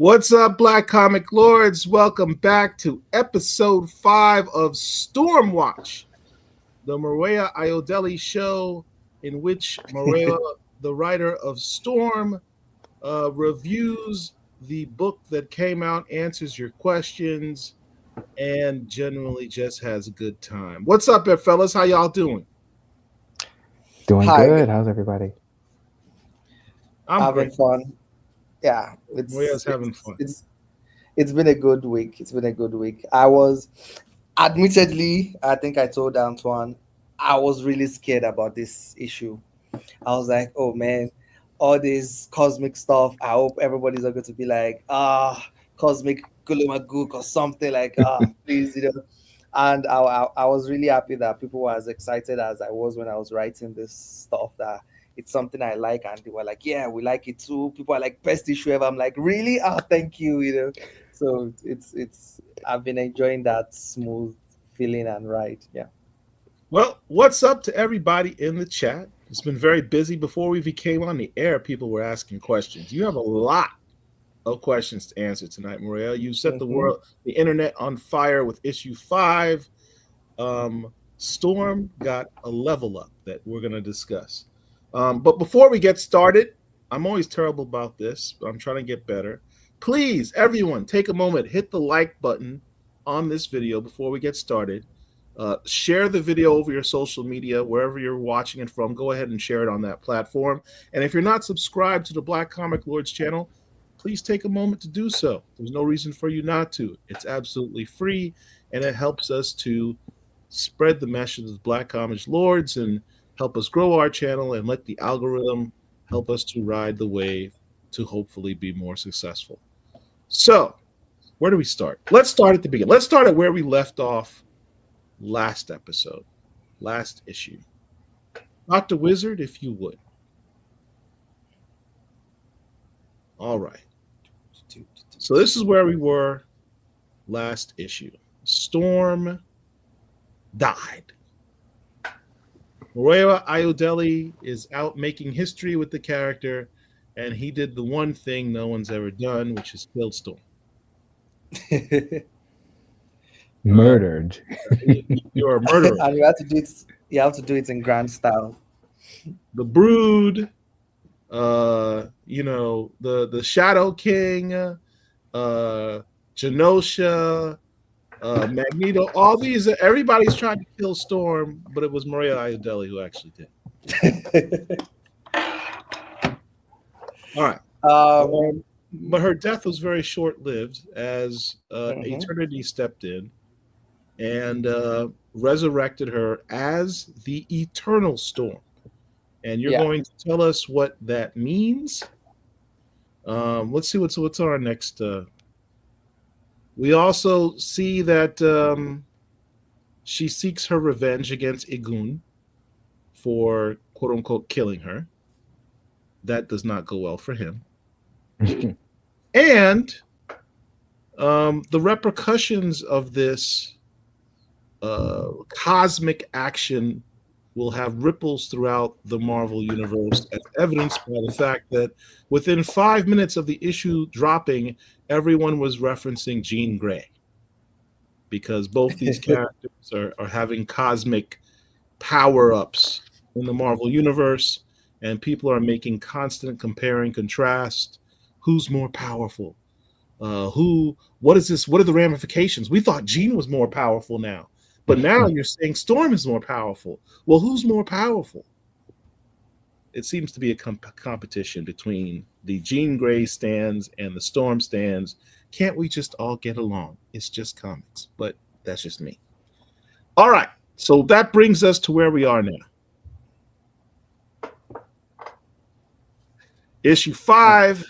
What's up, Black Comic Lords? Welcome back to episode 5 of Stormwatch, the Murewa Ayodele show, in which Murewa, the writer of Storm, reviews the book that came out, answers your questions, and generally just has a good time. What's up, fellas? How y'all doing? Doing Hi. good. How's everybody? I'm Having great. fun. Yeah, Murewa's having fun. It's been a good week. It's been a good week. I was, admittedly, I think I told Antoine, I was really scared about this issue. I was like, oh man, all this cosmic stuff. I hope everybody's not going to be like, cosmic Gulumaguk or something like, please, And I was really happy that people were as excited as I was when I was writing this stuff, that it's something I like, and they were like, yeah, we like it too. People are like, best issue ever. I'm like, really? Thank you. So it's I've been enjoying that smooth feeling and ride. Yeah. Well, what's up to everybody in the chat? It's been very busy. Before we even came on the air, people were asking questions. You have a lot of questions to answer tonight, Murewa. You set the internet on fire with issue 5. Storm got a level up that we're going to discuss. But before we get started, I'm always terrible about this, but I'm trying to get better. Please, everyone, take a moment, hit the like button on this video before we get started. Share the video over your social media, wherever you're watching it from. Go ahead and share it on that platform. And if you're not subscribed to the Black Comic Lords channel, please take a moment to do so. There's no reason for you not to. It's absolutely free, and it helps us to spread the message of the Black Comic Lords and help us grow our channel and let the algorithm help us to ride the wave to hopefully be more successful. So, where do we start? Let's start at the beginning. Let's start at where we left off last episode, last issue. Dr. Wizard, if you would. All right. So this is where we were last issue. Storm died. Murewa Ayodele is out making history with the character, and he did the one thing no one's ever done, which is killed Storm. Murdered. You're a murderer. And you have to do it. You have to do it in grand style. The Brood, the Shadow King, Genosha, Magneto, all these, everybody's trying to kill Storm, but it was Murewa Ayodele who actually did. All right. But her death was very short-lived as Eternity stepped in and resurrected her as the Eternal Storm. And you're going to tell us what that means. Let's see what's on our next. We also see that she seeks her revenge against Igun for quote-unquote killing her. That does not go well for him. And the repercussions of this cosmic action will have ripples throughout the Marvel universe, as evidenced by the fact that within 5 minutes of the issue dropping, everyone was referencing Jean Grey, because both these characters are having cosmic power-ups in the Marvel universe, and people are making constant compare and contrast. Who's more powerful? What is this? What are the ramifications? We thought Jean was more powerful now, but now you're saying Storm is more powerful. Well, who's more powerful? It seems to be a competition between the Jean Grey stands and the Storm stands. Can't we just all get along? It's just comics, but that's just me. All right, so that brings us to where we are now. Issue 5,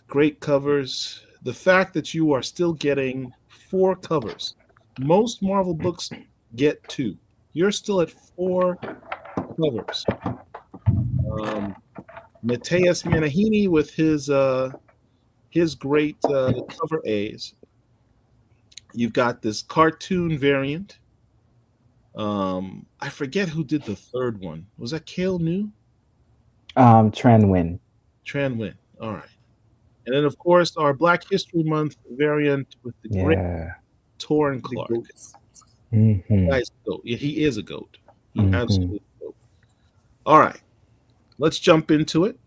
great covers. The fact that you are still getting 4 covers. Most Marvel books get 2. You're still at 4 covers. Mateus Manahini with his great cover A's. You've got this cartoon variant. I forget who did the third one. Was that Cale New? Tran Nguyen. Tran Nguyen. All right. And then, of course, our Black History Month variant with the great Yeah. Torrin The Clark. goats. Mm-hmm. Guy's a goat. Yeah, he is a goat. He Mm-hmm. absolutely is a goat. All right, let's jump into it.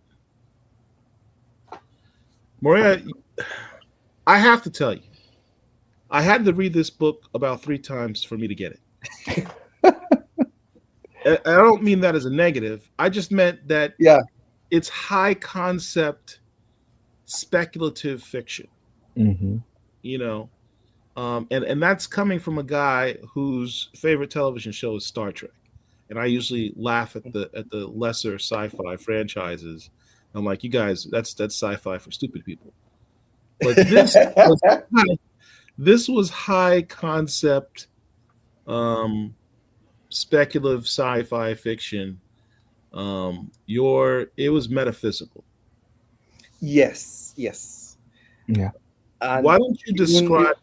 Maria, I have to tell you, I had to read this book about 3 times for me to get it. I don't mean that as a negative. I just meant that Yeah. it's high concept speculative fiction, Mm-hmm. you know. And that's coming from a guy whose favorite television show is Star Trek. And I usually laugh at the lesser sci-fi franchises. I'm like, you guys, that's sci-fi for stupid people. But this was high concept um speculative sci-fi fiction. It was metaphysical. Yes, yes. Yeah. Why And don't you even if describe?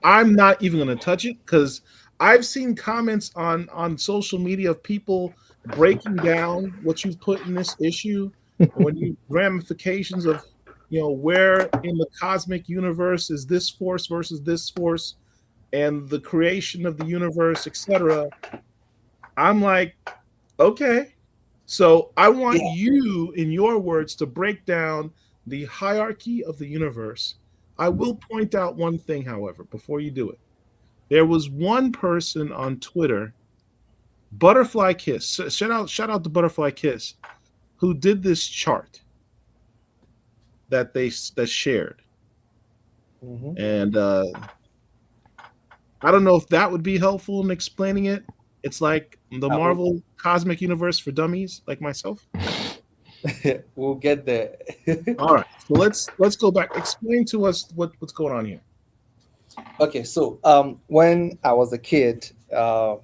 I'm not even going to touch it because I've seen comments on social media of people breaking down what you've put in this issue, and when you ramifications of where in the cosmic universe is this force versus this force, and the creation of the universe, etc. I'm like, okay. So I want yeah. you, in your words, to break down the hierarchy of the universe. I will point out one thing, however, before you do it. There was one person on Twitter, Butterfly Kiss. Shout out to Butterfly Kiss, who did this chart that shared, Mhm. and I don't know if that would be helpful in explaining it. It's like the I hope Marvel Cosmic Universe for dummies like myself. we'll get there. All right, so let's go back. Explain to us what's going on here. Okay, so when I was a kid, and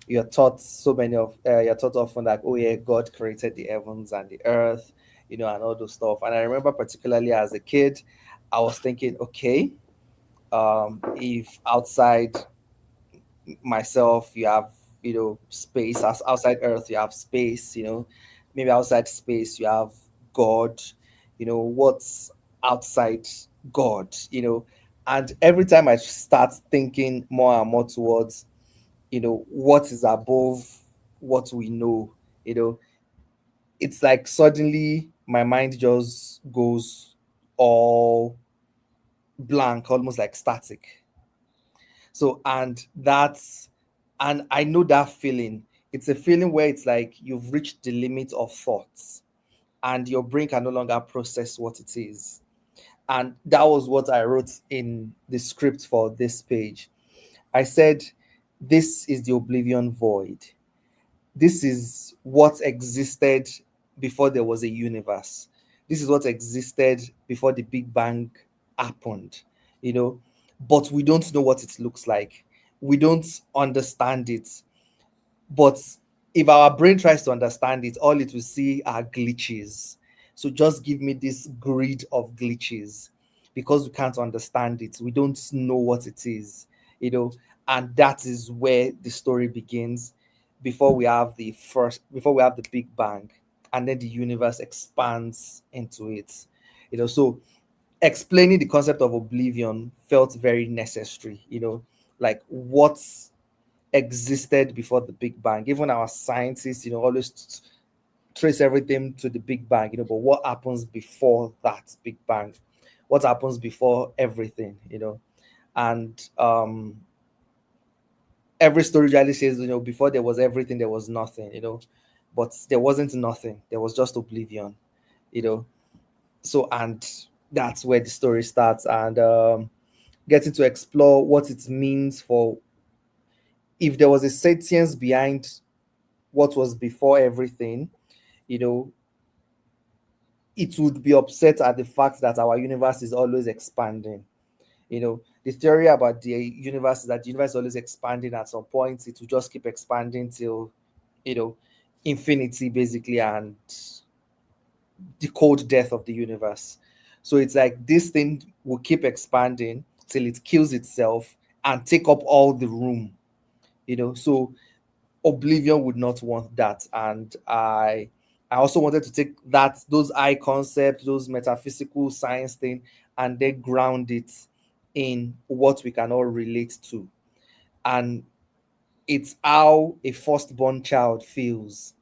you're taught you're taught often like, oh yeah, God created the heavens and the earth, and all those stuff. And I remember particularly as a kid, I was thinking, okay, if outside myself you have space, as outside Earth you have space, maybe outside space you have God, what's outside God, and every time I start thinking more and more towards what is above what we know, you know it's like suddenly my mind just goes all blank, almost like static. So, and I know that feeling. It's a feeling where it's like you've reached the limit of thoughts and your brain can no longer process what it is. And that was what I wrote in the script for this page. I said, this is the oblivion void. This is what existed before there was a universe. This is what existed before the Big Bang happened, you know, but we don't know what it looks like. We don't understand it. But if our brain tries to understand it, all it will see are glitches. So just give me this grid of glitches because we can't understand it. We don't know what it is, you know, and that is where the story begins before we have the Big Bang, and then the universe expands into it. So explaining the concept of oblivion felt very necessary, like what's existed before the Big Bang. Even our scientists, always trace everything to the Big Bang, but what happens before that Big Bang? What happens before everything, And every story usually says, before there was everything, there was nothing, but there wasn't nothing. There was just oblivion, you know. So, and that's where the story starts, and getting to explore what it means for if there was a sentience behind what was before everything, you know, it would be upset at the fact that our universe is always expanding. The theory about the universe is that the universe is always expanding. At some point, it will just keep expanding till, you know, infinity, basically, and the cold death of the universe. So it's like this thing will keep expanding till it kills itself and take up all the room, So Oblivion would not want that. And I I also wanted to take those high concepts, those metaphysical science thing, and then ground it in what we can all relate to. And it's how a firstborn child feels.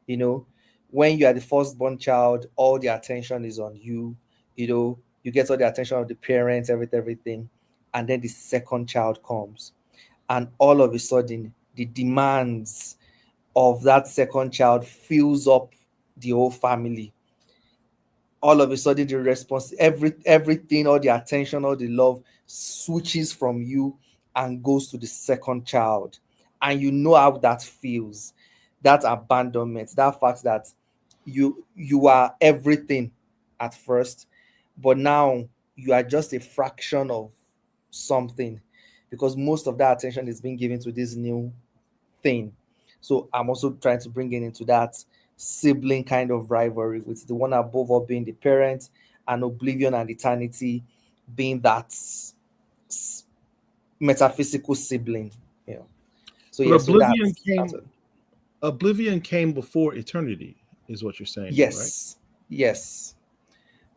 You know, when you are the firstborn child, all the attention is on you. You know, you get all the attention of the parents, everything. And then the second child comes. And all of a sudden, the demands of that second child fills up the whole family. All of a sudden, the response, everything, all the attention, all the love switches from you and goes to the second child. And you know how that feels, that abandonment, that fact that you are everything at first, but now you are just a fraction of something, because most of that attention is being given to this new thing. So I'm also trying to bring it into that sibling kind of rivalry, with the one above all being the parent, and oblivion and eternity being that metaphysical sibling. You know. So But yeah, so that's it. Oblivion came before eternity, is what you're saying, though, right? Yes, yes.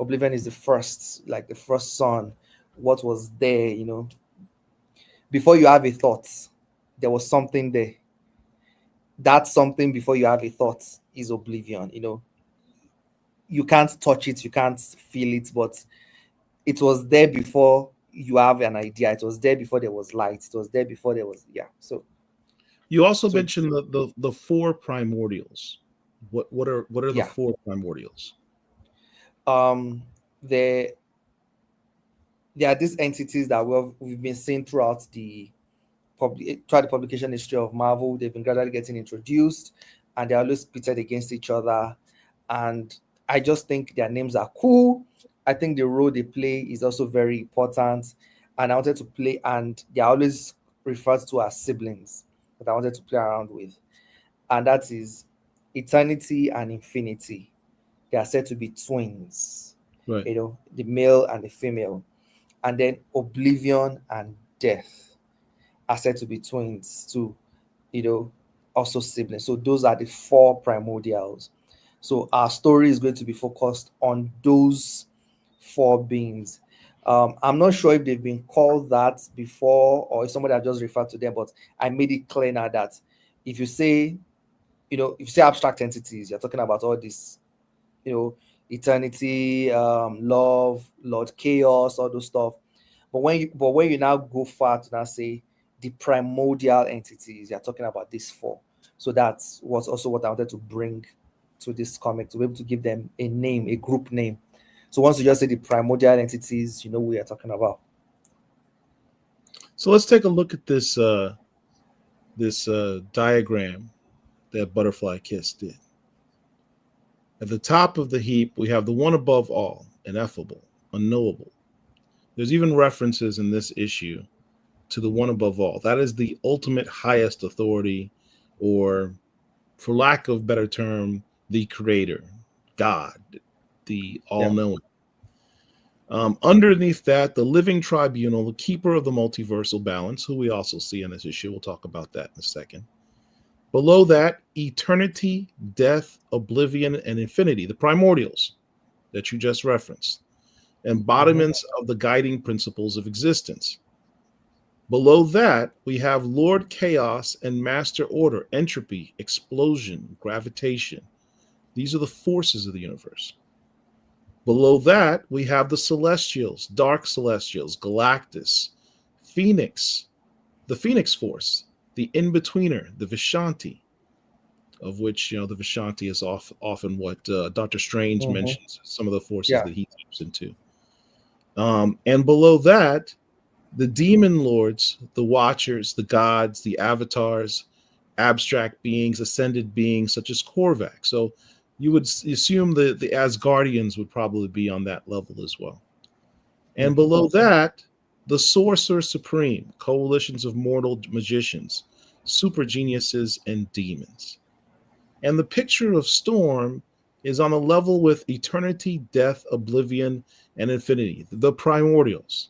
Oblivion is the first, like the first son. What was there, before you have a thought, there was something there. That something before you have a thought is oblivion. You can't touch it, you can't feel it, but it was there before you have an idea. It was there before there was light. It was there before there was, yeah. So You also so it's, mentioned the four primordials. What are the yeah. four primordials? Um, there there are these entities that we've been seeing throughout the publication history of Marvel. They've been gradually getting introduced, and they're always pitted against each other. And I just think their names are cool. I think the role they play is also very important. And I wanted to play, and they're always referred to as siblings that I wanted to play around with. And that is eternity and infinity. They are said to be twins, Right. the male and the female. And then oblivion and death are said to be twins too, you know, also siblings. So those are the four primordials. So our story is going to be focused on those four beings. I'm not sure if they've been called that before, or if somebody had just referred to them, but I made it clear now that if you say, if you say abstract entities, you're talking about all this, eternity, love, Lord Chaos, all those stuff. But when you now go far to now say the primordial entities, you're talking about these four. So that's what's also what I wanted to bring to this comic, to be able to give them a name, a group name. So once you just say the primordial entities, you know who we are talking about. So let's take a look at this diagram that Butterfly Kiss did. At the top of the heap, we have the one above all, ineffable, unknowable. There's even references in this issue to the one above all. That is the ultimate highest authority, or, for lack of better term, the creator, God, the all-knowing. Underneath that, the living tribunal, the keeper of the multiversal balance, who we also see in this issue. We'll talk about that in a second. Below that, eternity, death, oblivion, and infinity, the primordials that you just referenced, embodiments of the guiding principles of existence. Below that, we have Lord Chaos and Master Order, entropy, explosion, gravitation. These are the forces of the universe. Below that, we have the Celestials, Dark Celestials, Galactus, Phoenix, the Phoenix Force, the In-Betweener, the Vishanti, of which, the Vishanti is often what Dr. Strange mentions, some of the forces that he taps into. And below that, the Demon Lords, the Watchers, the Gods, the Avatars, abstract beings, ascended beings such as Korvac. So you would assume the Asgardians would probably be on that level as well. And below that, the Sorcerer Supreme, coalitions of mortal magicians, super geniuses, and demons. And the picture of Storm is on a level with eternity, death, oblivion, and infinity, the primordials.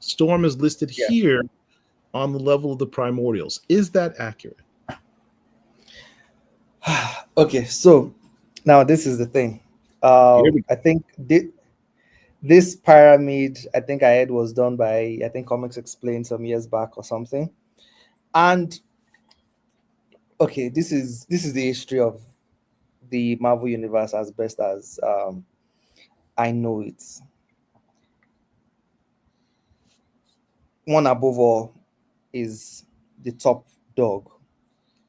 Storm is listed here on the level of the primordials. Is that accurate? Okay, so Now this is the thing. Here we I think this pyramid, I think I heard was done by, I think Comics Explained some years back or something. And okay, this is the history of the Marvel universe as best as I know it. One above all is the top dog.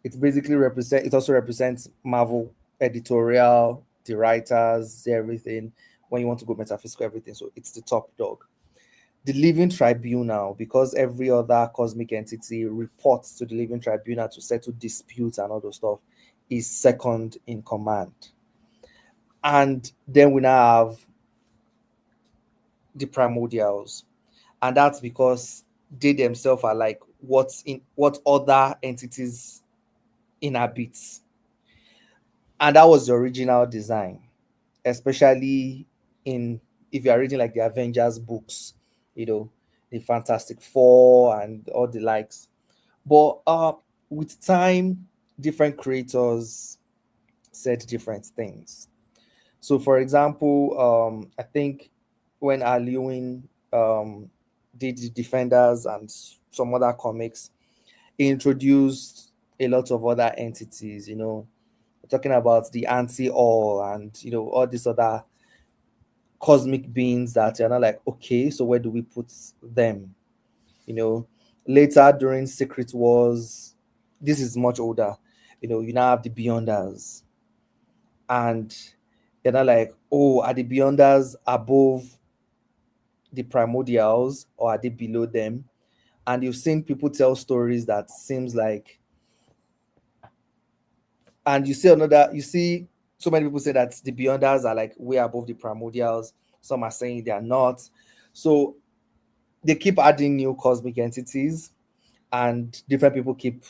It also represents Marvel editorial, the writers, everything. When you want to go metaphysical, everything. So it's the top dog. The living tribunal, because every other cosmic entity reports to the living tribunal to settle disputes and all those stuff, is second in command. And then we now have the primordials, and that's because they themselves are like what other entities inhabits, and that was the original design, especially in, if you are reading like the Avengers books, the Fantastic Four and all the likes. But with time, different creators said different things. So, for example, I think when Al Ewing did the Defenders and some other comics, he introduced a lot of other entities. We're talking about the anti-all and all these other cosmic beings that you're not like, okay, so where do we put them? Later during Secret Wars, this is much older. You now have the Beyonders, and you're not like, oh, are the Beyonders above the Primordials or are they below them? And you've seen people tell stories that seems like, and you see so many people say that the Beyonders are like way above the Primordials. Some are saying they are not. So they keep adding new cosmic entities, and different people keep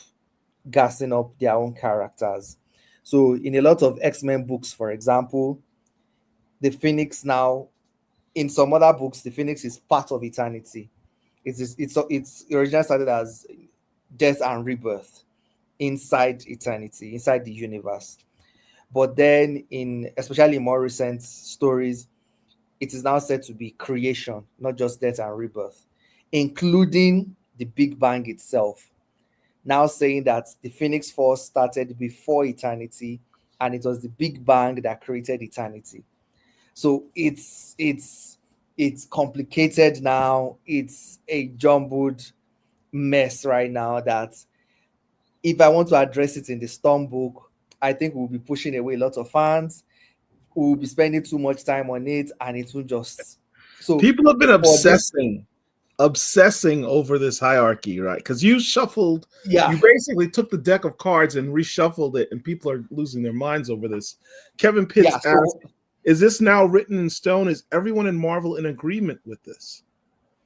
gassing up their own characters. So in a lot of X-Men books, for example, the Phoenix now, in some other books, the Phoenix is part of eternity. It's originally started as death and rebirth inside eternity, inside the universe. But then, in especially in more recent stories, it is now said to be creation, not just death and rebirth, including the Big Bang itself. Now saying that the Phoenix Force started before eternity, and it was the Big Bang that created eternity. So it's complicated now. It's a jumbled mess right now that if I want to address it in the Storm book, I think we'll be pushing away a lot of fans. We'll be spending too much time on it, and it will just so People have been for this. obsessing over this hierarchy, right? Because Yeah, you basically took the deck of cards and reshuffled it, and people are losing their minds over this. Kevin Pitts yeah. asked, "Is this now written in stone? Is everyone in Marvel in agreement with this?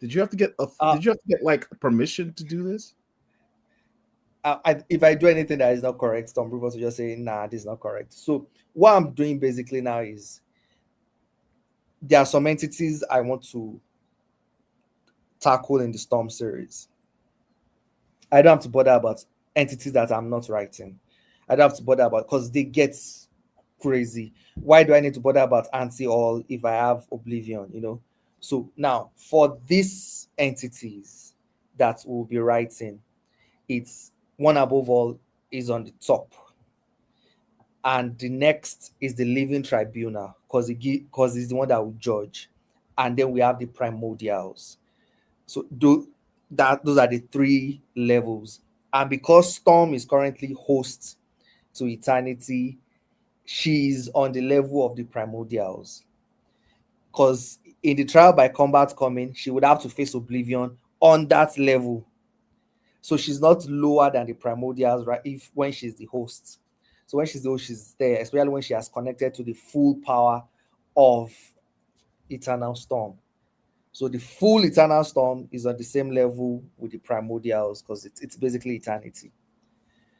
Did you have to get Uh, like permission to do this?" if I do anything that is not correct, Tom Rivers will just say, "Nah, this is not correct." So what I'm doing basically now is there are some entities I want to tackle in the Storm series. I don't have to bother about entities that I'm not writing. I don't have to bother about because they get crazy. Why do I need to bother about anti-all if I have Oblivion? So now for these entities that we'll be writing, it's one above all is on the top, and the next is the living tribunal because it's the one that will judge, and then we have the primordials. So those are the three levels. And because Storm is currently host to eternity, she's on the level of the primordials. Because in the trial by combat coming, she would have to face Oblivion on that level. So she's not lower than the primordials, right? When she's the host. So when she's the host, she's there, especially when she has connected to the full power of Eternal Storm. So the full Eternal Storm is on the same level with the primordials because it's basically eternity.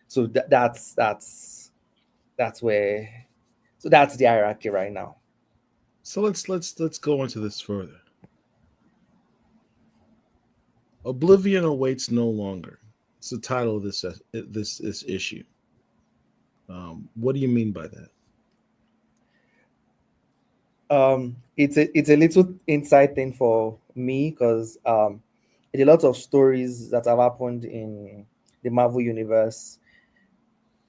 So that's where, so that's the hierarchy right now. So let's go into this further. Oblivion awaits no longer. It's the title of this issue. What do you mean by that? It's a little inside thing for me because a lot of stories that have happened in the Marvel universe.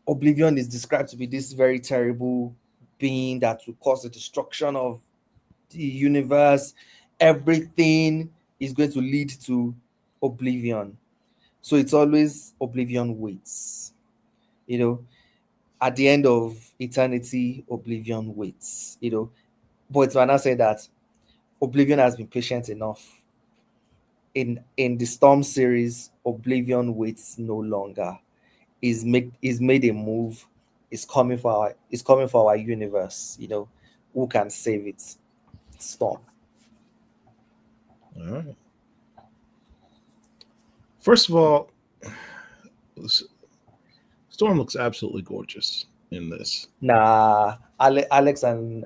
Oblivion is described to be this very terrible being that will cause the destruction of the universe. Everything is going to lead to oblivion. So it's always oblivion waits. You know, at the end of eternity, oblivion waits. But when I say that, oblivion has been patient enough. In the Storm series, oblivion waits no longer. Is made a move. Is coming for our universe. Who can save it? Storm. All right. First of all, Storm looks absolutely gorgeous in this. Nah, Alex and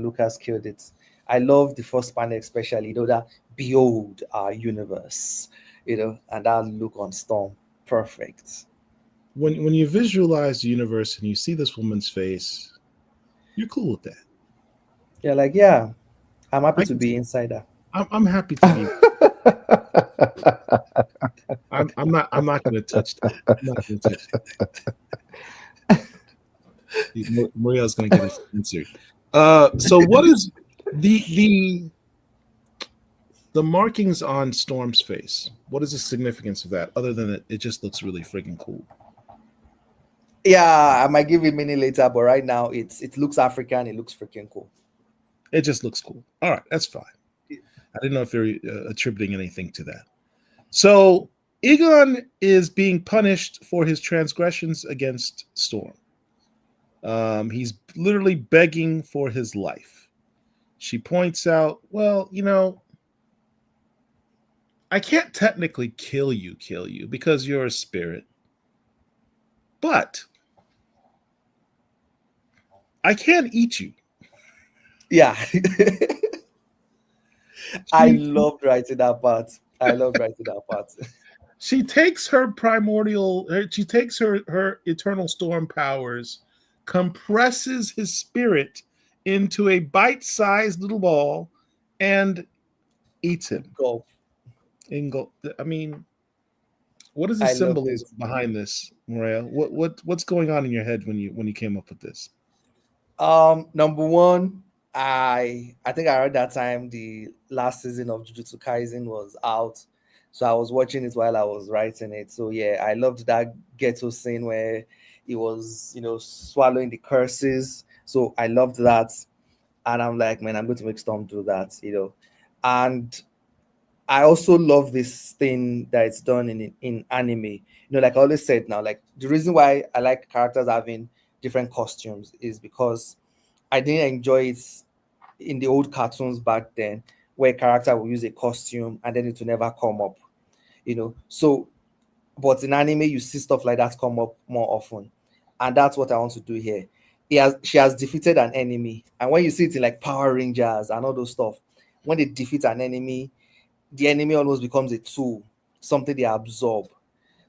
Lucas killed it. I love the first panel especially. That behold our universe. And that look on Storm, perfect. When you visualize the universe and you see this woman's face, you're cool with that. You're like, yeah, I'm happy to be inside her. I'm happy to be. I'm not going to touch that. I'm not going to touch that. Mariel's going to get it censored. So what is the markings on Storm's face? What is the significance of that, other than it just looks really freaking cool? Yeah, I might give it a minute later, but right now it looks African. It looks freaking cool. It just looks cool. All right, that's fine. I didn't know if you're attributing anything to that. So Egon is being punished for his transgressions against Storm. He's literally begging for his life. She points out, well, I can't technically kill you because you're a spirit. But I can eat you. Yeah. I loved writing that part. She takes her her eternal Storm powers, compresses his spirit into a bite-sized little ball, and eats him. Go. I mean, what is the symbolism behind this, Murewa? What's going on in your head when you came up with this? Number one, I think I heard that time the last season of Jujutsu Kaisen was out, so I was watching it while I was writing it. So yeah, I loved that ghetto scene where he was swallowing the curses. So I loved that, and I'm like, man, I'm going to make Storm do that. And I also love this thing that it's done in anime. Like I always said now, like the reason why I like characters having different costumes is because I didn't enjoy it in the old cartoons back then, where a character will use a costume and then it will never come up. So, but in anime you see stuff like that come up more often, and that's what I want to do here. She has defeated an enemy, and when you see it in like Power Rangers and all those stuff, when they defeat an enemy, the enemy almost becomes a tool, something they absorb.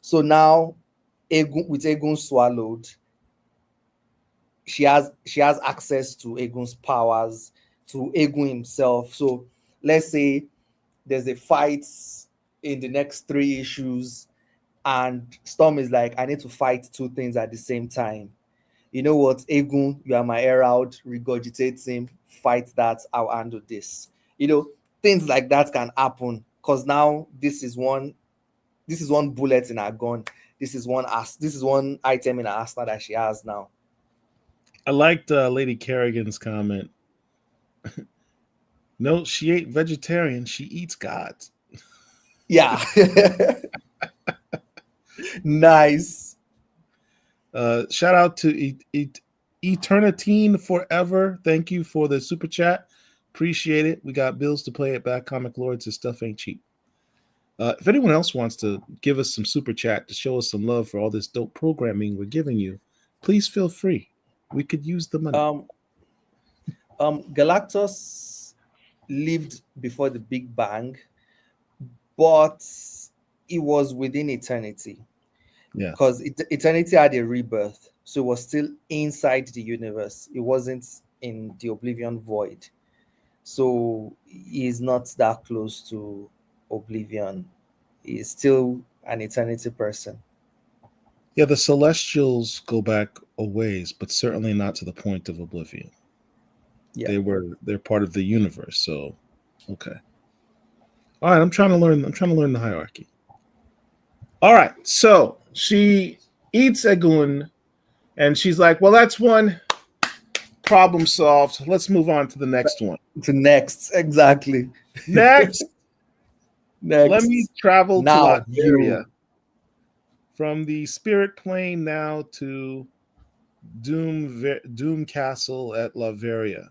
So now, with Egun swallowed, she has access to Egun's powers, to Egun himself. So let's say there's a fight in the next 3 issues, and Storm is like, I need to fight 2 things at the same time. You know what, Egun, you are my herald, regurgitate him, fight that, I'll handle this. Things like that can happen because now this is one bullet in her gun. This is one item in her arsenal that she has now. I liked Lady Kerrigan's comment. No, she ain't vegetarian. She eats gods. Yeah. Nice. Shout out to Eternitine Forever. Thank you for the super chat. Appreciate it. We got bills to pay at blackcomiclords. This stuff ain't cheap. If anyone else wants to give us some super chat to show us some love for all this dope programming we're giving you, please feel free. We could use the money. Galactus lived before the Big Bang, but it was within eternity. Yeah. Because eternity had a rebirth, so it was still inside the universe. It wasn't in the Oblivion Void. So he's not that close to Oblivion. He's still an eternity person. Yeah, the Celestials go back a ways, but certainly not to the point of Oblivion. Yeah. They're part of the universe. So, okay. All right, I'm trying to learn the hierarchy. All right, so she eats Egun, and she's like, "Well, that's one problem solved. Let's move on to the next one." To next, exactly. Next, Next. let me travel to Now Latveria. you. From the spirit plane now to Doom Castle at Latveria.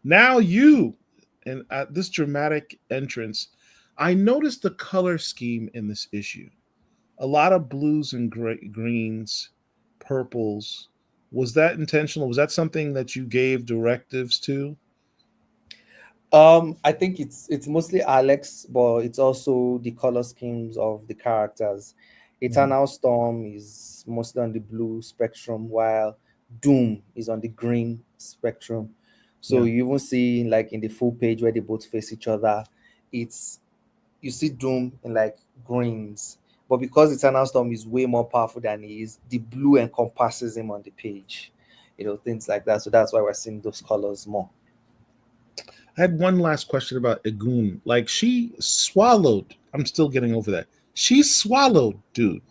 Now you, and at this dramatic entrance, I noticed the color scheme in this issue. A lot of blues and greens, purples. Was that intentional? Was that something that you gave directives to? I think it's mostly Alex, but it's also the color schemes of the characters. Eternal Storm is mostly on the blue spectrum, while Doom is on the green spectrum. So Yeah. you even see like in the full page where they both face each other, it's you see Doom in like greens. But because Eternal Storm is way more powerful than he is, the blue encompasses him on the page. Things like that. So that's why we're seeing those colors more. I had one last question about Egun. Like she swallowed. I'm still getting over that. She swallowed, dude.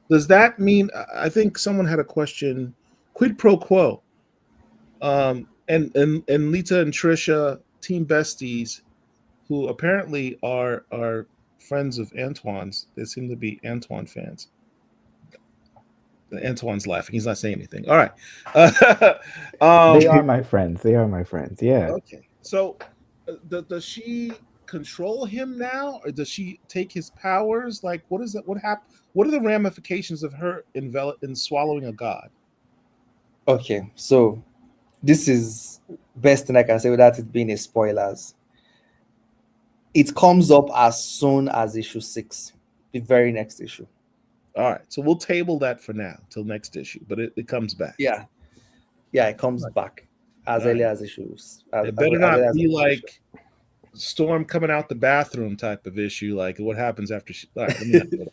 Does that mean? I think someone had a question. Quid pro quo. And Lita and Trisha, team besties, who apparently are friends of Antoine's. They seem to be Antoine fans. Antoine's laughing. He's not saying anything. All right. They are my friends. They are my friends. Yeah. Okay. So, does she control him now, or does she take his powers? Like, what is that? What happened? What are the ramifications of her in swallowing a god? Okay, so this is best thing I can say without it being a spoilers. It comes up as soon as issue 6, the very next issue. All right. So we'll table that for now till next issue, but it comes back. Yeah, it comes back as All early right. as issues. It better not be like Storm coming out the bathroom type of issue. Like what happens after she. All right. Let me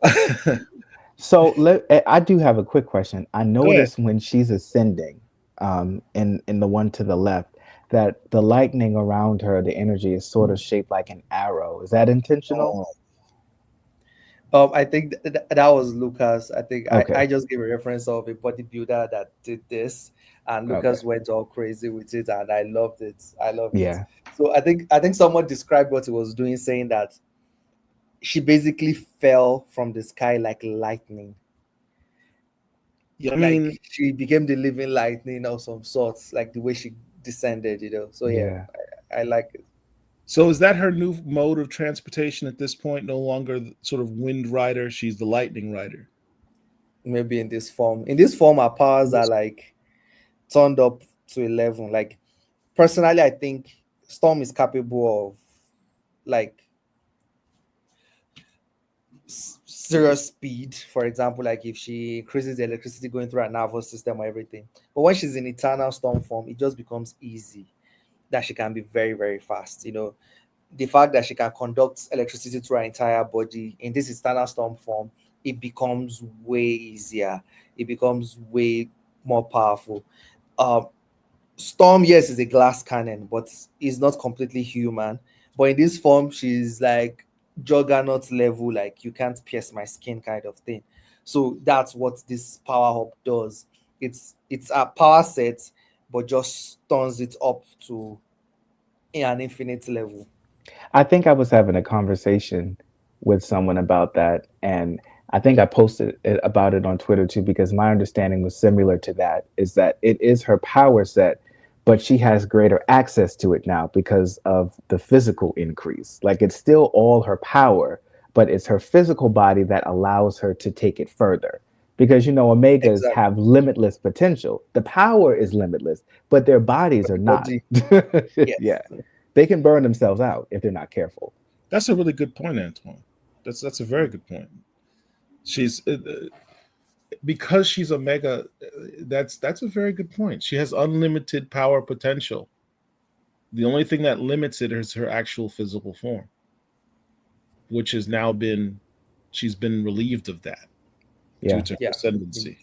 not So I do have a quick question. I noticed when she's ascending, in the one to the left, that the lightning around her, the energy is sort of shaped like an arrow. Is that intentional? I think that was Lucas. I think Okay. I just gave a reference of a bodybuilder that did this, and Lucas went all crazy with it, and I loved it. Yeah. So I think someone described what he was doing, saying that she basically fell from the sky like lightning. Yeah, I Like mean, she became the living lightning of some sorts, like the way she descended. So yeah. I like it. So is that her new mode of transportation at this point? No longer sort of wind rider, she's the lightning rider. Maybe in this form. In this form, our powers are like turned up to 11. Like personally, I think Storm is capable of like serious speed. For example, like if she increases the electricity going through her nervous system or everything. But when she's in Eternal Storm form, it just becomes easy that she can be very, very fast. The fact that she can conduct electricity through her entire body in this Eternal Storm form, it becomes way easier. It becomes way more powerful. Storm, yes, is a glass cannon, but is not completely human. But in this form, she's like juggernaut level, like you can't pierce my skin kind of thing. So that's what this power hub does. It's a power set, but just turns it up to an infinite level. I think I was having a conversation with someone about that, and I think I posted about it on Twitter too, because my understanding was similar to that, is that it is her power set, but she has greater access to it now because of the physical increase. Like it's still all her power, but it's her physical body that allows her to take it further. Because Omegas Exactly. have limitless potential. The power is limitless, but their bodies are not. Yes. Yeah. They can burn themselves out if they're not careful. That's a really good point, Antoine. That's a very good point. She's because she's a mega, that's a very good point. She has unlimited power potential. The only thing that limits it is her actual physical form, which has now been, she's been relieved of that due Yeah. to her Yeah. ascendancy.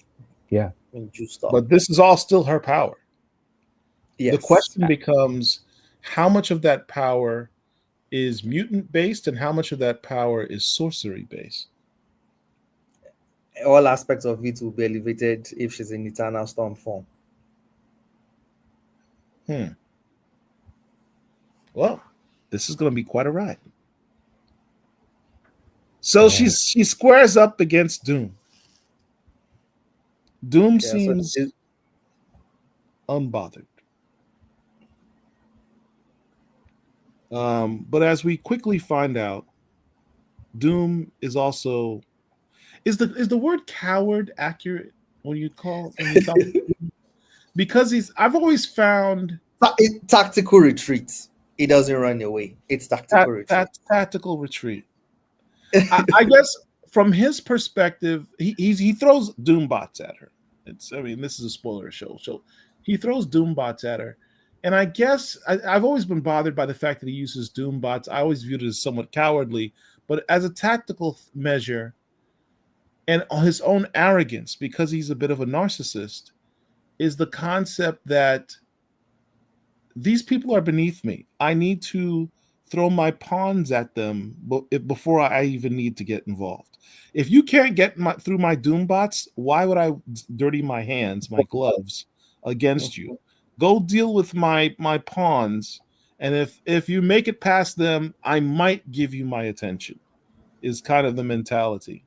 Yeah. And juiced up. But this is all still her power. The Yes. question becomes, how much of that power is mutant based and how much of that power is sorcery based? All aspects of it will be elevated if she's in eternal storm form. Well, this is going to be quite a ride. So Yeah. she squares up against Doom. Doom Yeah, seems unbothered. But as we quickly find out, Doom is also, is the word coward accurate when you talk because I've always found tactical retreat. He doesn't run away. It's tactical retreat. tactical retreat. I guess from his perspective, he throws Doom bots at her. I mean, this is a spoiler show, so he throws Doom bots at her. And I guess I've always been bothered by the fact that he uses Doom bots. I always viewed it as somewhat cowardly, but as a tactical measure and his own arrogance, because he's a bit of a narcissist, is the concept that these people are beneath me. I need to throw my pawns at them before I even need to get involved. If you can't get through my Doom bots, why would I dirty my hands, my gloves against you? Go deal with my pawns, and if you make it past them, I might give you my attention, is kind of the mentality.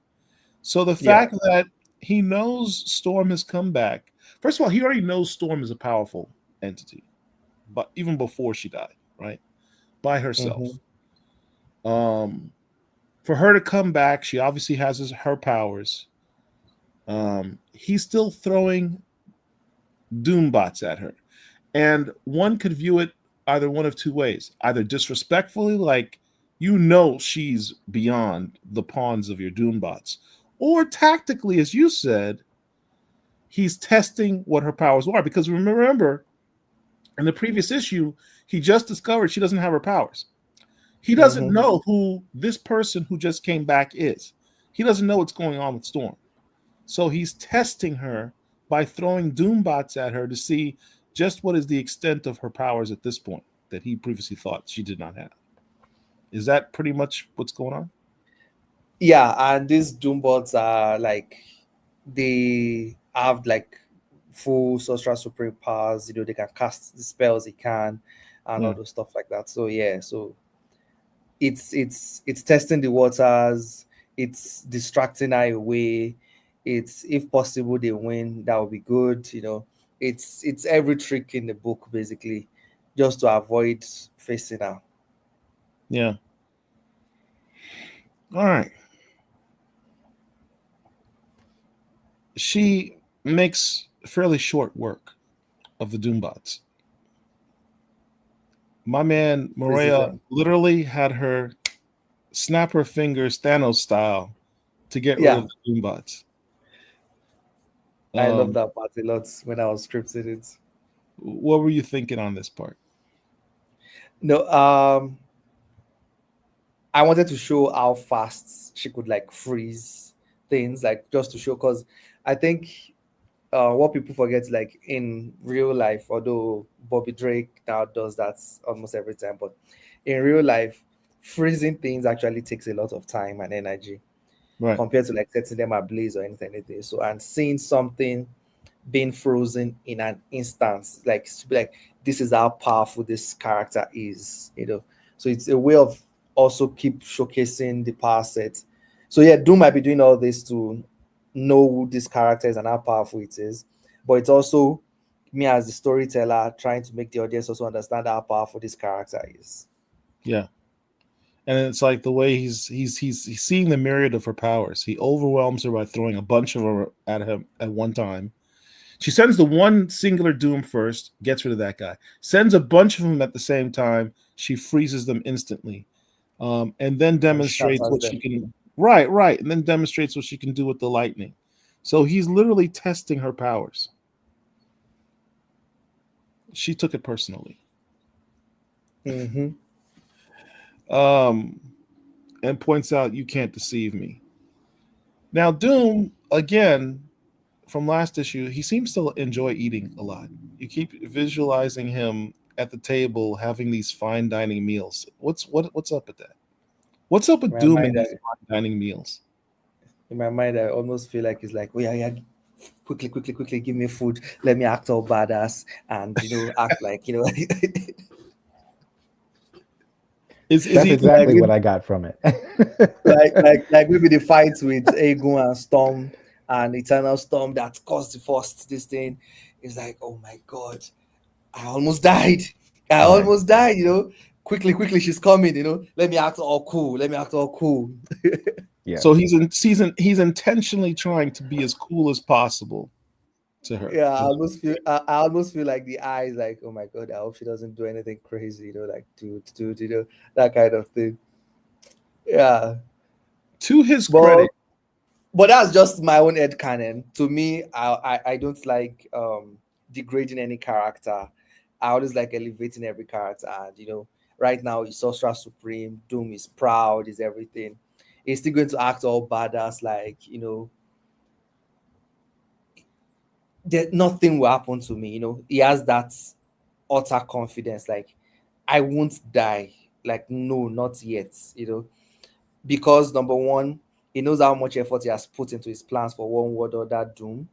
So the fact that he knows Storm has come back, first of all, he already knows Storm is a powerful entity, but even before she died, right? By herself. For her to come back, she obviously has her powers. He's still throwing Doom bots at her. And one could view it either one of two ways. Either disrespectfully, like, you know she's beyond the pawns of your Doom bots. Or tactically, as you said, he's testing what her powers are. Because remember, in the previous issue, he just discovered she doesn't have her powers. He doesn't know who this person who just came back is. He doesn't know what's going on with Storm. So he's testing her by throwing Doom bots at her to see just what is the extent of her powers at this point that he previously thought she did not have. Is that pretty much what's going on? Yeah, and these Doom bots are like, they have like full Sorcerer Supreme powers. You know, they can cast the spells he can, and all those stuff like that. So yeah, so it's testing the waters. It's distracting her away. It's, if possible they win, that would be good. You know, it's every trick in the book basically, just to avoid facing her. Yeah. All right. She makes fairly short work of the Doombots. My man Murewa literally had her snap her fingers Thanos style to get rid of the Doombots. I love that part a lot when I was scripting it. What were you thinking on this part? No, I wanted to show how fast she could like freeze things, like just to show, because I think what people forget, like in real life, although Bobby Drake now does that almost every time, but in real life, freezing things actually takes a lot of time and energy, right, compared to like setting them ablaze or anything. So, and seeing something being frozen in an instance, like this is how powerful this character is, you know. So it's a way of also keep showcasing the power set. So yeah, Doom might be doing all this to know who this character is and how powerful it is, but it's also me as the storyteller trying to make the audience also understand how powerful this character is. Yeah. And it's like the way he's seeing the myriad of her powers. He overwhelms her by throwing a bunch of her at him at one time. She sends the one singular Doom first, gets rid of that guy. Sends a bunch of them at the same time. She freezes them instantly, and then demonstrates what she can. Right, and then demonstrates what she can do with the lightning. So he's literally testing her powers. She took it personally. Mm-hmm. Um, and points out, you can't deceive me. Now, Doom, again, from last issue, he seems to enjoy eating a lot. You keep visualizing him at the table having these fine dining meals. What's up with that? What's up with In my Doom and mind, these fine dining meals? I almost feel like it's like, oh yeah, yeah, quickly, quickly, quickly, give me food. Let me act all badass and act like Is That's he like exactly what I got from it. like maybe the fight with Aegon and Storm and Eternal Storm that caused the first this thing is like, oh my god, I almost died. I Right. almost died, Quickly, quickly, she's coming, Let me act all cool. Let me act all cool. so Yes. he's intentionally trying to be as cool as possible to her. Yeah, I almost feel like the eyes, like, oh my god, I hope she doesn't do anything crazy, like dude, that kind of thing. Yeah. To his But credit, but that's just my own head canon. To me, I don't like degrading any character. I always like elevating every character. And right now he's Sorcerer Supreme. Doom is proud. Is everything. He's still going to act all badass. Like that nothing will happen to me. He has that utter confidence. Like I won't die. Like no, not yet. Because number one, he knows how much effort he has put into his plans for one world or that Doom,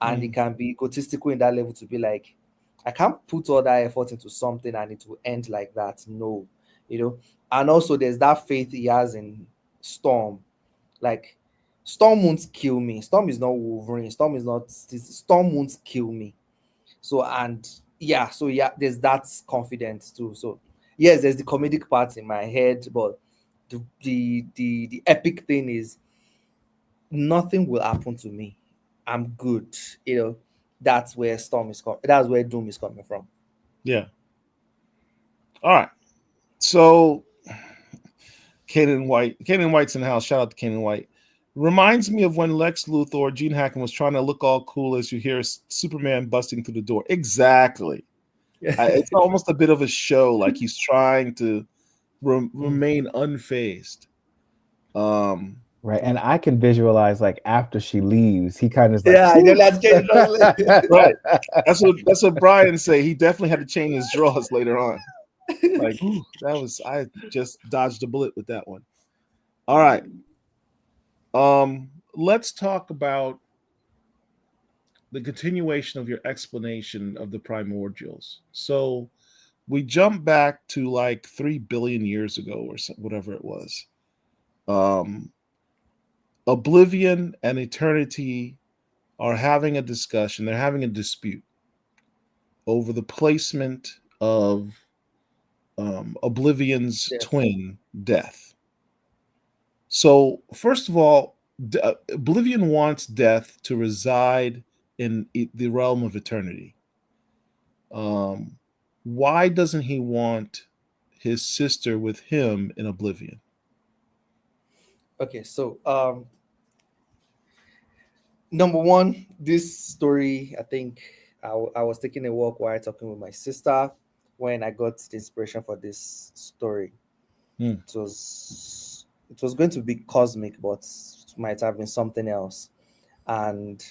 and he can be egotistical in that level to be like, I can't put all that effort into something and it will end like that. No, and also there's that faith he has in Storm. Like Storm won't kill me. Storm is not Wolverine. Storm won't kill me. So and yeah, so yeah, there's that confidence too. So yes, there's the comedic part in my head, but the epic thing is nothing will happen to me. I'm good. That's where Storm is coming. That's where Doom is coming from. yeah. All right. So Kanan White's in the house. Shout out to Kanan White. Reminds me of when Lex Luthor, Gene Hackman, was trying to look all cool as you hear Superman busting through the door. Exactly. It's almost a bit of a show, like he's trying to remain unfazed. Right. And I can visualize like after she leaves, he kind of is like, Yeah, I don't have to change it. right. That's what Brian say. He definitely had to change his drawers later on. Like, ooh, I just dodged a bullet with that one. All right. Let's talk about the continuation of your explanation of the primordials. So we jump back to like 3 billion years ago or whatever it was. Oblivion and eternity are having a discussion. They're having a dispute over the placement of Oblivion's Yes. twin, Death. So, first of all, Oblivion wants Death to reside in the realm of eternity. Why doesn't he want his sister with him in Oblivion? Okay, so number one, this story, I think I was taking a walk while talking with my sister when I got the inspiration for this story. It was going to be cosmic, but it might have been something else. And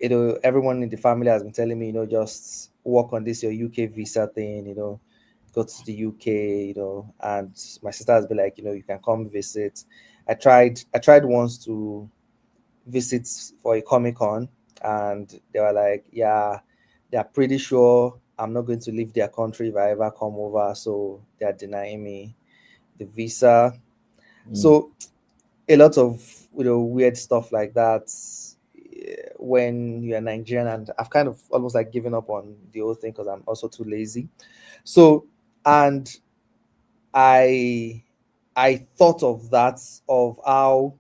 everyone in the family has been telling me, just work on this your UK visa thing, go to the UK, and my sister has been like, you can come visit. I tried once to visit for a Comic-Con, and they were like, yeah, they're pretty sure I'm not going to leave their country if I ever come over, so they're denying me the visa. So a lot of weird stuff like that when you're Nigerian, and I've kind of almost like given up on the whole thing because I'm also too lazy. So and I thought of that, of how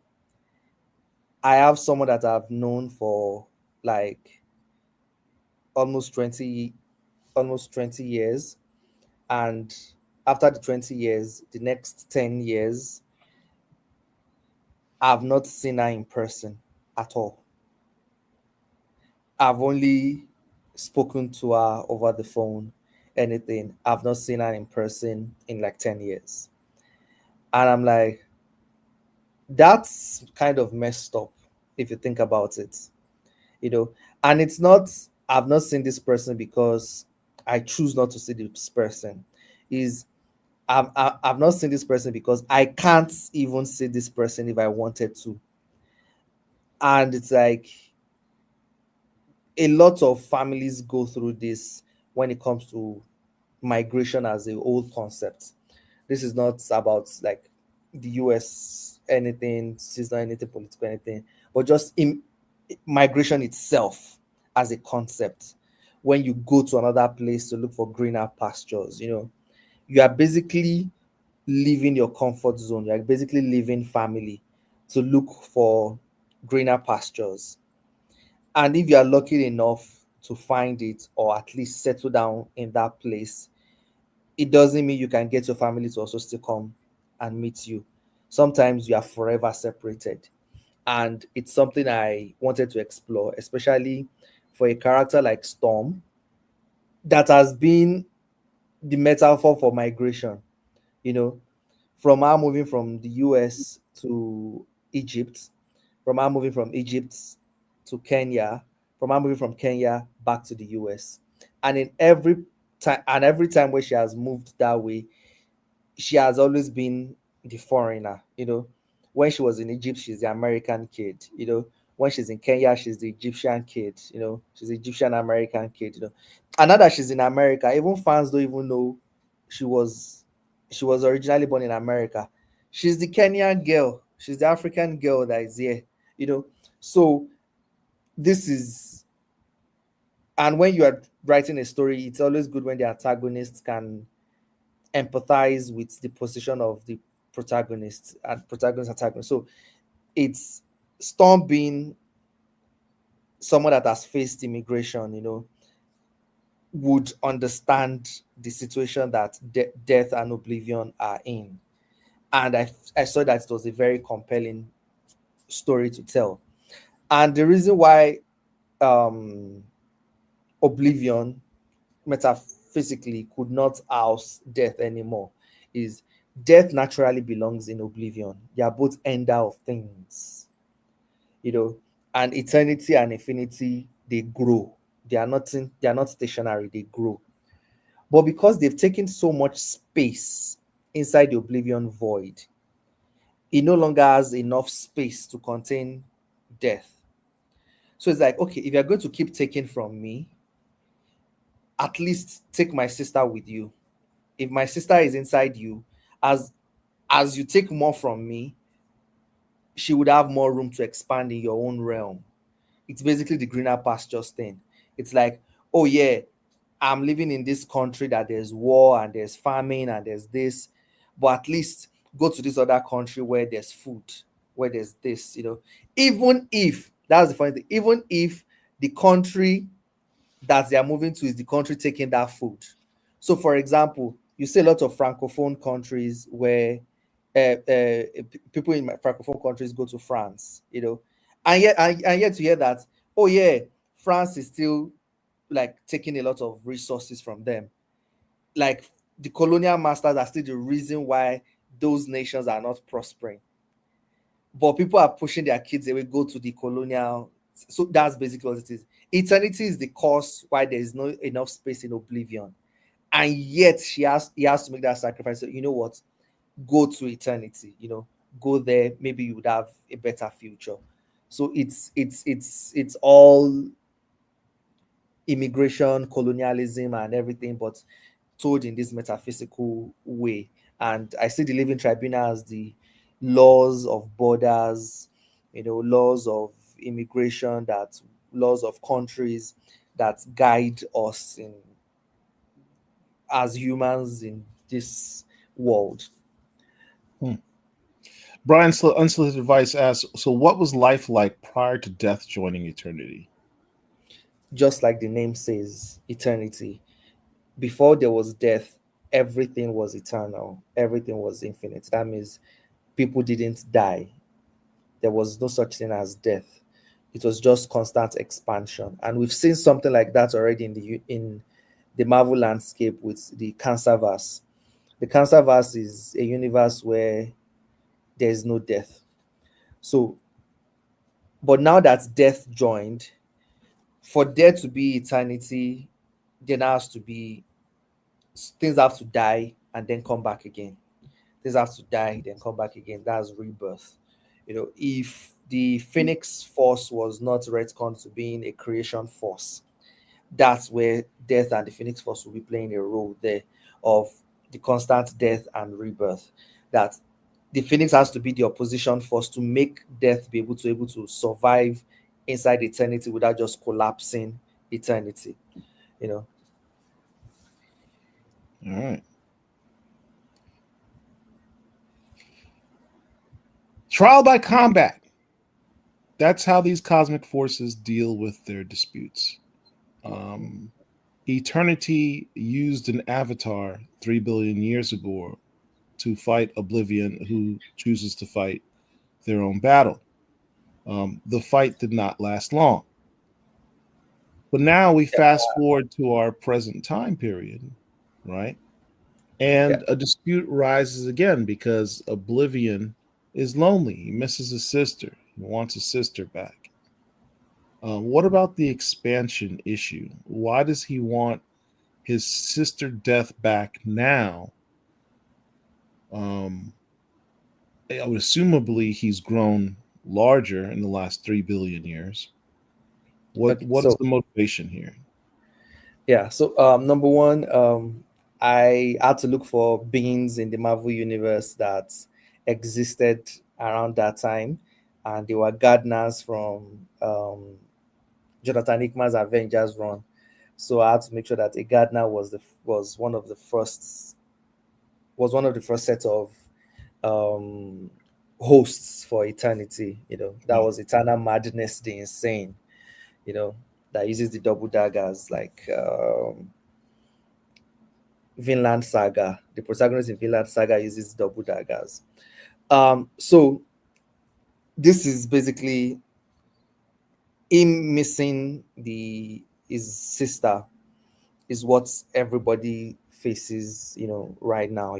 I have someone that I've known for like almost 20 years, and after the 20 years, the next 10 years I've not seen her in person. at all. I've only spoken to her over the phone, anything. I've not seen her in person in like 10 years. And I'm like, that's kind of messed up if you think about it, you know. And it's not, I've not seen this person because I choose not to see this person. Is I've not seen this person because I can't even see this person if I wanted to. And it's like a lot of families go through this when it comes to migration as a whole concept. This is not about like the US anything, this is not anything political, anything, but just in migration itself as a concept. When you go to another place to look for greener pastures, you know, you are basically leaving your comfort zone. You're basically leaving family to look for greener pastures. And if you are lucky enough to find it or at least settle down in that place, it doesn't mean you can get your family to also still come and meet you. Sometimes you are forever separated. And it's something I wanted to explore, especially for a character like Storm, that has been the metaphor for migration, you know, from her moving from the US to Egypt, from her moving from Egypt to Kenya, from her moving from Kenya back to the US. And in every time where she has moved that way, she has always been the foreigner, you know. When she was in Egypt, she's the American kid, you know. When she's in Kenya, she's the Egyptian kid, you know. She's the Egyptian American kid, you know. And now that she's in America, even fans don't even know she was she was originally born in America. She's the Kenyan girl, she's the African girl that is here, you know. So this is, and when you are writing a story, it's always good when the antagonist can empathize with the position of the protagonist and protagonist antagonist. So it's Storm being someone that has faced immigration, you know, would understand the situation that death and oblivion are in. And I saw that it was a very compelling story to tell. And the reason why um, oblivion metaphysically could not house death anymore is death naturally belongs in oblivion. They are both ender of things, you know, and eternity and infinity, they grow. They are not stationary, they grow. But because they've taken so much space inside the oblivion void, it no longer has enough space to contain death. So it's like, okay, if you're going to keep taking from me, at least take my sister with you. If my sister is inside you, as as you take more from me, she would have more room to expand in your own realm. It's basically the greener pastures thing. It's like, oh yeah, I'm living in this country that there's war and there's famine and there's this, but at least go to this other country where there's food, where there's this, you know. Even if that's the funny thing, even if the country that they are moving to is the country taking that food. So, for example, you see a lot of francophone countries where people in francophone countries go to France, you know, and yet to hear that, oh yeah, France is still like taking a lot of resources from them. Like the colonial masters are still the reason why those nations are not prospering. But people are pushing their kids away, go to the colonial. So that's basically what it is. Eternity is the cause why there is no enough space in oblivion. And yet he has to make that sacrifice. So you know what? Go to eternity, you know, go there, maybe you would have a better future. So it's all immigration, colonialism, and everything, but told in this metaphysical way. And I see the Living Tribunal as the laws of borders, you know, laws of immigration, that laws of countries that guide us in as humans in this world. Hmm. Brian Unsolicited Advice asks, so what was life like prior to death joining eternity? Just like the name says, eternity. Before there was death, everything was eternal, everything was infinite. That means people didn't die. There was no such thing as death. It was just constant expansion, and we've seen something like that already in the Marvel landscape with the Cancerverse. The Cancerverse is a universe where there is no death. So, but now that death joined, for there to be eternity, there now has to be things have to die and then come back again. Things have to die, then come back again. That's rebirth. If the Phoenix Force was not retconned to being a creation force, that's where death and the Phoenix Force will be playing a role there of the constant death and rebirth. That the Phoenix has to be the opposition force to make death be able to survive inside eternity without just collapsing eternity. You know. All right. Trial by combat. That's how these cosmic forces deal with their disputes. Eternity used an avatar 3 billion years ago to fight Oblivion, who chooses to fight their own battle. The fight did not last long. But now we fast forward to our present time period, right? And a dispute rises again because Oblivion is lonely. He misses his sister. He wants his sister back. What about the expansion issue? Why does he want his sister death back now? Assumably, he's grown larger in the last 3 billion years. What is the motivation here? Yeah. So number one, I had to look for beings in the Marvel universe that existed around that time, and they were gardeners from Jonathan Hickman's Avengers run. So I had to make sure that a gardener was one of the first set of um, hosts for eternity. That was Eternal Madness, the Insane. That uses the double daggers like Vinland Saga. The protagonist in Vinland Saga uses double daggers. So this is basically him missing his sister is what everybody faces, right now,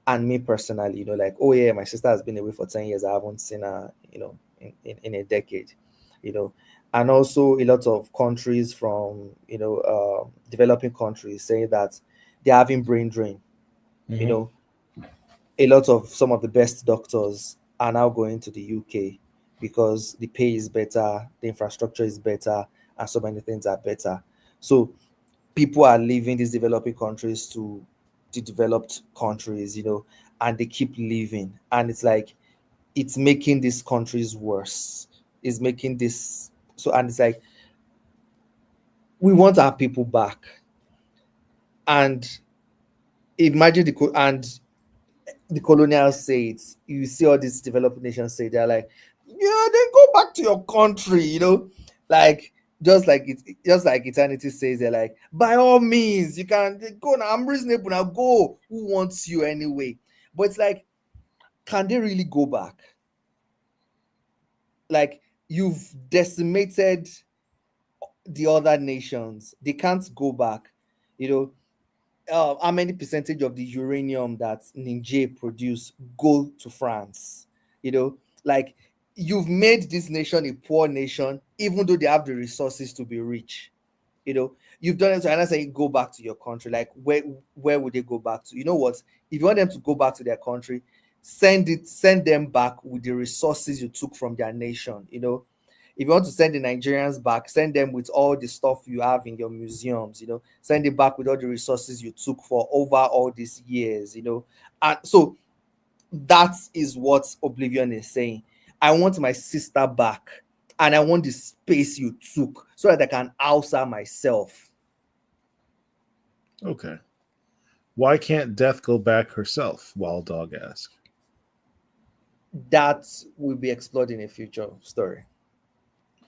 and me personally, like, oh yeah, my sister has been away for 10 years. I haven't seen her, in a decade, and also a lot of countries from, developing countries saying that they're having brain drain. Mm-hmm. A lot of some of the best doctors are now going to the UK because the pay is better, the infrastructure is better, and so many things are better. So people are leaving these developing countries to the developed countries, and they keep leaving. And it's like, it's making these countries worse. It's making this so, and it's like, we want our people back. And imagine the colonials say it. You see all these developing nations say, they're like, yeah, then go back to your country, like just like eternity says, they're like, by all means, you can go now. I'm reasonable now. Go. Who wants you anyway? But it's like, can they really go back? Like, you've decimated the other nations. They can't go back. How many percentage of the uranium that Niger produce go to France? Like, you've made this nation a poor nation, even though they have the resources to be rich. You've done it. So I'm not saying go back to your country. Like, where would they go back to? You know what? If you want them to go back to their country, send them back with the resources you took from their nation. If you want to send the Nigerians back, send them with all the stuff you have in your museums, send it back with all the resources you took for over all these years, And so that is what Oblivion is saying. I want my sister back, and I want the space you took so that I can house her myself. Okay. Why can't Death go back herself? Wild Dog asked. That will be explored in a future story.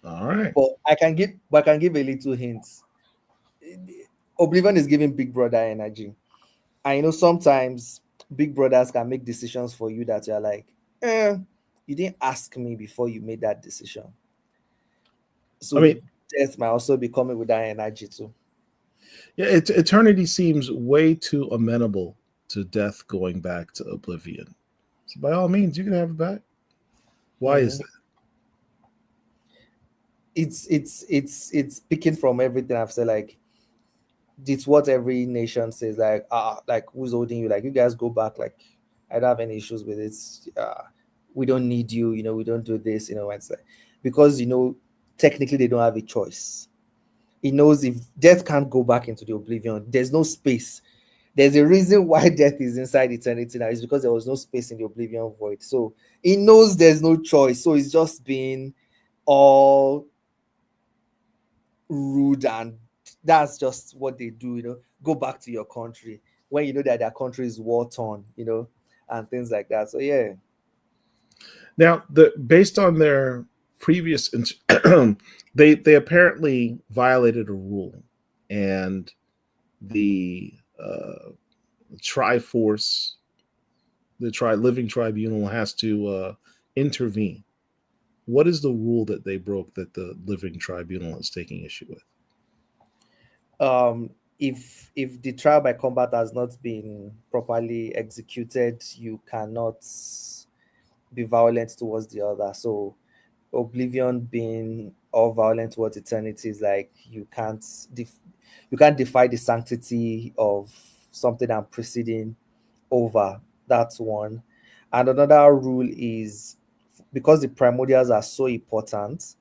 All right. But I can give a little hint. Oblivion is giving Big Brother energy. I sometimes Big Brothers can make decisions for you that you're like, you didn't ask me before you made that decision. So I mean, death might also be coming with that energy too. yeah, eternity seems way too amenable to death going back to oblivion. So by all means, you can have it back. Why is Mhm. that? It's picking from everything I've said. Like it's what every nation says. Like who's holding you? Like you guys go back. Like I don't have any issues with it. We don't need you. You know, we don't do this. You know, it's like because technically they don't have a choice. He knows if death can't go back into the oblivion, there's no space. There's a reason why death is inside eternity now. It's because there was no space in the oblivion void. So he knows there's no choice. So he's just being all rude, and that's just what they do. Go back to your country when you know that their country is war torn. And things like that. So yeah. Now, based on their previous, they apparently violated a rule, and the Triforce, the Living Tribunal, has to intervene. What is the rule that they broke that the Living Tribunal is taking issue with? If the trial by combat has not been properly executed, you cannot be violent towards the other. So oblivion being all violent towards eternity is like you can't defy the sanctity of something I'm proceeding over. That's one. And another rule is because the primordials are so important,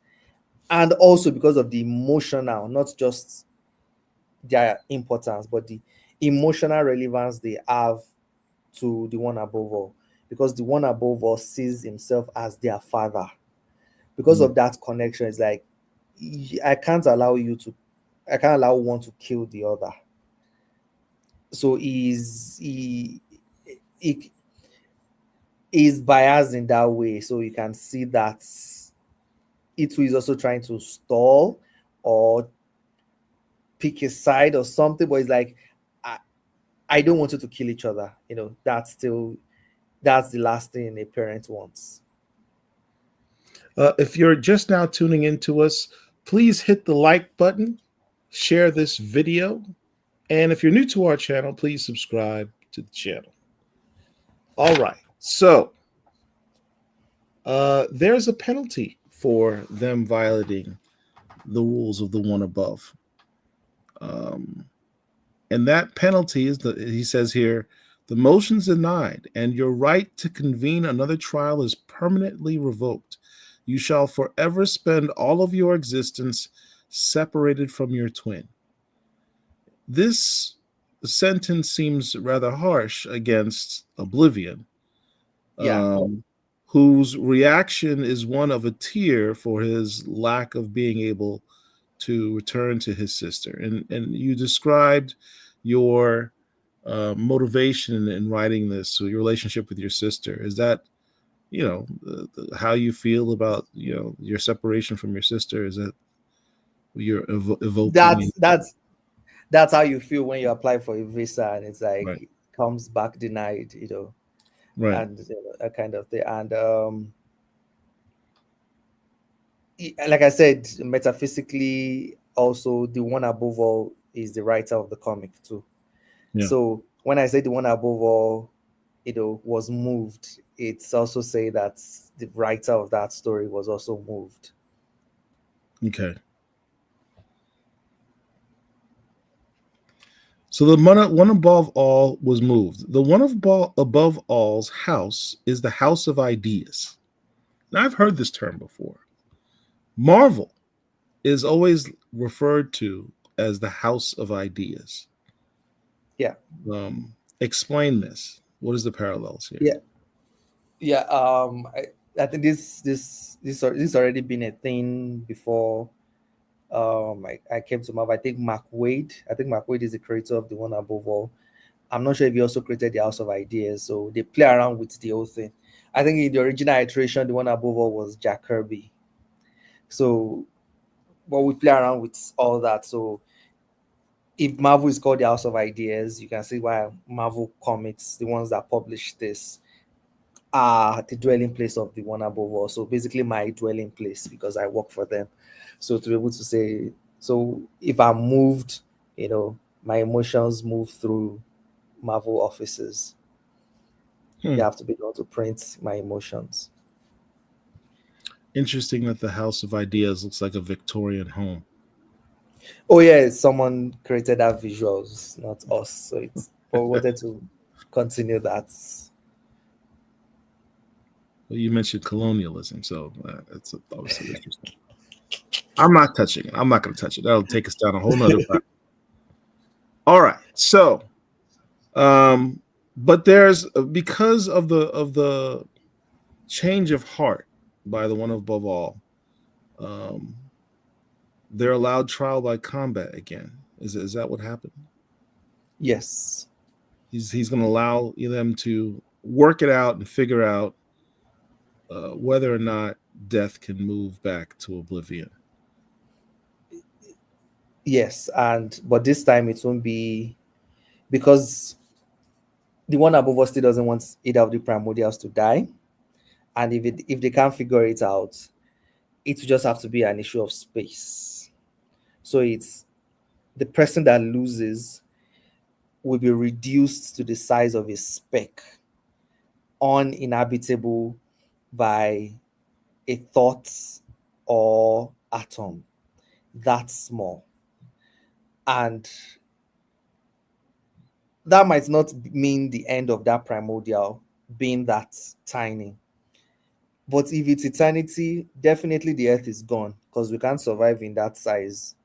and also because of the emotional, not just their importance, but the emotional relevance they have to the one above all. Because the one above all sees himself as their father. Because Mm. of that connection, it's like I can't allow I can't allow one to kill the other. So he is biased in that way. So you can see that it is also trying to stall or pick a side or something, but it's like I, I don't want you to kill each other. That's the last thing a parent wants. If you're just now tuning into us, please hit the like button, share this video, and if you're new to our channel, please subscribe to the channel. All right. So there's a penalty for them violating the rules of the one above. Um, and that penalty is he says here, the motion's denied, and your right to convene another trial is permanently revoked. You shall forever spend all of your existence separated from your twin. This sentence seems rather harsh against Oblivion, Yeah. um, whose reaction is one of a tear for his lack of being able to return to his sister. And you described your motivation in writing this, so your relationship with your sister. Is that how you feel about your separation from your sister? Is that you're evoking? That's how you feel when you apply for a visa and it's like Right, it comes back denied, right. and that kind of thing. And like I said, metaphysically, also the one above all is the writer of the comic too. Yeah. So when I say the one above all, was moved, it's also say that the writer of that story was also moved. Okay. So the one above all was moved. The one above all's house is the house of ideas. Now I've heard this term before. Marvel is always referred to as the house of ideas. Yeah. Explain this. What is the parallels here? Yeah. Yeah. I think this already been a thing before. I came to Marvel. I think Mark Wade is the creator of the one above all. I'm not sure if he also created the House of Ideas, so they play around with the whole thing. I think in the original iteration, the one above all was Jack Kirby. So, but we play around with all that. So, if Marvel is called the House of Ideas, you can see why Marvel Comics, the ones that publish this, are the dwelling place of the one above all. So basically my dwelling place, because I work for them. So to be able to say, so if I'm moved, my emotions move through Marvel offices. They have to be able to print my emotions. Interesting that the House of Ideas looks like a Victorian home. Oh yeah, someone created that visuals, not us. So it's, but we wanted to continue that. Well, you mentioned colonialism, so it's obviously interesting. I'm not touching it. I'm not going to touch it. That'll take us down a whole nother path. All right. So, but there's because of the change of heart by the one above all, they're allowed trial by combat again. Is that what happened? Yes. He's going to allow them to work it out and figure out whether or not death can move back to oblivion. Yes, but this time it won't be, because the one above us still doesn't want either of the primordials to die, and if they can't figure it out, it will just have to be an issue of space. So it's the person that loses will be reduced to the size of a speck, uninhabitable by a thought or atom that small. And that might not mean the end of that primordial being that tiny. But if it's eternity, definitely the earth is gone, because we can't survive in that size.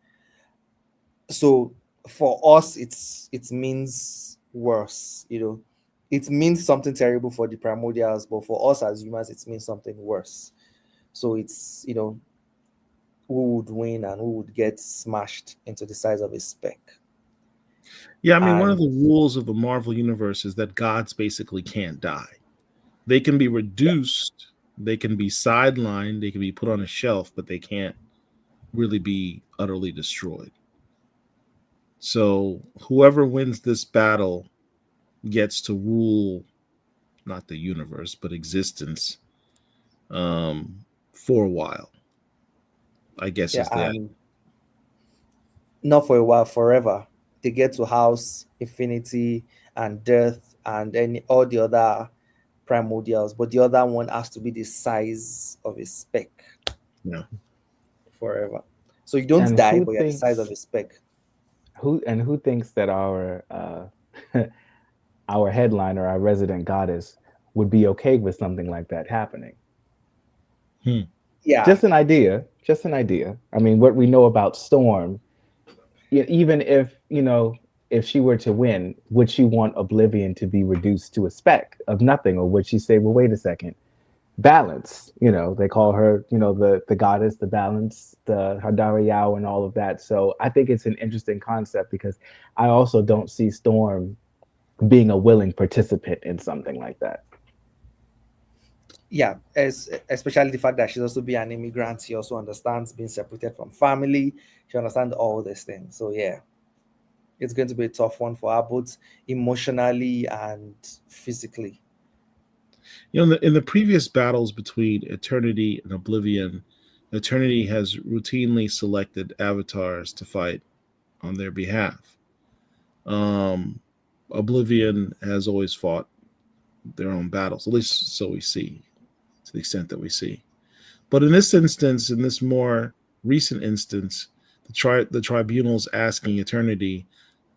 So for us, it means worse, It means something terrible for the primordials, but for us as humans, it means something worse. So it's, who would win and who would get smashed into the size of a speck. Yeah, I mean, one of the rules of the Marvel universe is that gods basically can't die. They can be reduced, they can be sidelined, they can be put on a shelf, but they can't really be utterly destroyed. So whoever wins this battle gets to rule not the universe, but existence for a while. I guess is that. And not for a while, forever. They get to house infinity and death and all the other primordials, but the other one has to be the size of a speck. Yeah. Forever. So you don't die, but you're the size of a speck. Who thinks that our our headliner, our resident goddess, would be okay with something like that happening? Yeah. Just an idea. Just an idea. I mean, what we know about Storm, even if she were to win, would she want Oblivion to be reduced to a speck of nothing, or would she say, well, wait a second, balance? They call her, the goddess, the balance, the Hadara Yao, and all of that. So I think it's an interesting concept, because I also don't see Storm being a willing participant in something like that. Yeah, especially the fact that she's also be an immigrant. She also understands being separated from family. She understands all these things. So yeah, it's going to be a tough one for her, both emotionally and physically. In the previous battles between Eternity and Oblivion, Eternity has routinely selected avatars to fight on their behalf. Oblivion has always fought their own battles, at least so we see, to the extent that we see. But in this instance, in this more recent instance, the tribunal's asking Eternity,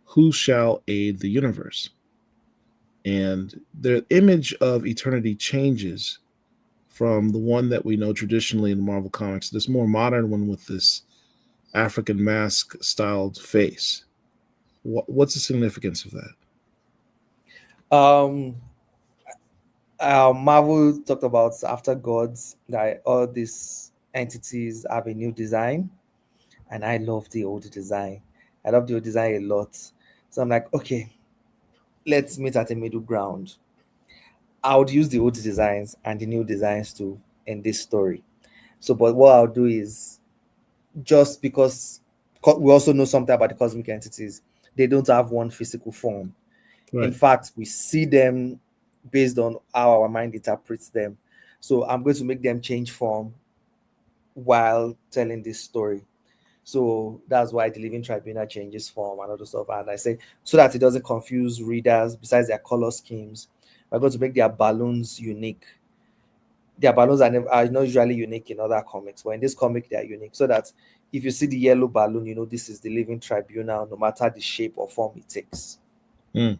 who shall aid the universe? And the image of Eternity changes from the one that we know traditionally in Marvel Comics, this more modern one with this African mask styled face. What's the significance of that? Marvel talked about after gods that all these entities have a new design, and I love the old design. I love the old design a lot. So I'm like, okay, let's meet at a middle ground. I would use the old designs and the new designs too in this story. So, but what I'll do is, just because we also know something about the cosmic entities, they don't have one physical form. Right. In fact, we see them based on how our mind interprets them. So I'm going to make them change form while telling this story. So that's why the Living Tribunal changes form and other stuff. And I say, so that it doesn't confuse readers, besides their color schemes, we're going to make their balloons unique. Their balloons are not usually unique in other comics, but in this comic, they are unique. So that if you see the yellow balloon, you know this is the Living Tribunal, no matter the shape or form it takes. Mm.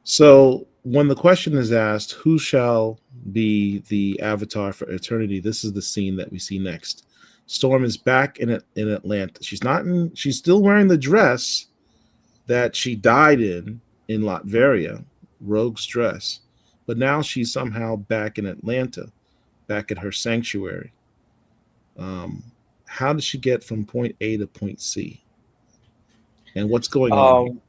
So when the question is asked, who shall be the avatar for eternity? This is the scene that we see next. Storm is back in Atlanta. She's not in. She's still wearing the dress that she died in Latveria, Rogue's dress, but now she's somehow back in Atlanta, back at her sanctuary. Um, how did she get from point A to point C? And what's going on here? Um,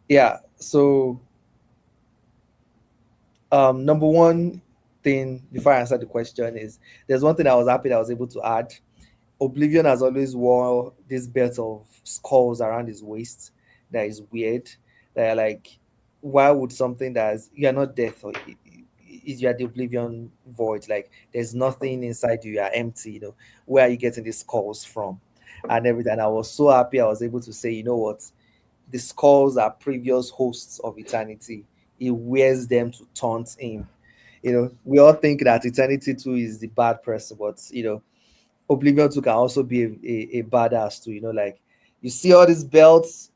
yeah. So, number one thing before I answer the question is there's one thing I was happy that I was able to add. Oblivion has always wore this belt of skulls around his waist that is weird. That are like, why would something that's you're not death or is you are the Oblivion void? Like, there's nothing inside you. You are empty. You know, where are you getting these skulls from? And everything. I was so happy I was able to say, you know what, the skulls are previous hosts of eternity. He wears them to taunt him. You know, we all think that eternity too is the bad person, but you know, Oblivion 2 can also be a badass too. You know, like you see all these belts,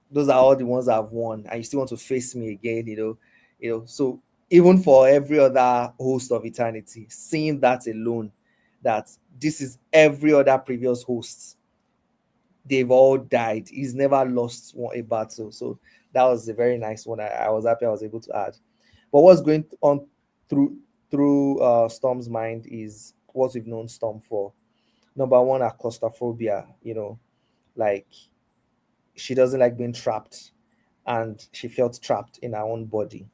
those are all the ones I've won, and you still want to face me again. So even for every other host of eternity, seeing that alone, that this is every other previous host, they've all died. He's never lost a battle. So that was a very nice one. I was happy I was able to add. But what's going on through Storm's mind is what we've known Storm for. Number one, her claustrophobia. You know, like she doesn't like being trapped, and she felt trapped in her own body.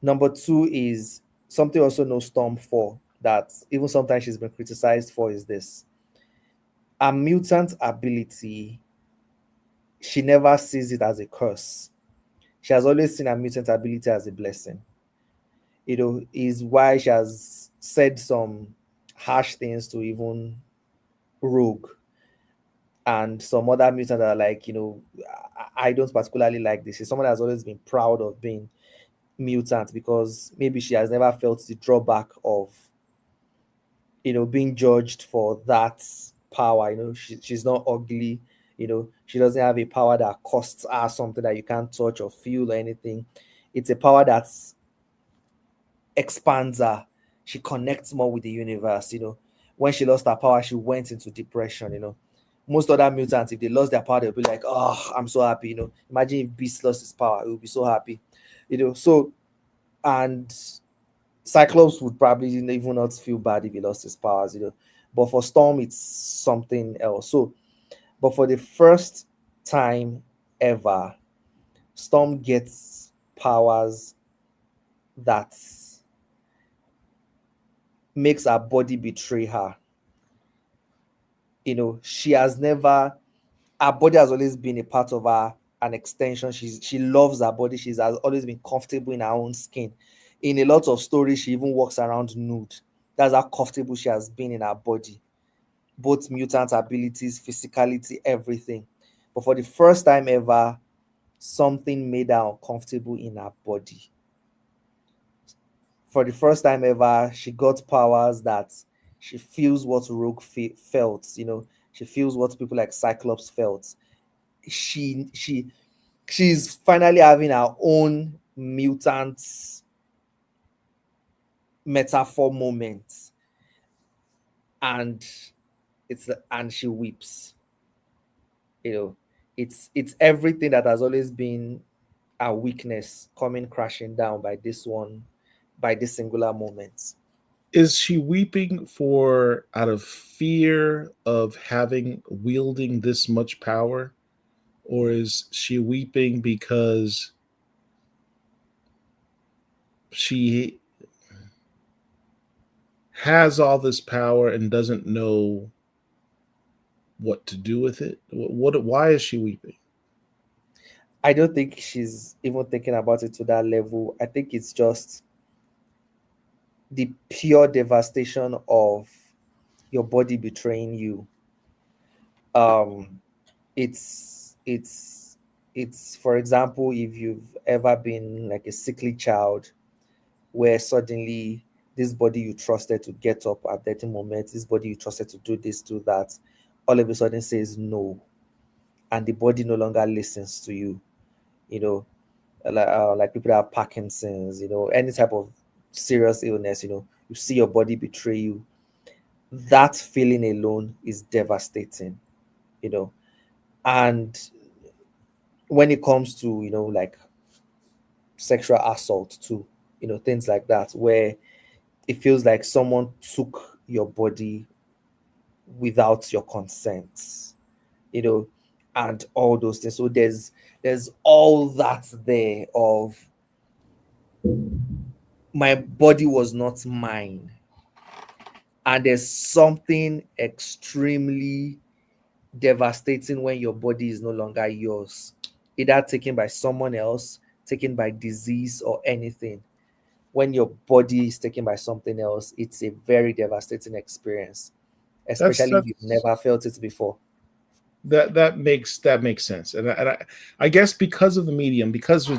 Number two is something also no Storm for that even sometimes she's been criticized for is this. A mutant ability, she never sees it as a curse. She has always seen a mutant ability as a blessing. You know, is why she has said some harsh things to even Rogue and some other mutants that are like, you know, I don't particularly like this. She's someone that has always been proud of being mutant because maybe she has never felt the drawback of, you know, being judged for that power. You know, she's not ugly. You know, she doesn't have a power that costs her something that you can't touch or feel or anything. It's a power that's expands her. She connects more with the universe. You know, when she lost her power, she went into depression. You know, most other mutants, if they lost their power, they'll be like, "Oh, I'm so happy." You know, imagine if Beast lost his power, he would be so happy. You know, so and Cyclops would probably even not feel bad if he lost his powers. You know, but for Storm, it's something else. So, but for the first time ever, Storm gets powers that makes her body betray her. You know, she has never, her body has always been a part of her, an extension. She loves her body. She's has always been comfortable in her own skin. In a lot of stories, she even walks around nude. That's how comfortable she has been in her body. Both mutant abilities, physicality, everything. But for the first time ever, something made her uncomfortable in her body. For the first time ever, she got powers that she feels what Rogue felt. You know, she feels what people like Cyclops felt. She she she's finally having her own mutant metaphor moment, and and she weeps. You know, it's everything that has always been a weakness coming crashing down by this one, by this singular moment. Is she weeping for out of fear of having wielding this much power, or is she weeping because she has all this power and doesn't know what to do with it? Why is she weeping? I don't think she's even thinking about it to that level. I think it's just the pure devastation of your body betraying you. Um it's it's it's for example, if you've ever been like a sickly child, where suddenly this body you trusted to get up at 30 moments, this body you trusted to do this, do that, all of a sudden says no, and the body no longer listens to you. You know, like people that have Parkinson's, any type of serious illness, you see your body betray you. That feeling alone is devastating, you know. And when it comes to, like sexual assault too, things like that, where it feels like someone took your body without your consent, you know, and all those things. So there's all that there of my body was not mine. And there's something extremely devastating when your body is no longer yours, either taken by someone else, taken by disease or anything. When your body is taken by something else, it's a very devastating experience, That's especially if you've never felt it before. that makes sense, and I guess because of the medium, because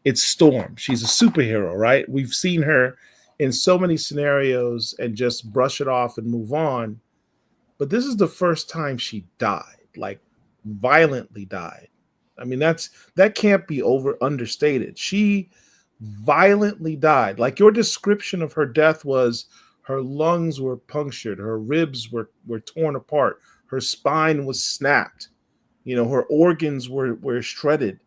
it's Storm. She's a superhero, right? We've seen her in so many scenarios and just brush it off and move on. But this is the first time she died, like violently died. I mean, that can't be understated. She violently died. Like your description of her death was her lungs were punctured, her ribs were torn apart, her spine was snapped, her organs were shredded.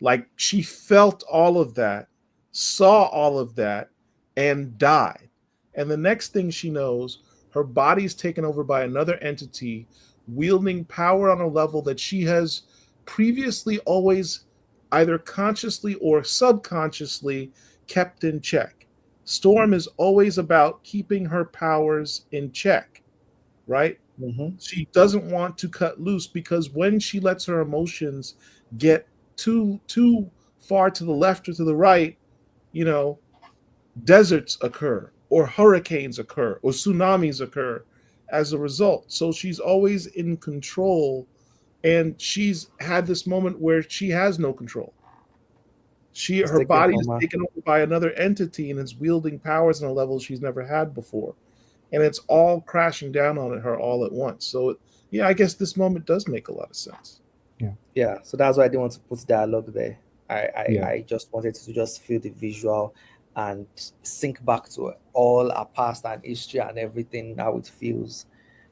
Like she felt all of that, saw all of that, and died. And the next thing she knows, her body's taken over by another entity wielding power on a level that she has previously always either consciously or subconsciously kept in check. Storm is always about keeping her powers in check, right? Mm-hmm. She doesn't want to cut loose, because when she lets her emotions get too far to the left or to the right, you know, deserts occur or hurricanes occur or tsunamis occur as a result. So she's always in control, and she's had this moment where she has no control. It's Her taken body from is her. taken over by another entity and is wielding powers on a level she's never had before. And it's all crashing down on her all at once. So yeah, I guess this moment does make a lot of sense. Yeah, so that's why I didn't want to put dialogue there. Yeah. I just wanted to just feel the visual and sink back to all our past and history and everything, how it feels,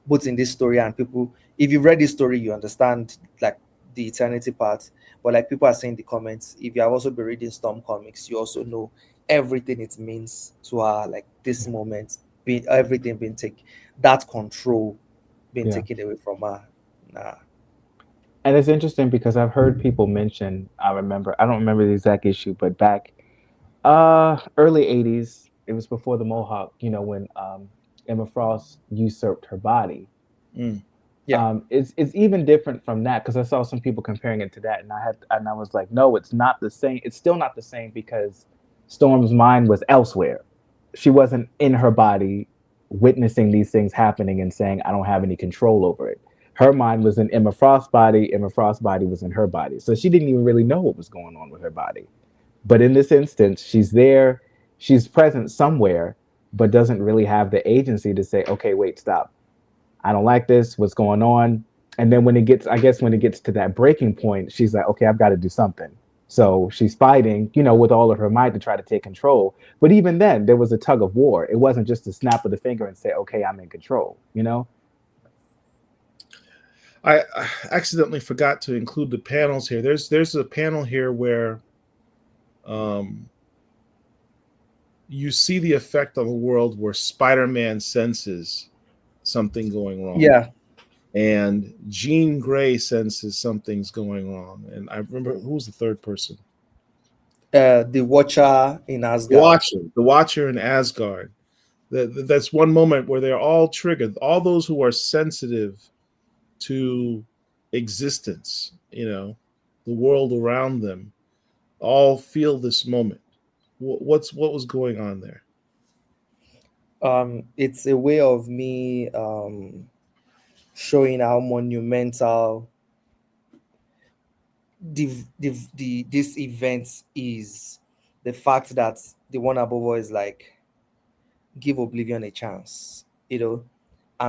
both in this story and people. If you've read this story, you understand like the eternity part. But like people are saying in the comments, if you have also been reading Storm comics, you also know everything it means to her, like this moment, being everything being taken, that control being Yeah. taken away from her. Nah. And it's interesting because I've heard people mention, I don't remember the exact issue, but back early 80s, it was before the Mohawk, when Emma Frost usurped her body. Mm. Yeah. It's even different from that, because I saw some people comparing it to that, and I was like, no, it's not the same. It's still not the same, because Storm's mind was elsewhere. She wasn't in her body witnessing these things happening and saying, I don't have any control over it. Her mind was in Emma Frost's body. Emma Frost's body was in her body. So she didn't even really know what was going on with her body. But in this instance, she's there, she's present somewhere, but doesn't really have the agency to say, okay, wait, stop. I don't like this. What's going on? And then when it gets to that breaking point, she's like, okay, I've got to do something. So she's fighting, with all of her might to try to take control. But even then, there was a tug of war. It wasn't just a snap of the finger and say, okay, I'm in control, I accidentally forgot to include the panels here. There's a panel here where you see the effect on the world where Spider-Man senses something going wrong. Yeah. And Jean Grey senses something's going wrong. And I remember, who was the third person? The Watcher in Asgard. The Watcher in Asgard. That's one moment where they're all triggered. All those who are sensitive to existence, the world around them, all feel this moment. What was going on there? It's a way of me showing how monumental this event is. The fact that the one above all is like, give Oblivion a chance, and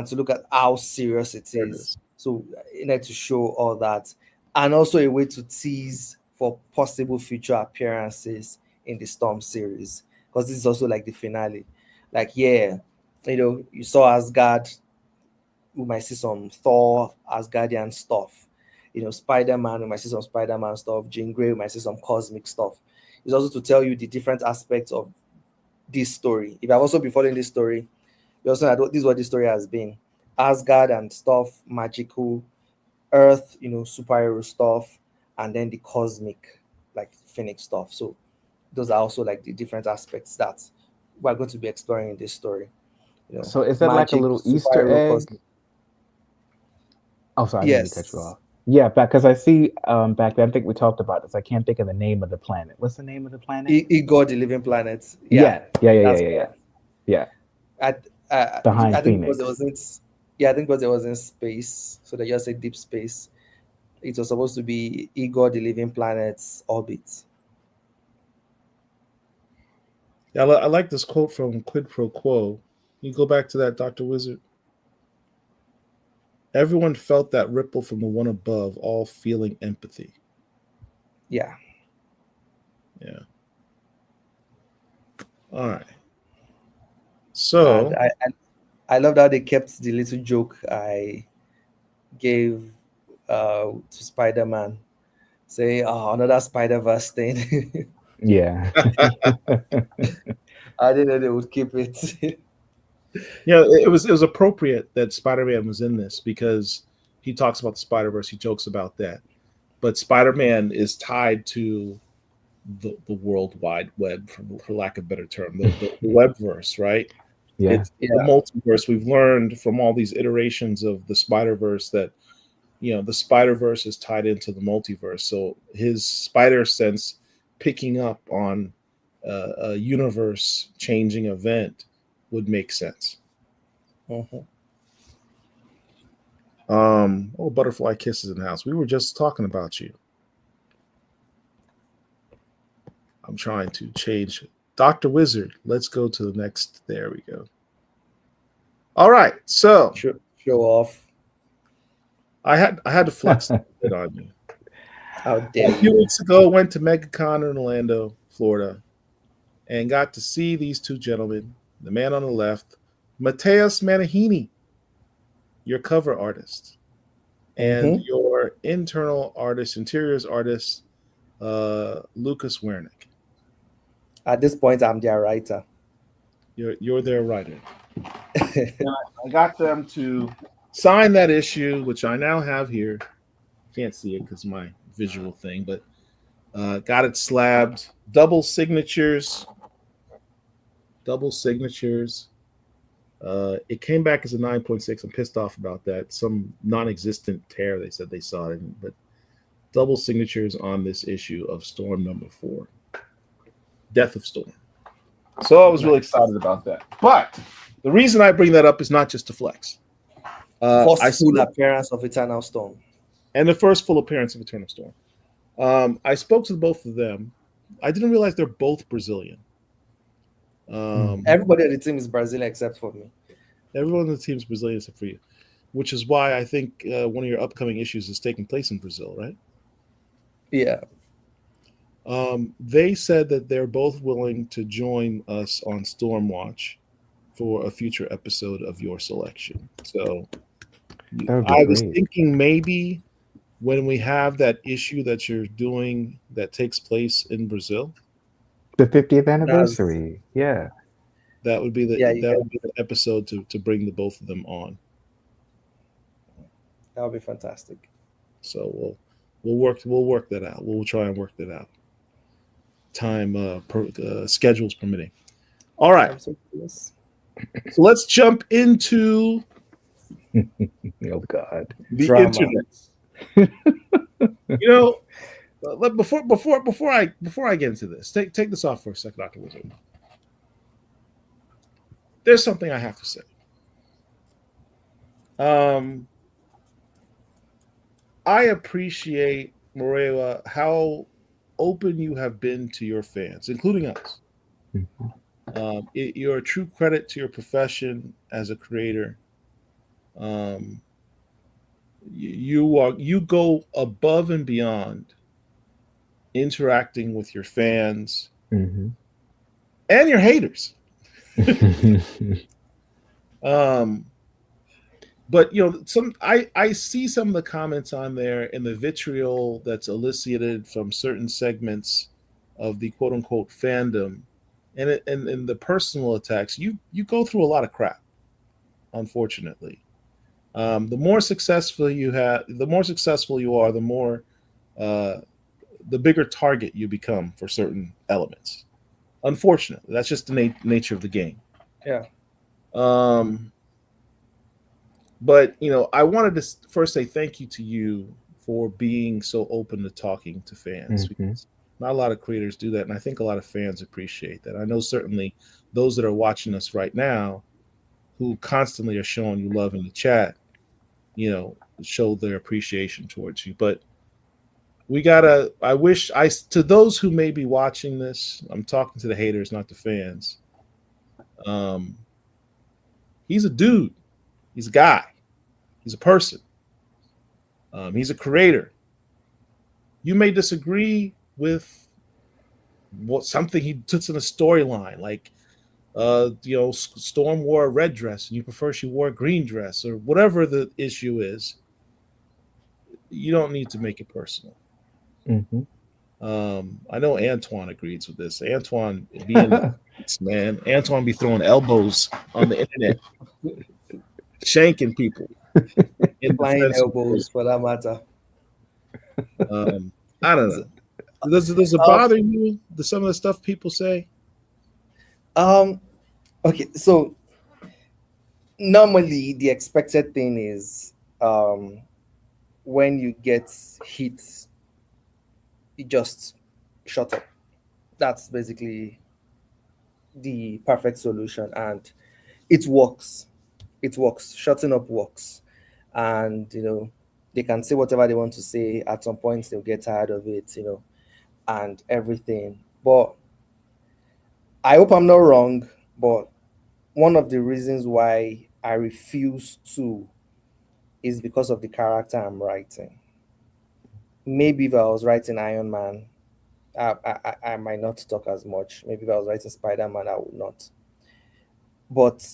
to look at how serious it is. So, to show all that, and also a way to tease for possible future appearances in the Storm series, because this is also like the finale. Like, yeah, you saw Asgard. We might see some Thor, Asgardian stuff. Spider-Man, we might see some Spider-Man stuff. Jean Grey, we might see some cosmic stuff. It's also to tell you the different aspects of this story. If I've also been following this story, you also know this is what this story has been. Asgard and stuff, magical, Earth, superhero stuff, and then the cosmic, like Phoenix stuff. So those are also like the different aspects that we're going to be exploring in this story. So is that like a little Easter egg? Cosmic. Oh, sorry, I didn't cut you off. Yeah, because I see back then, I think we talked about this. I can't think of the name of the planet. What's the name of the planet? Igor, the living planet. Yeah. Behind I think Phoenix. I think because it was in space, so they just say deep space. It was supposed to be Igor, the living planet's orbit. Yeah, I like this quote from Quid Pro Quo. You go back to that, Dr. Wizard. Everyone felt that ripple from the one above, all feeling empathy. Yeah. All right. So I loved how they kept the little joke I gave to Spider-Man. Say, another Spider-Verse thing. Yeah. I didn't know they would keep it. Yeah, it was appropriate that Spider-Man was in this because he talks about the Spider-Verse. He jokes about that. But Spider-Man is tied to the World Wide Web, for lack of a better term, the webverse, right? Yeah. It's the multiverse. We've learned from all these iterations of the Spider-Verse that, the Spider-Verse is tied into the multiverse. So his spider sense picking up on a universe-changing event would make sense. Butterfly kisses in the house. We were just talking about you. I'm trying to change. Dr. Wizard, let's go to the next. There we go. All right, so show off. I had to flex a bit on you. How dare you? A few weeks ago, went to MegaCon in Orlando, Florida, and got to see these two gentlemen. The man on the left, Mateus Manahini, your cover artist, and your internal artist, interiors artist, Lucas Wernick. At this point, I'm their writer. You're their writer. I got them to sign that issue, which I now have here. Can't see it because my visual thing, but got it slabbed. Double signatures. It came back as a 9.6. I'm pissed off about that. Some non-existent tear they said they saw it, but double signatures on this issue of Storm number 4. Death of Storm. So I was really excited about that. But the reason I bring that up is not just to flex. First full appearance of Eternal Storm. And the first full appearance of Eternal Storm. I spoke to both of them. I didn't realize they're both Brazilian. Everybody on the team is Brazilian except for me. Everyone on the team is Brazilian except for you, which is why I think one of your upcoming issues is taking place in Brazil, right? Yeah. They said that they're both willing to join us on Stormwatch for a future episode of your selection. So I was thinking maybe when we have that issue that you're doing that takes place in Brazil, the 50th anniversary, that would be the episode to bring the both of them on. That would be fantastic. So we'll work that out. We'll try and work that out. Time schedules permitting. All right. So let's jump into Oh God. The Drama. internet. You know, before I get into this, take this off for a second, Dr. Wizard. There's something I have to say. I appreciate, Murewa, how open you have been to your fans, including us. Mhm. You're a true credit to your profession as a creator. Um, you go above and beyond interacting with your fans Mhm. and your haters. Um, but I see some of the comments on there and the vitriol that's elicited from certain segments of the quote unquote fandom, and the personal attacks. You go through a lot of crap, unfortunately. The more successful you are, the more uh, the bigger target you become for certain elements. Unfortunately, that's just the nature of the game. Yeah. Um, but I wanted to first say thank you to you for being so open to talking to fans, Mhm. because not a lot of creators do that, and I think a lot of fans appreciate that. I know certainly those that are watching us right now, who constantly are showing you love in the chat, show their appreciation towards you. But we gotta. I wish I to those who may be watching this. I'm talking to the haters, not the fans. Um, he's a dude. He's a guy. He's a person. He's a creator. You may disagree with what something he puts in a storyline, like Storm wore a red dress and you prefer she wore a green dress, or whatever the issue is. You don't need to make it personal. Mhm. I know Antoine agrees with this. Antoine being man, Antoine be throwing elbows on the internet, shanking people in Flying defense of elbows for that matter. I don't know. Does it Um, bother you? Some of the stuff people say? um, okay, so normally the expected thing is when you get hit, you just shut up. That's basically the perfect solution, and it works. It works. Shutting up works, and they can say whatever they want to say. At some point, they'll get tired of it, and everything. But I hope I'm not wrong. But one of the reasons why I refuse to is because of the character I'm writing. Maybe if I was writing Iron Man, I might not talk as much. Maybe if I was writing Spider Man, I would not. But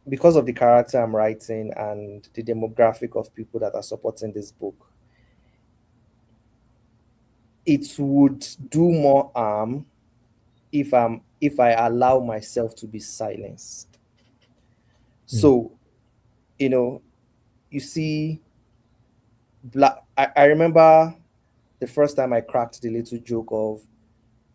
because of the character I'm writing and the demographic of people that are supporting this book, it would do more harm if I allow myself to be silenced. Mm. So, you know, you see, I remember the first time I cracked the little joke of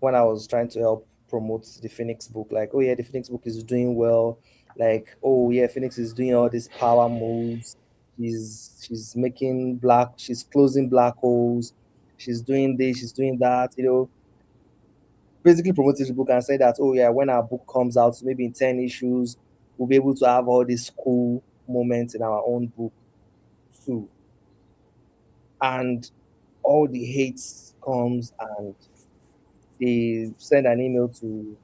when I was trying to help promote the Phoenix book, like, oh yeah, the Phoenix book is doing well. Like, oh yeah, Phoenix is doing all these power moves. She's making she's closing black holes. She's doing this, she's doing that. Basically promoted the book and said that, oh yeah, when our book comes out, maybe in 10 issues, we'll be able to have all these cool moments in our own book too. And all the hates comes and they send an email to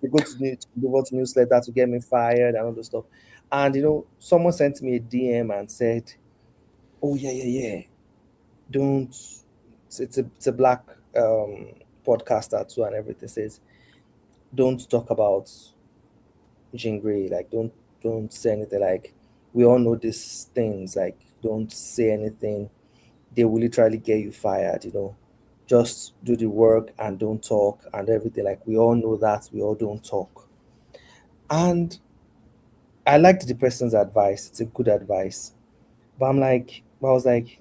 they go to deliver to newsletter to get me fired and all those stuff. And someone sent me a DM and said, "Oh yeah, yeah, yeah, don't." It's a black podcaster too, and everything says, "Don't talk about Jean Grey. Like, don't say anything. Like, we all know these things. Like, don't say anything. They will literally get you fired. Just do the work and don't talk and everything. Like, we all know that. We all don't talk." And I liked the person's advice. It's a good advice. But I was like,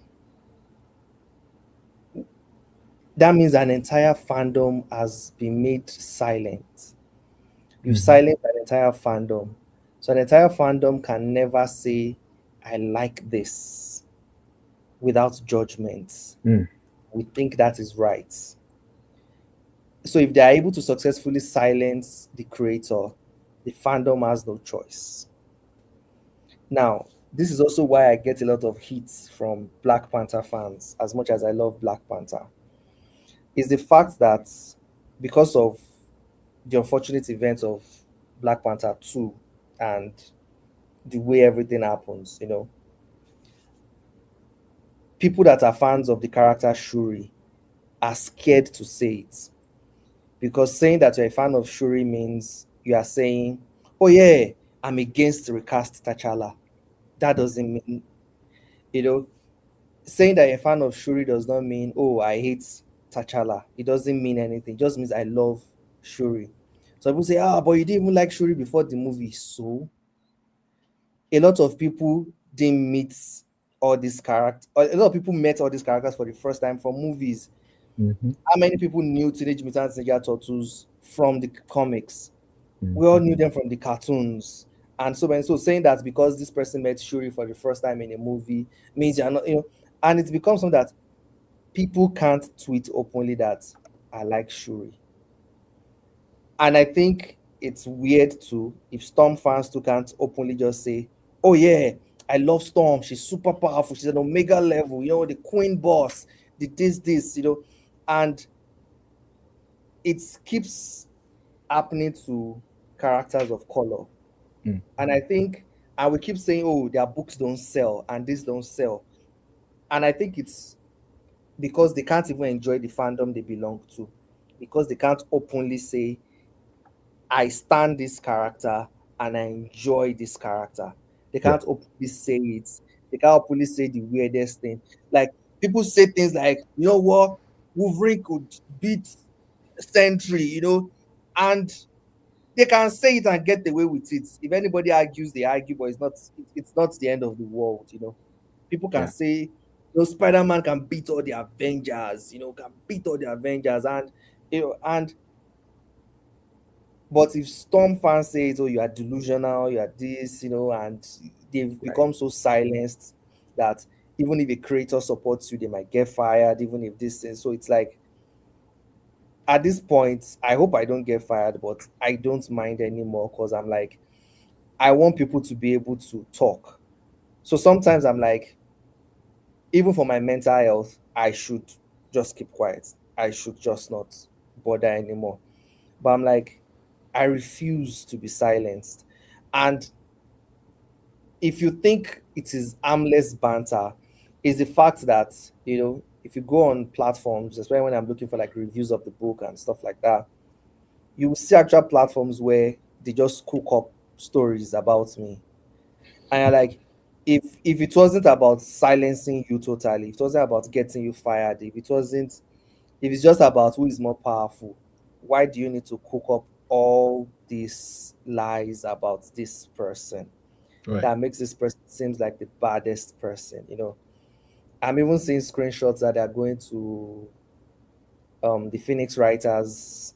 that means an entire fandom has been made silent. You've Mhm. silenced an entire fandom. So an entire fandom can never say I like this without judgment. Mm. We think that is right. So if they are able to successfully silence the creator, the fandom has no choice. Now, this is also why I get a lot of hits from Black Panther fans, as much as I love Black Panther, is the fact that because of the unfortunate events of Black Panther 2 and the way everything happens, people that are fans of the character Shuri are scared to say it, because saying that you're a fan of Shuri means you are saying, "Oh yeah, I'm against recast T'Challa." That doesn't mean, you know, saying that you're a fan of Shuri does not mean, "Oh, I hate T'Challa." It doesn't mean anything. It just means I love Shuri. So people say, "Ah, but you didn't even like Shuri before the movie." So a lot of people didn't meet all these characters. A lot of people met all these characters for the first time from movies. Mm-hmm. How many people knew Teenage Mutant Ninja Turtles from the comics? We all Mm-hmm. knew them from the cartoons. And so, and so saying that because this person met Shuri for the first time in a movie means you're not, and it becomes something that people can't tweet openly that I like Shuri. And I think it's weird too if Storm fans too can't openly just say, "Oh yeah, I love Storm. She's super powerful. She's an Omega level. The Queen boss. The this. And it keeps happening to characters of color. Mm. And I think, and we keep saying, oh, their books don't sell and this don't sell. And I think it's because they can't even enjoy the fandom they belong to, because they can't openly say, I stand this character and I enjoy this character. They Yeah. can't openly say it. They can't openly say the weirdest thing. Like people say things like, you know what, Wolverine could beat Sentry, and they can say it and get away with it. If anybody argues, they argue, but it's not the end of the world. People can Yeah. say, Spider-Man can beat all the Avengers, can beat all the Avengers, and and but if Storm fans say, oh, you are delusional, you are this, and they've Right. become so silenced that even if a creator supports you, they might get fired, even if this is. So it's like, at this point, I hope I don't get fired, but I don't mind anymore, because I'm like, I want people to be able to talk. So sometimes I'm like, even for my mental health, I should just keep quiet. I should just not bother anymore. But I'm like, I refuse to be silenced. And if you think it is harmless banter, is the fact that, if you go on platforms, especially when I'm looking for like reviews of the book and stuff like that, you will see actual platforms where they just cook up stories about me. And you're like, if it wasn't about silencing you totally, if it wasn't about getting you fired, if it's just about who is more powerful, why do you need to cook up all these lies about this person Right. that makes this person seems like the baddest person? I'm even seeing screenshots that are going to the Phoenix Writers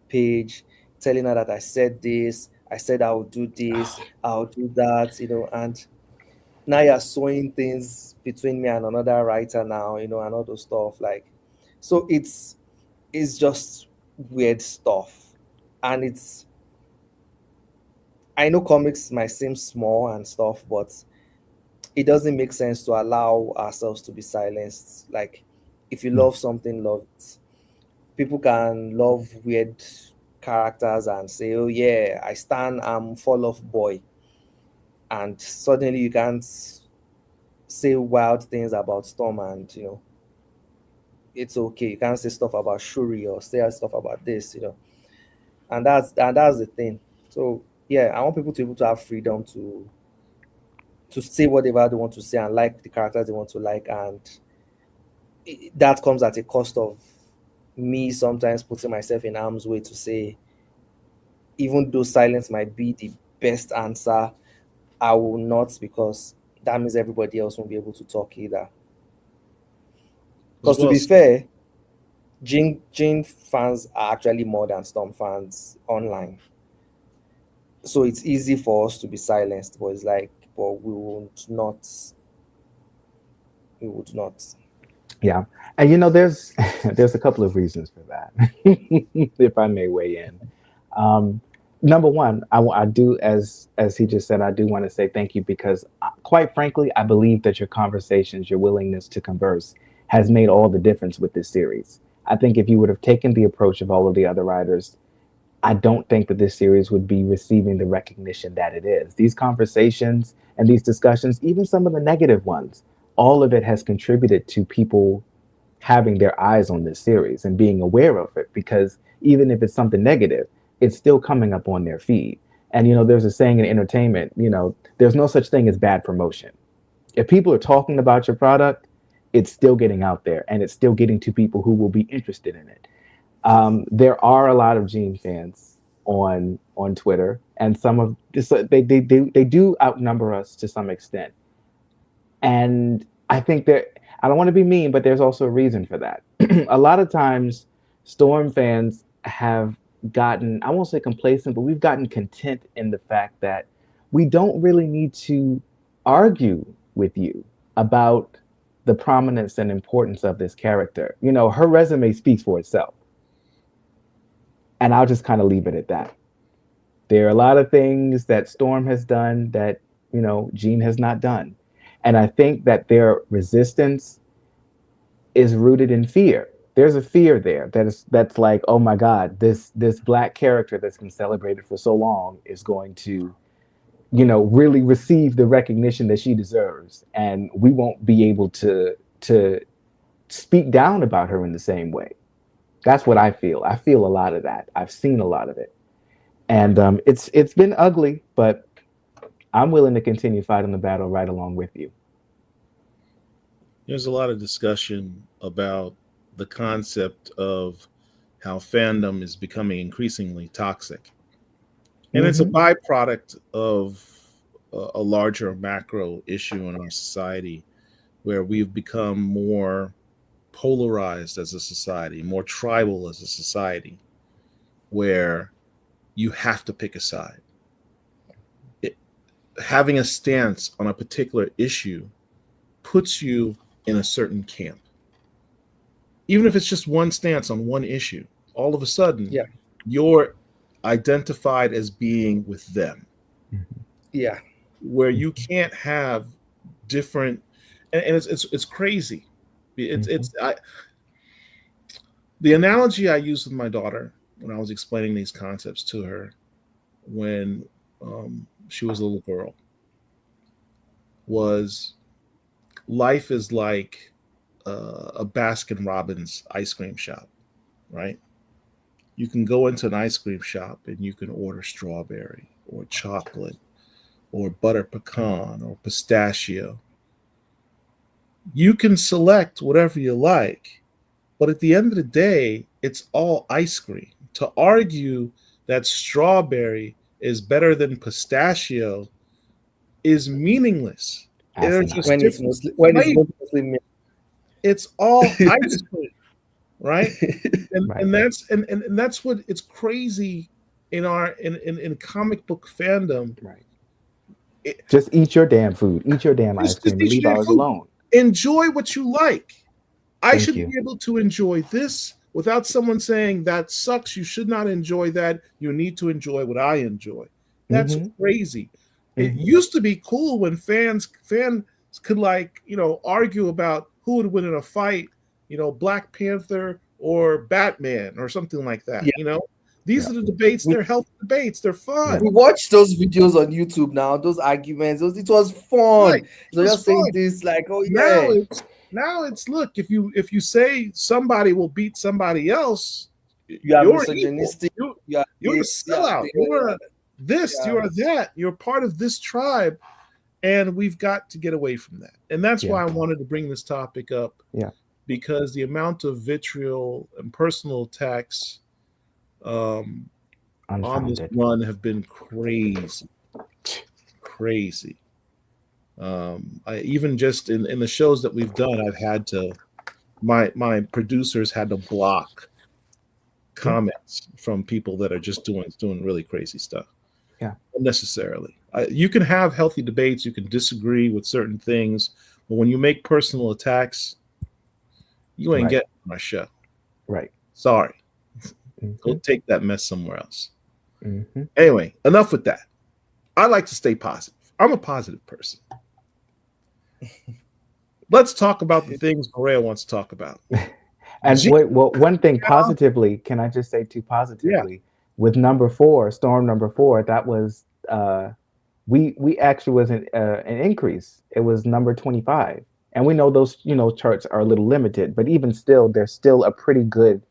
page, telling her that I said this, I said I would do this, I'll do that, and now you're sewing things between me and another writer now, and all those stuff. Like, so it's just weird stuff. And I know comics might seem small and stuff, but it doesn't make sense to allow ourselves to be silenced. Like, if you Hmm. love something, love it. People can love weird characters and say, oh yeah, I stand, I'm fall off boy, and suddenly you can't say wild things about Storm, and it's okay. You can't say stuff about Shuri or say stuff about this, and that's the thing. So yeah, I want people to be able to have freedom to say whatever they want to say and like the characters they want to like, and that comes at a cost of me sometimes putting myself in harm's way to say, even though silence might be the best answer, I will not, because that means everybody else won't be able to talk either. As Because to well be said. fair, Jane fans are actually more than Storm fans online. So it's easy for us to be silenced, but it's like, but we would not. We would not. Yeah, and there's there's a couple of reasons for that, if I may weigh in. Um, Number one, I do, as he just said, I do want to say thank you because, quite frankly, I believe that your conversations, your willingness to converse, has made all the difference with this series. I think if you would have taken the approach of all of the other writers, I don't think that this series would be receiving the recognition that it is. These conversations and these discussions, even some of the negative ones, all of it has contributed to people having their eyes on this series and being aware of it, because even if it's something negative, it's still coming up on their feed. And there's a saying in entertainment, there's no such thing as bad promotion. If people are talking about your product, it's still getting out there and it's still getting to people who will be interested in it. There are a lot of Gene fans on Twitter, and some of this, they do outnumber us to some extent. And I think that, I don't want to be mean, but there's also a reason for that. A lot of times, Storm fans have gotten, I won't say complacent, but we've gotten content in the fact that we don't really need to argue with you about the prominence and importance of this character. Her resume speaks for itself. And I'll just kind of leave it at that. There are a lot of things that Storm has done that, Gene has not done. And I think that their resistance is rooted in fear. There's a fear there that's like, oh my God, this Black character that's been celebrated for so long is going to, really receive the recognition that she deserves, and we won't be able to speak down about her in the same way. That's what I feel. I feel a lot of that. I've seen a lot of it, and it's been ugly, but I'm willing to continue fighting the battle right along with you. There's a lot of discussion about the concept of how fandom is becoming increasingly toxic. And it's a byproduct of a larger macro issue in our society, where we've become more polarized as a society, more tribal as a society, where you have to pick a side. Having a stance on a particular issue puts you in a certain camp. Even if it's just one stance on one issue, all of a sudden, you're identified as being with them. Yeah. Where you can't have different, and it's crazy. The analogy I used with my daughter when I was explaining these concepts to her when she was a little girl was, life is like a Baskin Robbins ice cream shop, right? You can go into an ice cream shop and you can order strawberry or chocolate or butter pecan or pistachio. You can select whatever you like, but at the end of the day, it's all ice cream. To argue that strawberry is better than pistachio is meaningless. They're just when it's mostly milk. It's all ice cream, right? And that's what it's crazy in our in comic book fandom. Right. Just eat your damn food. Eat your damn ice cream and leave ours alone. Enjoy what you like. I should be able to enjoy this without someone saying that sucks. You should not enjoy that. You need to enjoy what I enjoy. That's crazy. It used to be cool when fans could argue about who would win in a fight, Black Panther or Batman or something like that. Yeah. These are the debates. They're healthy debates. They're fun. We watch those videos on YouTube now, those arguments. It was fun. Right. So just saying this, like, oh yeah. Now it's look, if you say somebody will beat somebody else, you're misogynistic. You're a sellout. You're a this. You're that. You're part of this tribe, and we've got to get away from that. And that's why I wanted to bring this topic up. Yeah. Because the amount of vitriol and personal attacks on this run have been crazy. I even just in the shows that we've done, I've had to, my producers had to block comments from people that are just doing really crazy stuff. Yeah. unnecessarily. You can have healthy debates, you can disagree with certain things, but when you make personal attacks, you ain't Right. getting my show. Right. Sorry. Go Hmm. take that mess somewhere else. Hmm. Anyway, enough with that. I like to stay positive. I'm a positive person. Let's talk about the things Maria wants to talk about. And G- wait, well, one thing positively, can I just say too yeah, positively, with number four, storm number four, that was we actually was an increase. It was number 25, and we know those charts are a little limited, but even still, they're still a pretty good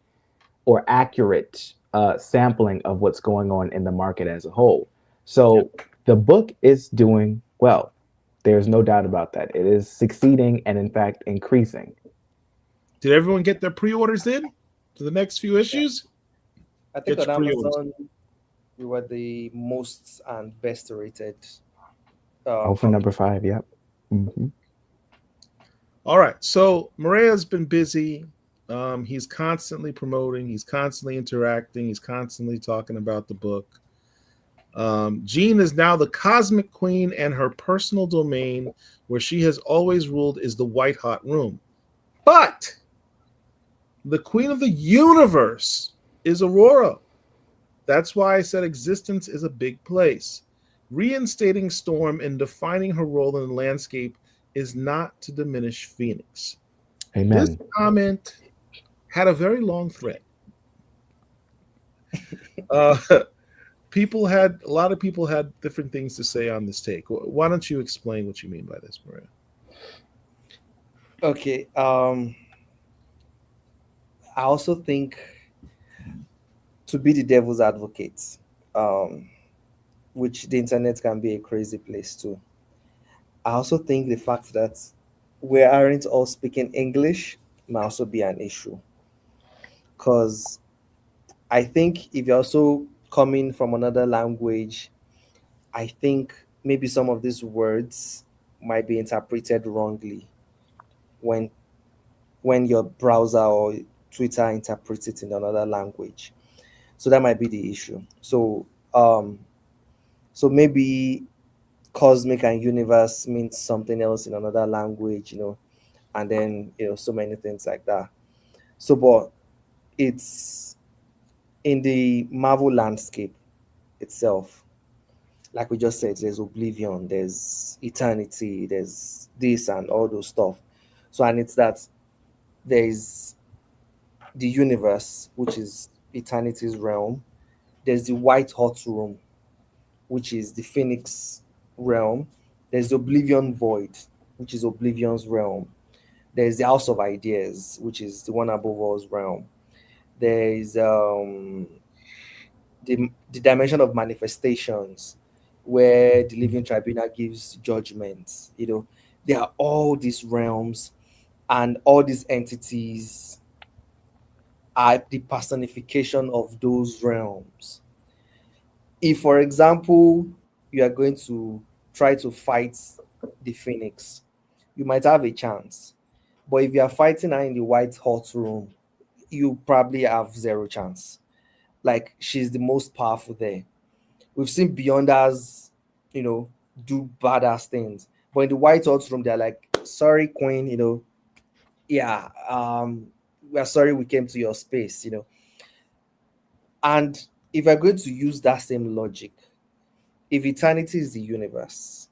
or accurate sampling of what's going on in the market as a whole. yeah. So the book is doing well. There's no doubt about that. It is succeeding and, in fact, increasing. Did everyone get their pre-orders in to the next few Yeah. issues? I think Get on your pre-orders. Amazon we were the most and best rated Oh, for comic. number five, yep. Hmm. All right. So Maria's been busy. He's constantly promoting. He's constantly interacting. He's constantly talking about the book. Jean is now the cosmic queen, and her personal domain, where she has always ruled, is the white hot room. But the queen of the universe is Aurora. That's why I said existence is a big place. Reinstating Storm and defining her role in the landscape is not to diminish Phoenix. This Amen. comment had a very long thread. Uh, a lot of people had different things to say on this take. Why don't you explain what you mean by this, Maria? Okay. I also think, to be the devil's advocate, um, which the internet can be a crazy place too. I also think the fact that we aren't all speaking English might also be an issue. Because I think if you're also coming from another language, I think maybe some of these words might be interpreted wrongly when your browser or Twitter interprets it in another language. So that might be the issue. Um so maybe cosmic and universe means something else in another language, and then so many things like that. So but it's in the Marvel landscape itself, like we just said, there's oblivion, there's eternity, there's this and all those stuff. So and it's that there's the universe, which is eternity's realm. There's the white hot room, which is the phoenix realm. There's the oblivion void, which is oblivion's realm. There's the house of ideas, which is the one above all's realm. There's the dimension of manifestations, where the living tribunal gives judgments. There are all these realms, and all these entities are the personification of those realms. If, for example, you are going to try to fight the phoenix, you might have a chance. But if you are fighting her in the white hot room, you probably have zero chance. Like, she's the most powerful there. We've seen Beyonders, you know, do badass things. But in the white hot room, they're like, sorry, Queen, yeah, we're sorry we came to your space. And if we're going to use that same logic, if eternity is the universe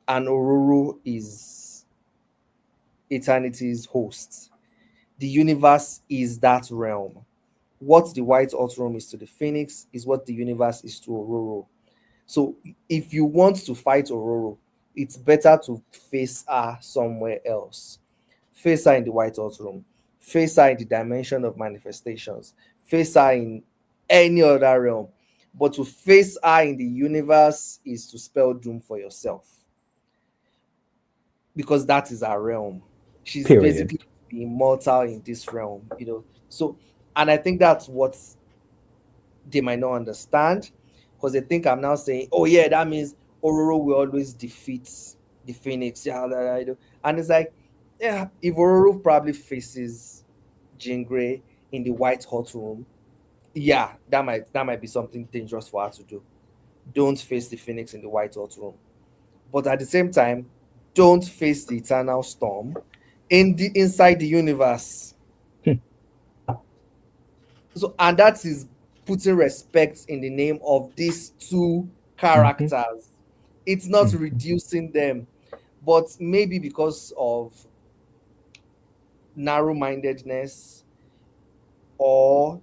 and Ororo is eternity's host, the universe is that realm. What the white hot room is to the phoenix is what the universe is to Ororo. So if you want to fight Ororo, it's better to face her somewhere else. Face her in the white hot room. Face her in the dimension of manifestations. Face her in any other realm. But to face her in the universe is to spell doom for yourself, because that is her realm. She's Period. basically immortal in this realm. So, and I think that's what they might not understand, because they think I'm now saying, oh yeah, that means Ororo will always defeat the Phoenix. Yeah, and it's like, yeah, if Ororo probably faces Jean Grey in the white hot room, yeah, that might be something dangerous for her to do. don't face the Phoenix in the White Hot Room. But at the same time, don't face the Eternal Storm inside the universe. So, and that is putting respect in the name of these two Mhm. characters. It's not Mhm. reducing them, but maybe because of narrow-mindedness or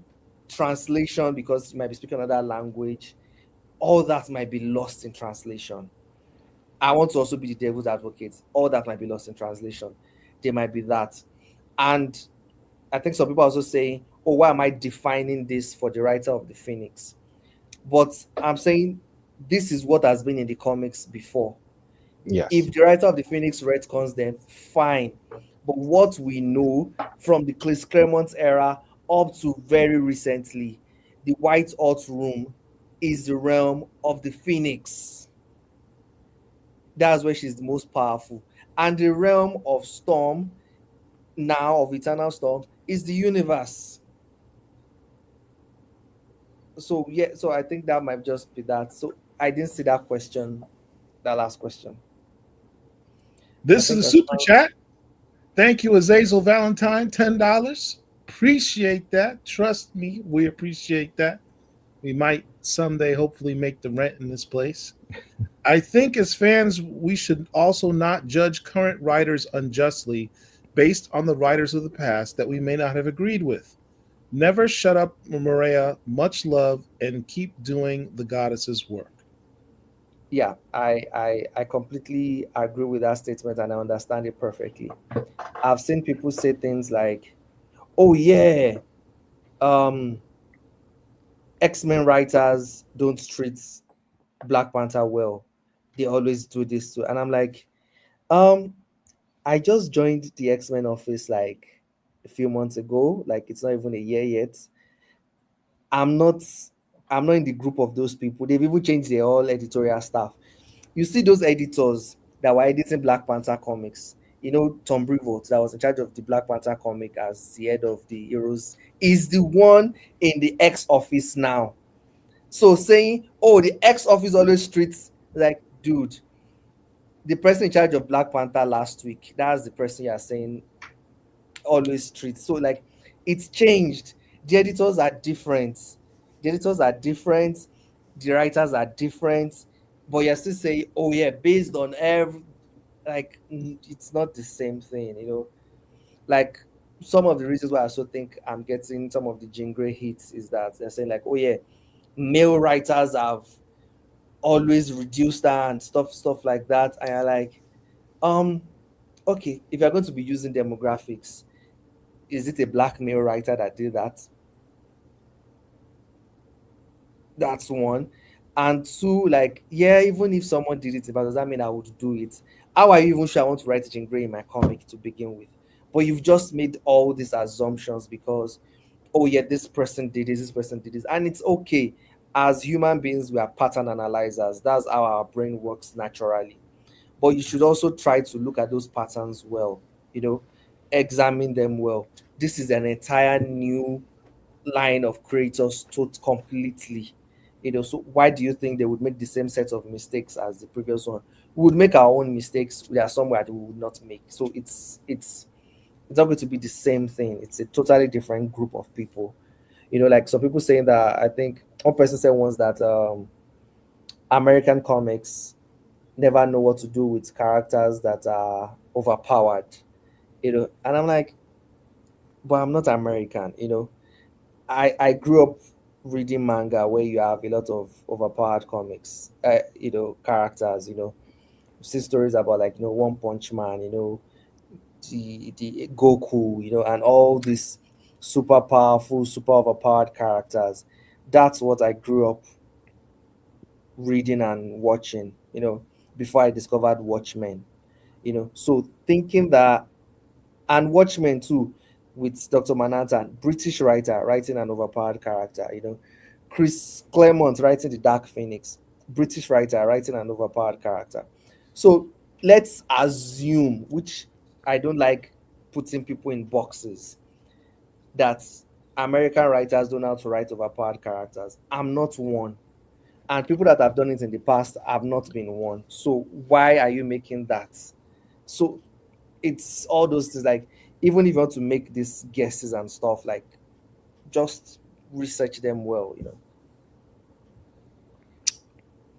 translation, because you might be speaking another language, all that might be lost in translation. I want to also be the devil's advocate. All that might be lost in translation. There might be that. And I think some people are also saying, oh, why am I defining this for the writer of the Phoenix? But I'm saying this is what has been in the comics before. Yes. If the writer of the Phoenix retcons them, fine. But what we know from the Chris Claremont era up to very recently, the White Hot Room is the realm of the Phoenix. That's where she's the most powerful. And the realm of Storm, now of Eternal Storm, is the universe. So yeah, so I think that might just be that. So I didn't see that question, that last question. I This is think a I super found, chat. Thank you, Azazel Valentine, $10. Appreciate that. Trust me, we appreciate that. We might someday hopefully make the rent in this place. I think as fans, we should also not judge current writers unjustly based on the writers of the past that we may not have agreed with. Never shut up, Murewa. Much love and keep doing the goddess's work. yeah, I completely agree with that statement and I understand it perfectly. I've seen people say things like, "Oh yeah, um, X-Men writers don't treat Black Panther well. They always do this too." And I'm like, um, I just joined the X-Men office like a few months ago. Like it's not even a year yet. I'm not I'm not in the group of those people. They've even changed their whole editorial staff. You see those editors that were editing Black Panther comics. You know, Tom Brevoort, that was in charge of the Black Panther comic as the head of the heroes, is the one in the X office now. So saying, oh, the X office always treats, like, dude, the person in charge of Black Panther last week, that's the person you are saying always treats. So like it's changed. The editors are different. The editors are different. The writers are different. But you're still saying, oh yeah, based on every, like it's not the same thing, you know. Like some of the reasons why I also think I'm getting some of the Jean Grey hits is that they're saying like, oh yeah, male writers have always reduced that and stuff like that. And you're like, um, okay, if you're going to be using demographics, is it a black male writer that did that? That's one. And two, like, yeah, even if someone did it, but does that mean I would do it? How are you even sure I want to write Jean Grey in my comic to begin with? But you've just made all these assumptions because, oh yeah, this person did this person did this. And it's okay. As human beings, we are pattern analyzers. That's how our brain works naturally. But you should also try to look at those patterns well, you know, examine them well. This is an entire new line of creators completely. You know, so why do you think they would make the same set of mistakes as the previous one? We would make our own mistakes. There are somewhere that we would not make. So it's not going to be the same thing. It's a totally different group of people. You know, like some people saying that, I think one person said once that American comics never know what to do with characters that are overpowered. You know, and I'm like, but I'm not American, you know. I grew up reading manga where you have a lot of overpowered comics, you know, characters, you know, see stories about like, you know, One Punch Man, you know, the Goku, you know, and all these super powerful, super overpowered characters. That's what I grew up reading and watching, you know, before I discovered Watchmen, you know. So thinking that, and Watchmen too, with Dr. Manhattan, British writer writing an overpowered character, you know. Chris Claremont writing the Dark Phoenix, British writer writing an overpowered character. So let's assume, which I don't like putting people in boxes, that American writers don't know how to write overpowered characters. I'm not one. and people that have done it in the past have not been won. So why are you making that? So it's all those things. Like, even if you want to make these guesses and stuff, like, just research them well.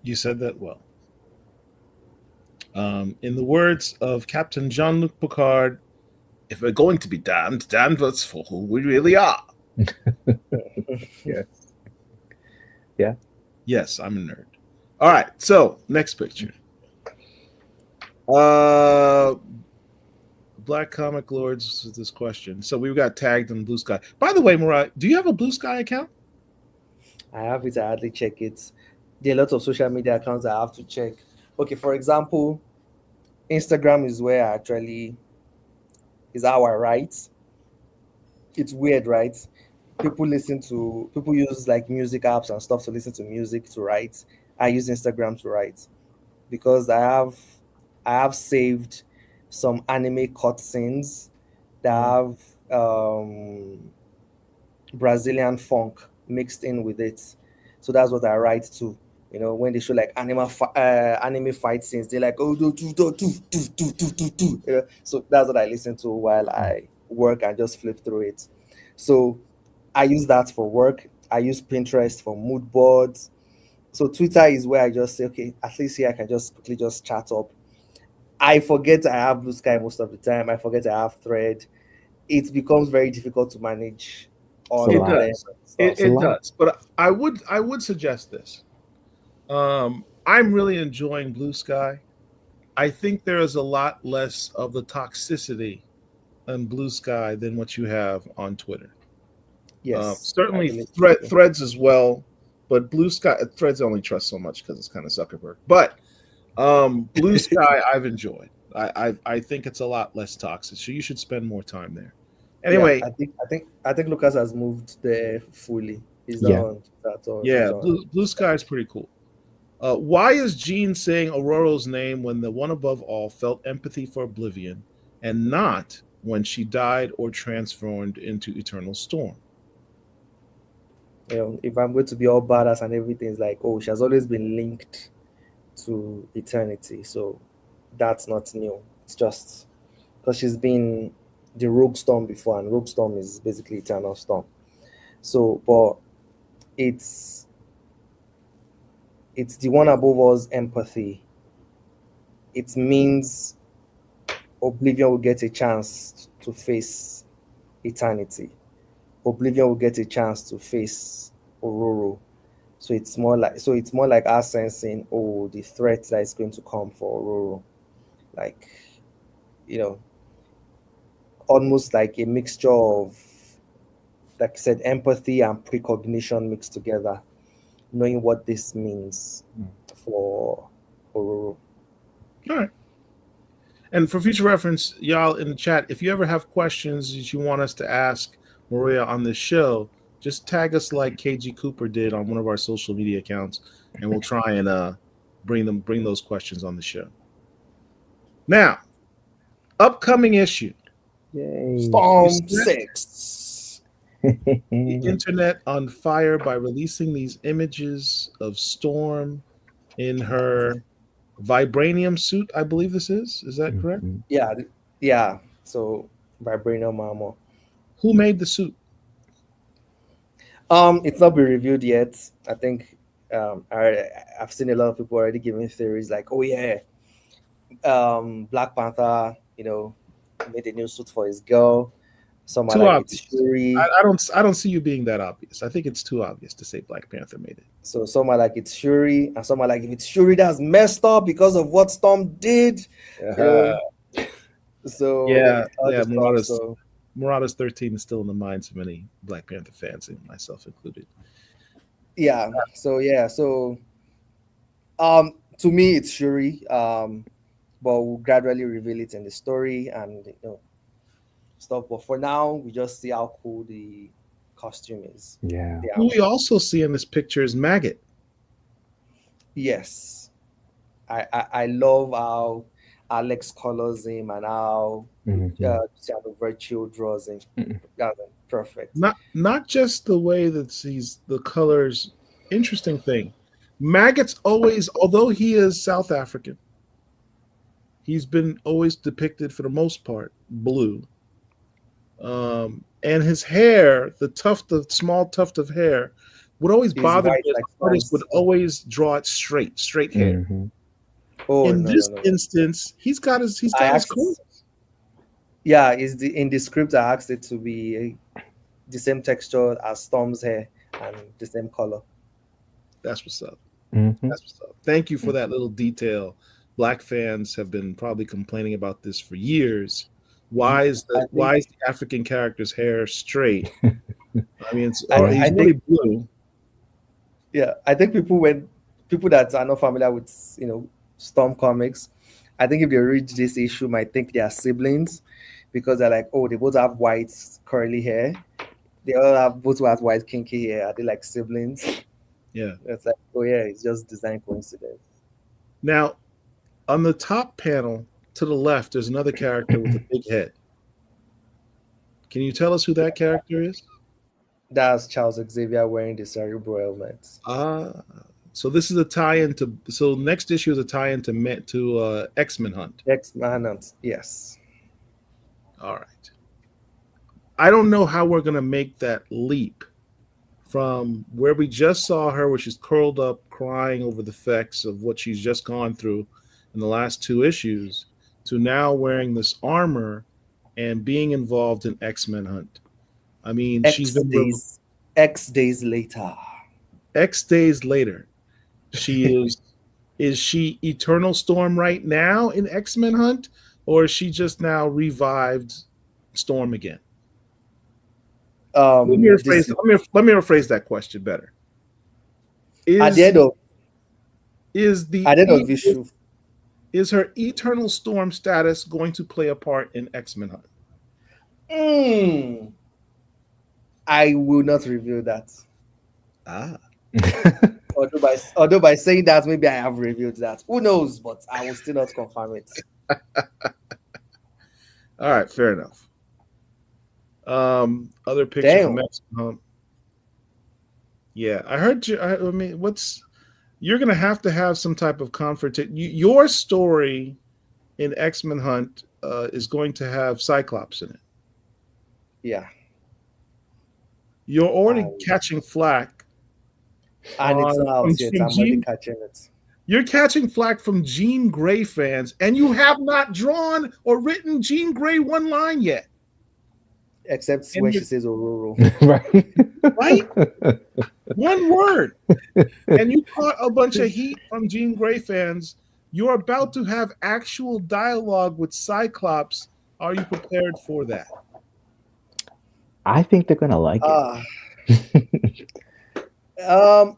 You said that well. In the words of Captain Jean-Luc Picard, if we're going to be damned, damned us for who we really are. Yes. Yeah. Yes, I'm a nerd. All right, so next picture. Blackcomiclords with this question. So we got tagged in Blue Sky. By the way, Mariah, do you have a Blue Sky account? I have it. I hardly check it. There are a lot of social media accounts I have to check. Okay, for example, Instagram is where I actually is how I write. It's weird, right? People use like music apps and stuff to listen to music to write. I use Instagram to write because I have saved some anime cutscenes that have Brazilian funk mixed in with it. So that's what I write to. When they show like anime fight scenes, they're like, oh, do. So that's what I listen to while I work and just flip through it. So I use that for work. I use Pinterest for mood boards. So Twitter is where I just say, okay, at least here I can just quickly just chat up. I forget I have Blue Sky most of the time. I forget I have Thread. It becomes very difficult to manage all It of them. does. It does. But I would suggest this. I'm really enjoying Blue Sky. I think there is a lot less of the toxicity on Blue Sky than what you have on Twitter. Yes, Certainly Threads as well, but Blue Sky Threads I only trust so much because it's kind of Zuckerberg. But Blue Sky I've enjoyed. I think it's a lot less toxic, so you should spend more time there. Anyway, yeah, I think Lucas has moved there fully. He's Yeah. on that all. yeah, Blue Sky is pretty cool. Why is Jean saying Aurora's name when the one above all felt empathy for Oblivion, and not when she died or transformed into Eternal Storm? If I'm going to be all badass and everything, it's like, oh, she has always been linked to eternity, so that's not new. It's just because she's been the Rogue Storm before, and Rogue Storm is basically Eternal Storm. So, but it's the one above all's empathy. It means Oblivion will get a chance to face eternity. Oblivion will get a chance to face Aurora. So it's more like us sensing, oh, the threat that is going to come for Aurora. Like, almost like a mixture of, like I said, empathy and precognition mixed together, knowing what this means for Aurora. All right. And for future reference, y'all in the chat, if you ever have questions that you want us to ask Maria on this show, just tag us like KG Cooper did on one of our social media accounts, and we'll try and bring those questions on the show. Now, upcoming issue. Yay. Storm 6. The internet on fire by releasing these images of Storm in her vibranium suit, I believe this is. Is that correct? Yeah. So vibranium armor. Who made the suit? It's not been reviewed yet. I think I've seen a lot of people already giving theories like, oh yeah, Black Panther, made a new suit for his girl. Some are Too like obvious. it's Shuri. I don't see you being that obvious. I think it's too obvious to say Black Panther made it. So some are like it's Shuri, and some are like if it's Shuri, that's messed up because of what Storm did. So yeah, So Marauders 13 is still in the minds of many Black Panther fans, and myself included. yeah. So to me it's Shuri. But we'll gradually reveal it in the story and stuff. But for now, we just see how cool the costume is. Yeah. Who we also see in this picture is Maggot. Yes. I love how Alex colors him and how Luciano Virtue draws him. That's perfect. Not just the way that he's the colors. Interesting thing. Maggot's always, although he is South African, he's been always depicted for the most part blue. And his hair, the small tuft of hair, would always He's bother white me. like Artists would Storms. always draw it straight hair. Mhm. Oh In no, this no, no. instance, he's got his I asked, curls. yeah, in the script I asked it to be the same texture as Storm's hair and the same color. That's what's up. Mhm. That's what's up. Thank you for that little detail. Black fans have been probably complaining about this for years. Why is I the think African character's hair straight? I mean, I he's really blue. yeah, I think people that are not familiar with Storm comics, I think if they read this issue might think they are siblings because they're like, oh, they both have white curly hair. They all have both have white kinky hair. Are they like siblings? Yeah. It's like, oh yeah, it's just design coincidence. Now, on the top panel to the left, there's another character with a big head. Can you tell us who that character is? That's Charles Xavier wearing the cerebral helmet. So this is a tie-in to. So next issue is a tie-in to X-Men Hunt. X-Men Hunt, yes. All right. I don't know how we're gonna make that leap from where we just saw her, where she's curled up, crying over the effects of what she's just gone through in the last two issues, to now wearing this armor and being involved in X-Men Hunt. I mean, she's been X days later. X days later. She is she Eternal Storm right now in X-Men Hunt, or is she just now revived Storm again? Let me rephrase that question better. At the end of issue, is her Eternal Storm status going to play a part in X-Men Hunt? I will not reveal that. Although by saying that, maybe I have revealed that. Who knows? But I will still not confirm it. All right, fair enough. Other picture from X-Men Hunt. Yeah, I heard you. I mean, you're going to have some type of confrontation. Your story in X-Men Hunt is going to have Cyclops in it. Yeah. You're already catching flack. And it's not out yet. I'm already catching it. You're catching flack from Jean Grey fans, and you have not drawn or written Jean Grey one line yet. Except when she says Ororo. Right? One word. And you caught a bunch of heat from Jean Grey fans. You're about to have actual dialogue with Cyclops. Are you prepared for that? I think they're gonna like it. I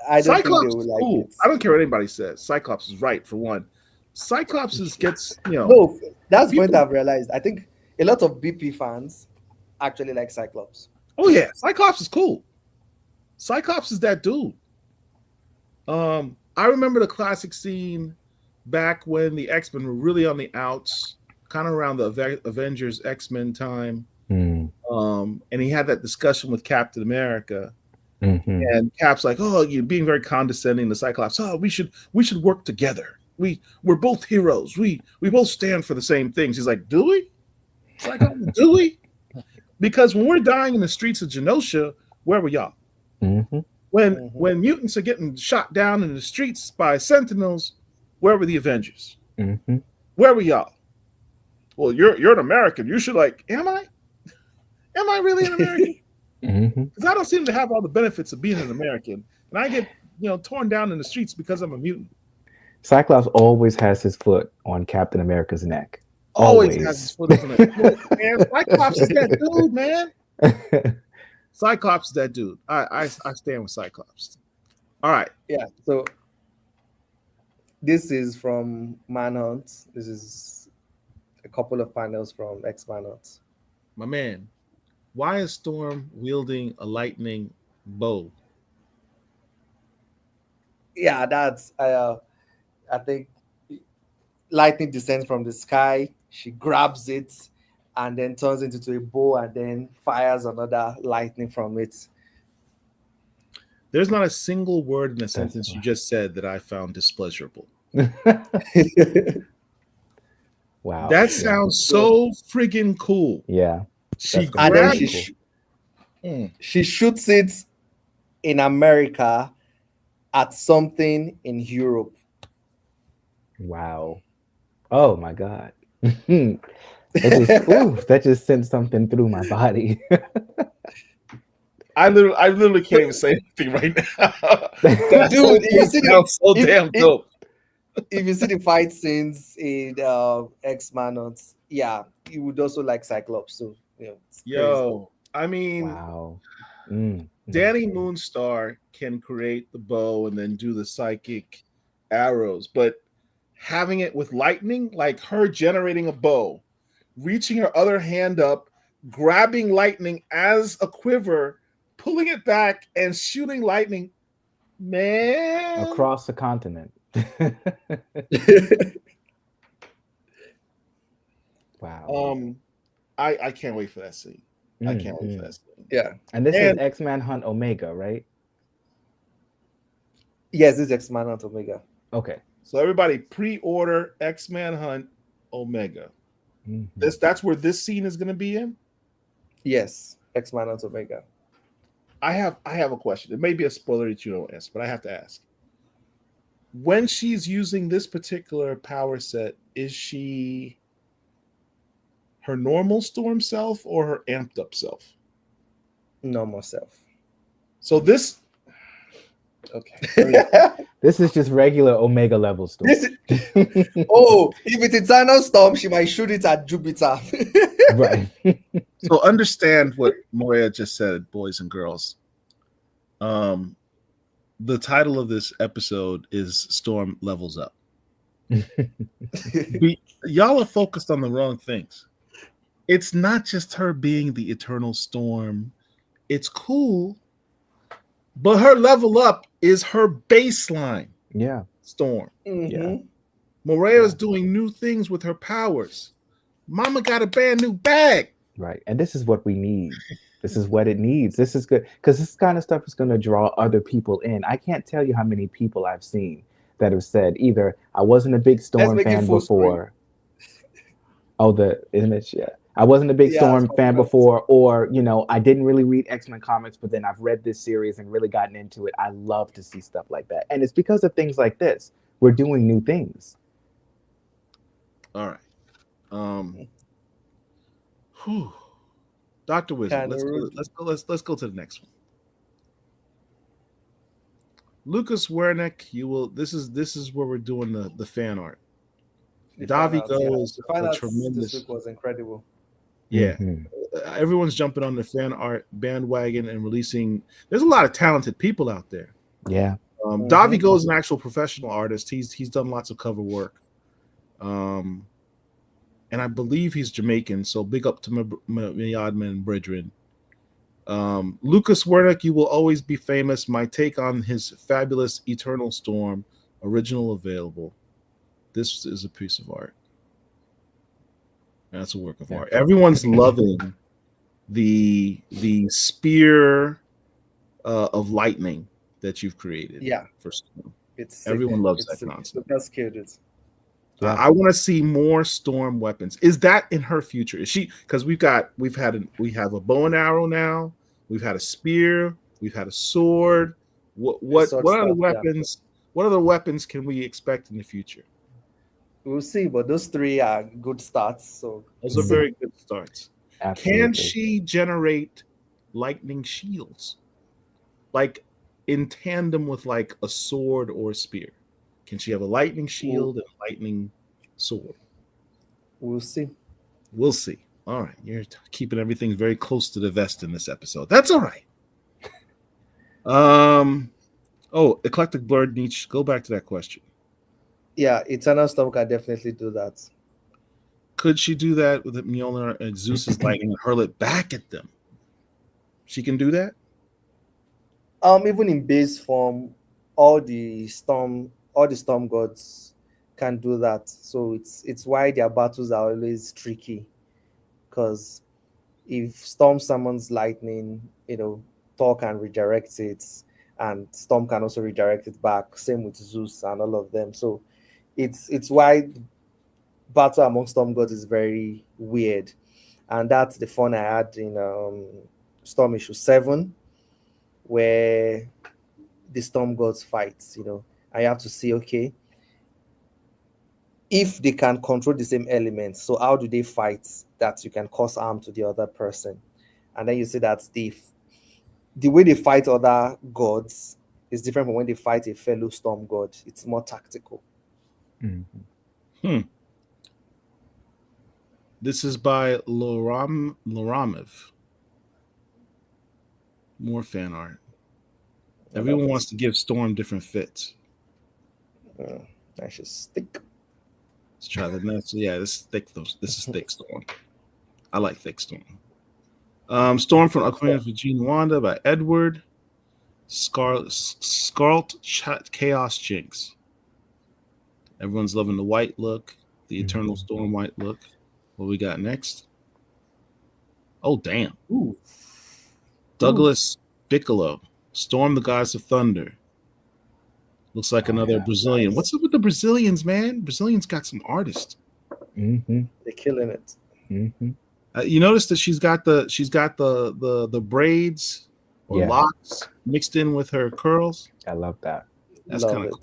don't Cyclops think they will like cool. it. I don't care what anybody says. Cyclops is right for one. Cyclops gets No, that's the point I've realized. I think a lot of BP fans actually like Cyclops. Oh yeah, Cyclops is cool. Cyclops is that dude. I remember the classic scene back when the X-Men were really on the outs, kind of around the Avengers X-Men time. And he had that discussion with Captain America. And Cap's like, "Oh, you're being very condescending to Cyclops. Oh, we should work together. We're both heroes. We both stand for the same things." He's like, "Do we? Cyclops, do we? Because when we're dying in the streets of Genosha, where were y'all? When mutants are getting shot down in the streets by Sentinels, where were the Avengers? Where were y'all? Well, you're an American. You should am I? Am I really an American? Because I don't seem to have all the benefits of being an American, and I get torn down in the streets because I'm a mutant." Cyclops always has his foot on Captain America's neck. Always has his foot on it. Man, Cyclops is that dude, man. Cyclops is that dude. I stand with Cyclops. All right. Yeah. So this is from Manhunt. This is a couple of panels from X-Men Hunt. My man, why is Storm wielding a lightning bow? Yeah, that's I think lightning descends from the sky. She grabs it and then turns it into a bow and then fires another lightning from it. There's not a single word in the That's sentence you right. just said that I found displeasurable. Wow. That Yeah. sounds So, so friggin' cool. Yeah. She That's gonna and be then really grabbed. cool. she shoots it in America at something in Europe. Wow. Oh my God. That just sent something through my body. I literally can't even say anything right now. That Dude, whole thing sounds so if, damn if dope. if you see the fight scenes in X-Men, yeah, you would also like Cyclops too. It's crazy. Yo, I mean, Wow. Danny Moonstar can create the bow and then do the psychic arrows, but having it with lightning, like her generating a bow, reaching her other hand up, grabbing lightning as a quiver, pulling it back, and shooting lightning. Man, Across the continent. Wow. I can't wait for that scene. I can't wait for Mm. that scene. Yeah. And this is And X-Man Hunt Omega, right? Yes, this is X-Men and Omega. Okay. so everybody pre-order X-Men Hunt Omega. Mhm. That's where this scene is going to be in. Yes, X-Men and Omega. I have a question. It may be a spoiler that you don't answer, but I have to ask. When she's using this particular power set, is she her normal Storm self or her amped up self? Normal self. So this, okay. This is just regular Omega level stuff. This oh, if it's Eternal Storm, she might shoot it at Jupiter. Right. So understand what Murewa just said, boys and girls. The title of this episode is Storm Levels Up. Y'all are focused on the wrong things. It's not just her being the Eternal Storm. It's cool, but her level up is her baseline Yeah. Storm. Mhm. Murewa's doing new things with her powers. Mama got a brand new bag. Right. And this is what we need. This is what it needs. This is good because this kind of stuff is going to draw other people in. I can't tell you how many people I've seen that have said either I wasn't a big Let's Storm make it fan full screen. before. Oh, the image, yeah. I wasn't a big Yeah, Storm it's fan probably before, or I didn't really read X-Men comics, but then I've read this series and really gotten into it. I love to see stuff like that, and it's because of things like this. We're doing new things. All right. Whew. Dr. Wizard, let's go to the next one. Lucas Wernick, you will. This is where we're doing the fan art. Davi goes a tremendous. This week was incredible. Yeah, Mhm. Everyone's jumping on the fan art bandwagon and releasing. There's a lot of talented people out there. Yeah. Davi goes an actual professional artist. He's done lots of cover work. And I believe he's Jamaican, so big up to my Yadman brethren. Lucas Wernick, you will always be famous. My take on his fabulous Eternal Storm, original available. This is a piece of art. That's a work of art. Everyone's loving the spear of lightning that you've created. Yeah, for Storm. it's Everyone loves that concept. That's cute. Yeah. I want to see more Storm weapons. Is that in her future? Is she? Because we have a bow and arrow now. We've had a spear. We've had a sword. What other weapons? Yeah. What other weapons can we expect in the future? We'll see, but those three are good starts. So those are very good starts. Absolutely. Can she generate lightning shields, like in tandem with like a sword or a spear? Can she have a lightning shield and a lightning sword? We'll see. We'll see. All right. You're keeping everything very close to the vest in this episode. That's all right. Eclectic Blurred Nietzsche. Go back to that question. Yeah, Eternal Storm can definitely do that. Could she do that with Mjolnir and Zeus's lightning and hurl it back at them? She can do that? Even in base form, all the storm gods can do that. So it's why their battles are always tricky. Because if Storm summons lightning, Thor can redirect it. and Storm can also redirect it back. Same with Zeus and all of them. So it's why battle among Storm gods is very weird, and that's the fun I had in Storm issue 7, where the Storm gods fight. I have to see, okay, if they can control the same elements, so how do they fight that you can cause harm to the other person? And then you see that the way they fight other gods is different from when they fight a fellow Storm god. It's more tactical. This is by Loramev. More fan art. Everyone wants to give Storm different fits. I should stick. Let's try the next. Yeah, this is thick. This is thick Storm. I like thick Storm. Storm from Aquarius with Gene Wanda by Edward. Scarlet Chaos Jinx. Everyone's loving the white look, the Eternal Storm white look. What we got next? Oh, damn. Ooh. Douglas Bigelow. Storm the Gods of Thunder. Looks like another Brazilian. Nice. What's up with the Brazilians, man? Brazilians got some artists. They're killing it. You notice that she's got the braids or locks mixed in with her curls. I love that. That's kind of cool.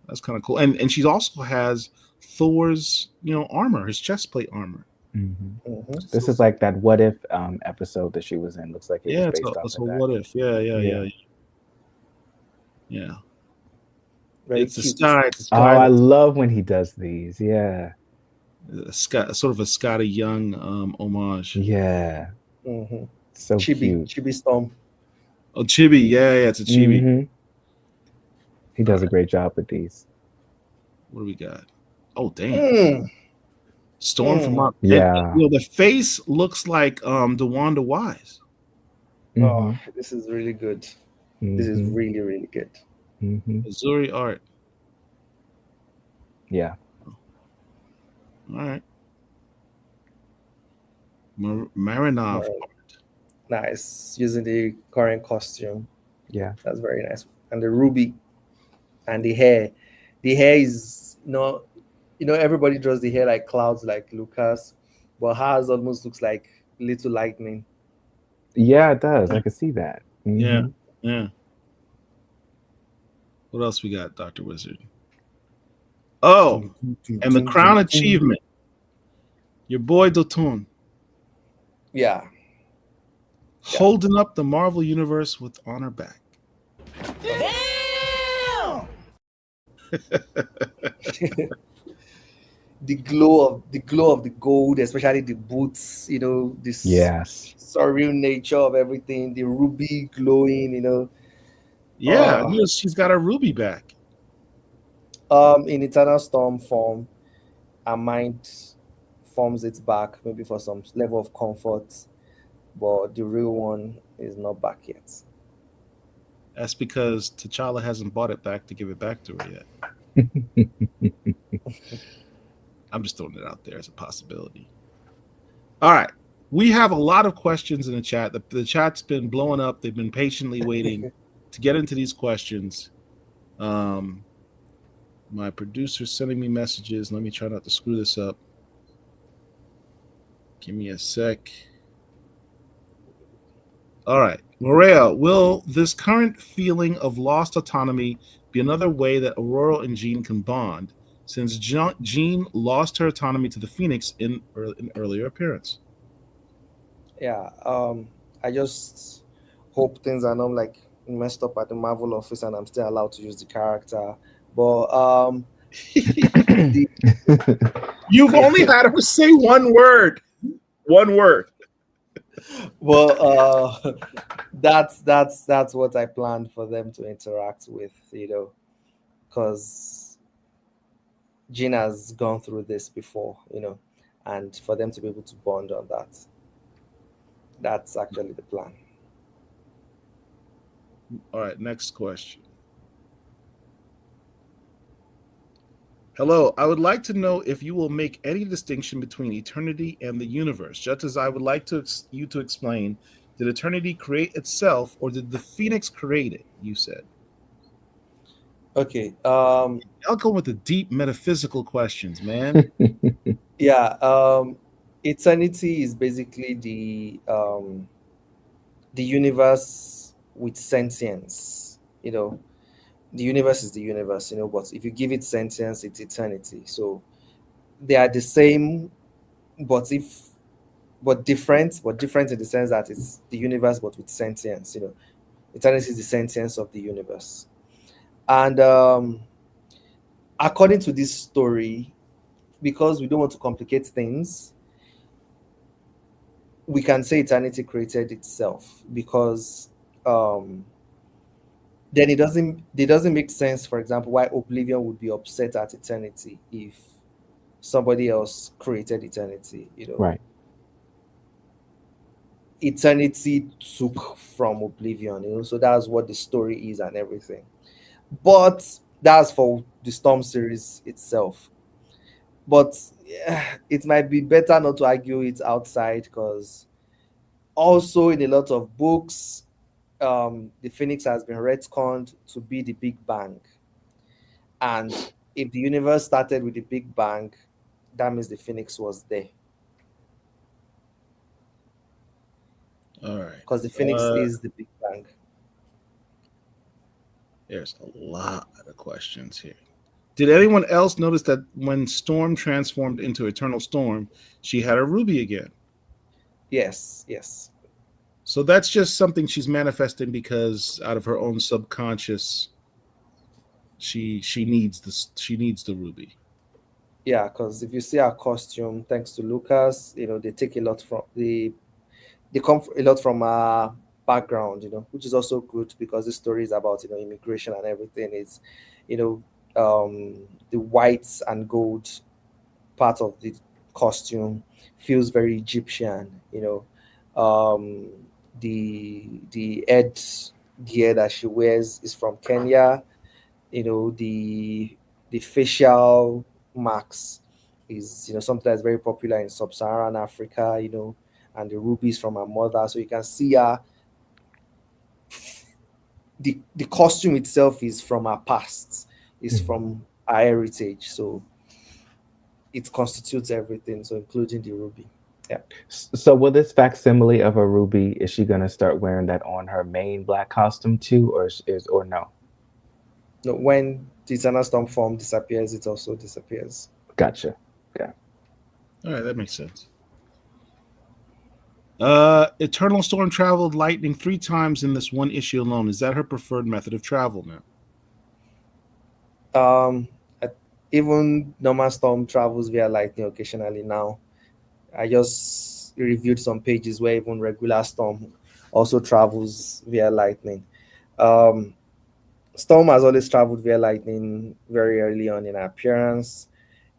That's kind of cool. And she also has Thor's armor, his chest plate armor. This is like that What If episode that she was in. Looks like it was based off of that. What If. Yeah. It's a sky. Oh, I love when he does these. Yeah. Sort of a Scotty Young homage. Yeah. So cute. Chibi Storm. Oh, Chibi. Yeah, it's a Chibi. He does a great job with these. What do we got? Oh, damn. Storm from the face looks like DeWanda Wise. Oh, this is really good. This is really, really good. Missouri art. Yeah. All right. Marinov art. Nice. Using the current costume. Yeah. That's very nice. And the ruby and the hair. The hair is everybody draws the hair like clouds like Lucas, but hers almost looks like little lightning. Yeah, it does. I can see that. Yeah. What else we got, Dr. Wizard? Oh, and the crown achievement. Your boy Dotun. Yeah. Holding up the Marvel Universe with honor back. Damn! the glow of the gold, especially the boots, this surreal nature of everything, the ruby glowing, Yeah, she's got her ruby back. In Eternal Storm form, her mind forms it back, maybe for some level of comfort, but the real one is not back yet. That's because T'Challa hasn't bought it back to give it back to her yet. I'm just throwing it out there as a possibility. All right. We have a lot of questions in the chat. The chat's been blowing up. They've been patiently waiting to get into these questions. My producer's sending me messages. Let me try not to screw this up. Give me a sec. All right. Murewa, will this current feeling of lost autonomy be another way that Aurora and Jean can bond, since Jean lost her autonomy to the Phoenix in earlier appearance? Yeah. I just hope things are not like messed up at the Marvel office and I'm still allowed to use the character. But you've only had her say one word. One word. Well, that's what I planned for them to interact with, because Jean has gone through this before, and for them to be able to bond on that. That's actually the plan. All right, next question. Hello, I would like to know if you will make any distinction between eternity and the universe, just as I would like you to explain, did eternity create itself or did the Phoenix create it, you said? Okay. I'll go with the deep metaphysical questions, man. Yeah. Eternity is basically the universe with sentience. The universe is the universe. But if you give it sentience, it's eternity. So they are the same, but different in the sense that it's the universe but with sentience. Eternity is the sentience of the universe. And according to this story, because we don't want to complicate things, we can say eternity created itself, because um then it doesn't make sense, for example, why oblivion would be upset at eternity if somebody else created eternity. Right. Eternity took from oblivion. So that's what the story is and everything. But that's for the Storm series itself. But it might be better not to argue it outside, because also in a lot of books, the Phoenix has been retconned to be the Big Bang. And if the universe started with the Big Bang, that means the Phoenix was there, All right. because the Phoenix is the Big Bang. There's a lot of questions here. Did anyone else notice that when Storm transformed into Eternal Storm, she had a ruby again? Yes, yes. So that's just something she's manifesting because out of her own subconscious, she needs the ruby. Yeah, because if you see our costume, thanks to Lucas, they take a lot from they come a lot from our background, which is also good, because the story is about immigration and everything. It's you know the whites and gold part of the costume feels very Egyptian. Um, the head gear that she wears is from Kenya. The facial marks is something that's very popular in sub-Saharan Africa. And the rubies from her mother, so you can see her. The costume itself is from her past, is Mhm. from her heritage, so it constitutes everything, so including the ruby. Yeah. So will this facsimile of a ruby, is she gonna start wearing that on her main black costume too, or no? No, when the eternal storm form disappears, it also disappears. Gotcha. Yeah. All right, that makes sense. Eternal Storm traveled lightning 3 times in this one issue alone. Is that her preferred method of travel now? um I- Even normal storm travels via lightning occasionally now. I just reviewed some pages where even regular storm also travels via lightning. um Storm has always traveled via lightning very early on in her appearance.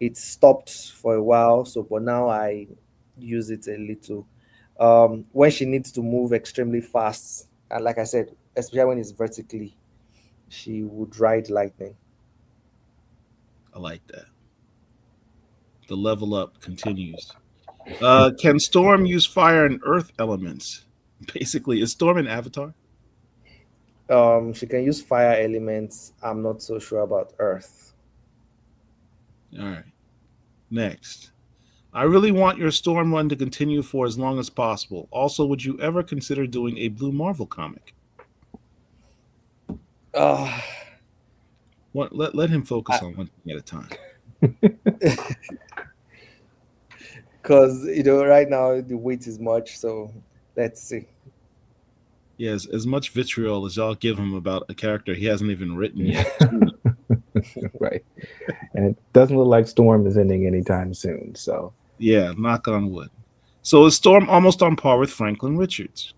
It stopped for a while, so but now I use it a little. When she needs to move extremely fast, and like I said, especially when it's vertically, she would ride lightning. I like that. The level up continues. Can Storm use fire and earth elements? Basically, is Storm an avatar? She can use fire elements. I'm not so sure about earth. All right. Next. I really want your Storm run to continue for as long as possible. Also, would you ever consider doing a Blue Marvel comic? Uh, Let him I, focus on one thing at a time. because right now the weight is much, so let's see. Yes, as much vitriol as y'all give him about a character he hasn't even written yet. Right. And it doesn't look like Storm is ending anytime soon. So Yeah, knock on wood. So is Storm almost on par with Franklin Richards?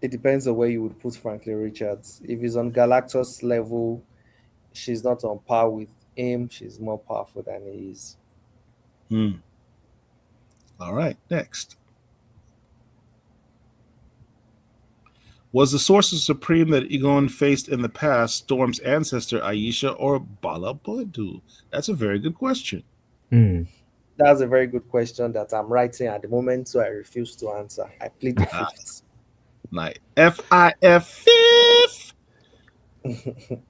It depends on where you would put Franklin Richards. If he's on Galactus level, she's not on par with him. She's more powerful than he is. Hmm. All right, next. Was the Sorcerer Supreme that Egon faced in the past Storm's ancestor Aisha or Bala Budu? That's a very good question. hmm. That's a very good question that I'm writing at the moment, so I refuse to answer. I plead the Ah, fifth. nice. FIF fifth.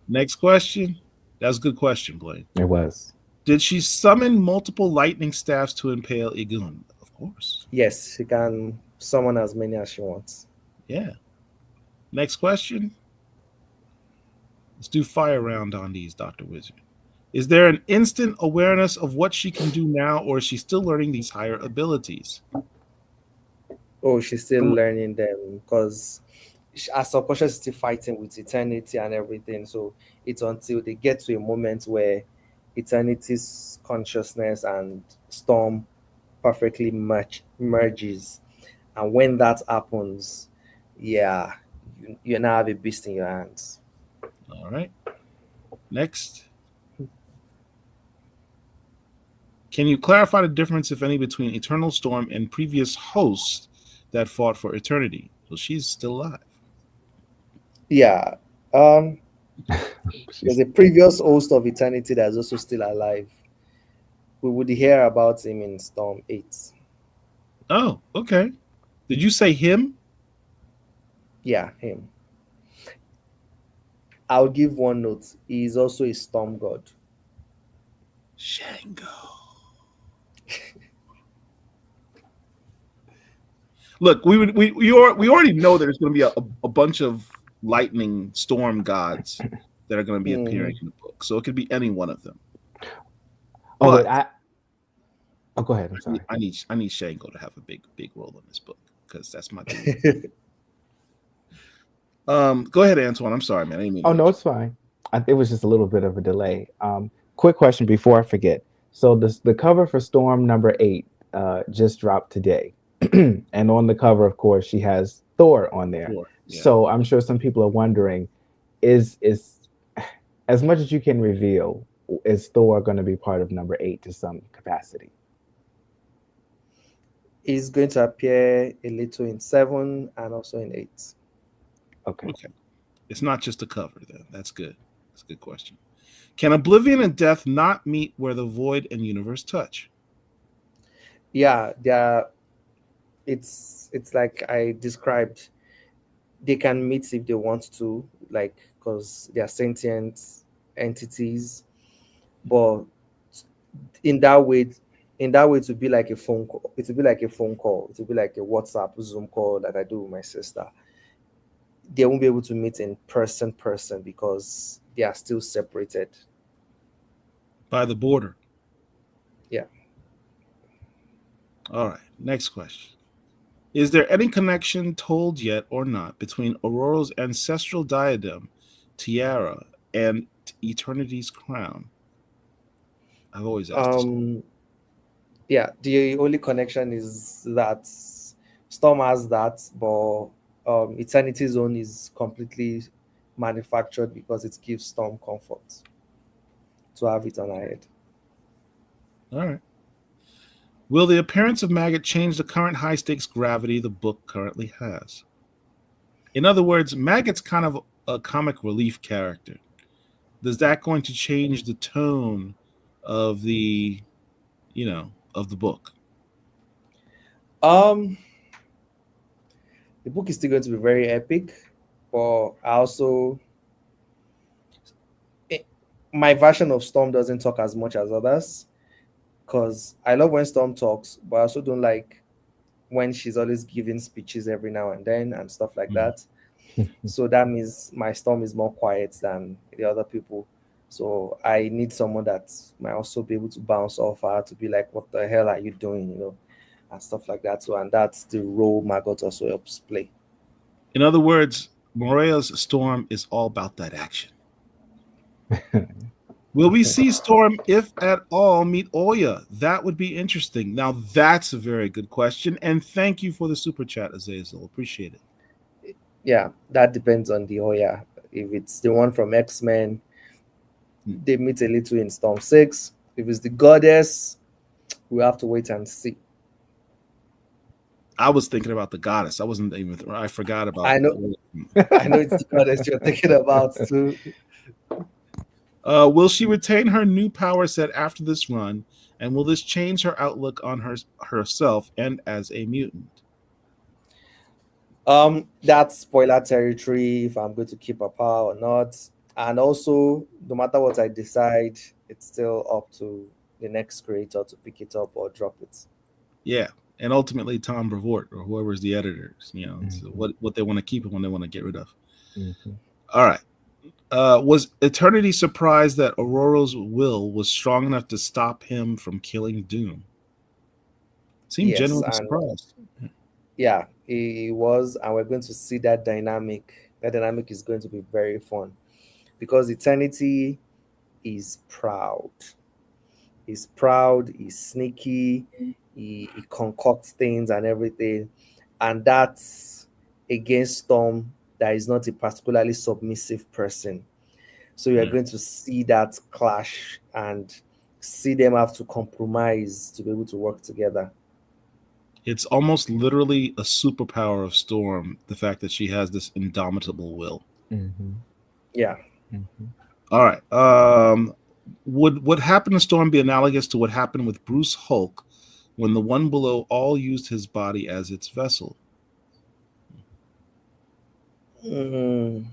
Next question. That's a good question, Blaine. It was. Did she summon multiple lightning staffs to impale Igun? Of course. Yes, she can summon as many as she wants. Yeah. Next question. Let's do fire round on these, Dr. Wizard. Is there an instant awareness of what she can do now, or is she still learning these higher abilities? Oh, she's still learning them because her subconscious is still fighting with eternity and everything. So it's until they get to a moment where eternity's consciousness and storm perfectly merges. And when that happens, yeah, you now have a beast in your hands. All right. Next. Can you clarify the difference, if any, between Eternal Storm and previous hosts that fought for eternity? Well, she's still alive. Yeah. There's a previous host of eternity that's also still alive. We would hear about him in Storm 8. Oh, okay. Did you say him? Yeah, him. I'll give one note. He is also a storm god. Shango. Look, we already know there's going to be a bunch of lightning storm gods that are going to be appearing in the book, so it could be any one of them. Oh, but go ahead. I'm sorry. I need Shango to have a big role in this book because that's my thing. Go ahead, Antoine. I'm sorry, man. I didn't mean no, it's fine. It was just a little bit of a delay. Quick question before I forget. So the cover for Storm number 8 just dropped today. And on the cover, of course, she has Thor on there. Thor, yeah. So I'm sure some people are wondering, is as much as you can reveal, is Thor going to be part of number 8 to some capacity? He's going to appear a little in 7 and also in 8. Okay. It's not just a cover, then. That's good. That's a good question. Can Oblivion and Death not meet where the void and universe touch? Yeah, it's like I described. They can meet if they want to, like, because they are sentient entities. But in that way, it would be like a phone call. It would be like a phone call. It would be like a WhatsApp, Zoom call that I do with my sister. They won't be able to meet in person because they are still separated by the border. Yeah. All right. Next question. Is there any connection, told yet or not, between Aurora's ancestral diadem, tiara, and Eternity's crown? I've always asked this. Yeah, the only connection is that Storm has that, but Eternity's own is completely manufactured because it gives Storm comfort to have it on her head. All right. Will the appearance of Maggot change the current high-stakes gravity the book currently has? In other words, Maggot's kind of a comic relief character. Is that going to change the tone of the, of the book? The book is still going to be very epic, but my version of Storm doesn't talk as much as others. Because I love when Storm talks, but I also don't like when she's always giving speeches every now and then and stuff like that. So that means my Storm is more quiet than the other people. So I need someone that might also be able to bounce off her, to be like, what the hell are you doing, and stuff like that. So, and that's the role Maggot also helps play. In other words, Murewa's Storm is all about that action. Will we see Storm, if at all, meet Oya? That would be interesting. Now, that's a very good question. And thank you for the super chat, Azazel. Appreciate it. Yeah, that depends on the Oya. If it's the one from X-Men, they meet a little in Storm 6. If it's the goddess, we have to wait and see. I was thinking about the goddess. I forgot about I know it's the goddess you're thinking about too. Will she retain her new power set after this run, and will this change her outlook on herself and as a mutant? That's spoiler territory, if I'm going to keep her power or not. And also, no matter what I decide, it's still up to the next creator to pick it up or drop it. Yeah, and ultimately Tom Brevoort or whoever's the editors, so Mhm. what they want to keep and what they want to get rid of. Mhm. All right. Was Eternity surprised that Aurora's will was strong enough to stop him from killing Doom? Seemed Yes, genuinely and surprised. yeah, he was, and we're going to see that dynamic. That dynamic is going to be very fun because Eternity is proud. He's proud, he's sneaky, he concocts things and everything. And that's against Storm, that is not a particularly submissive person. So you're Mm. going to see that clash and see them have to compromise to be able to work together. It's almost literally a superpower of Storm, the fact that she has this indomitable will. Mhm. Yeah. Mhm. All right. Would what happened to Storm be analogous to what happened with Bruce Hulk when the One Below all used his body as its vessel? Mm,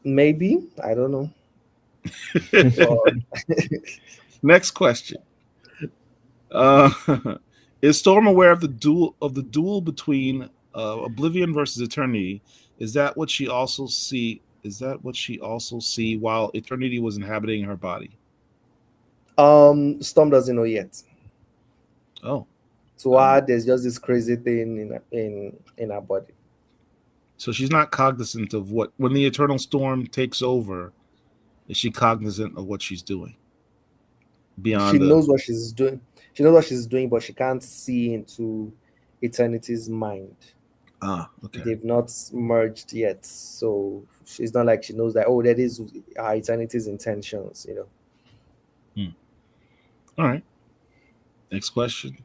maybe. I don't know. But Next question. Uh, is Storm aware of the duel between Oblivion versus Eternity? Is that what she also see? Is that what she also see while Eternity was inhabiting her body? Storm doesn't know yet. Oh, To her, there's just this crazy thing in her body. so she's not cognizant of what when the Eternal Storm takes over. Is she cognizant of what she's doing She beyond the? knows what she's doing. She knows what she's doing, but she can't see into Eternity's mind. Okay. They've not merged yet, so she's not like she knows that. Oh, that is Eternity's intentions. Hmm. All right. Next question.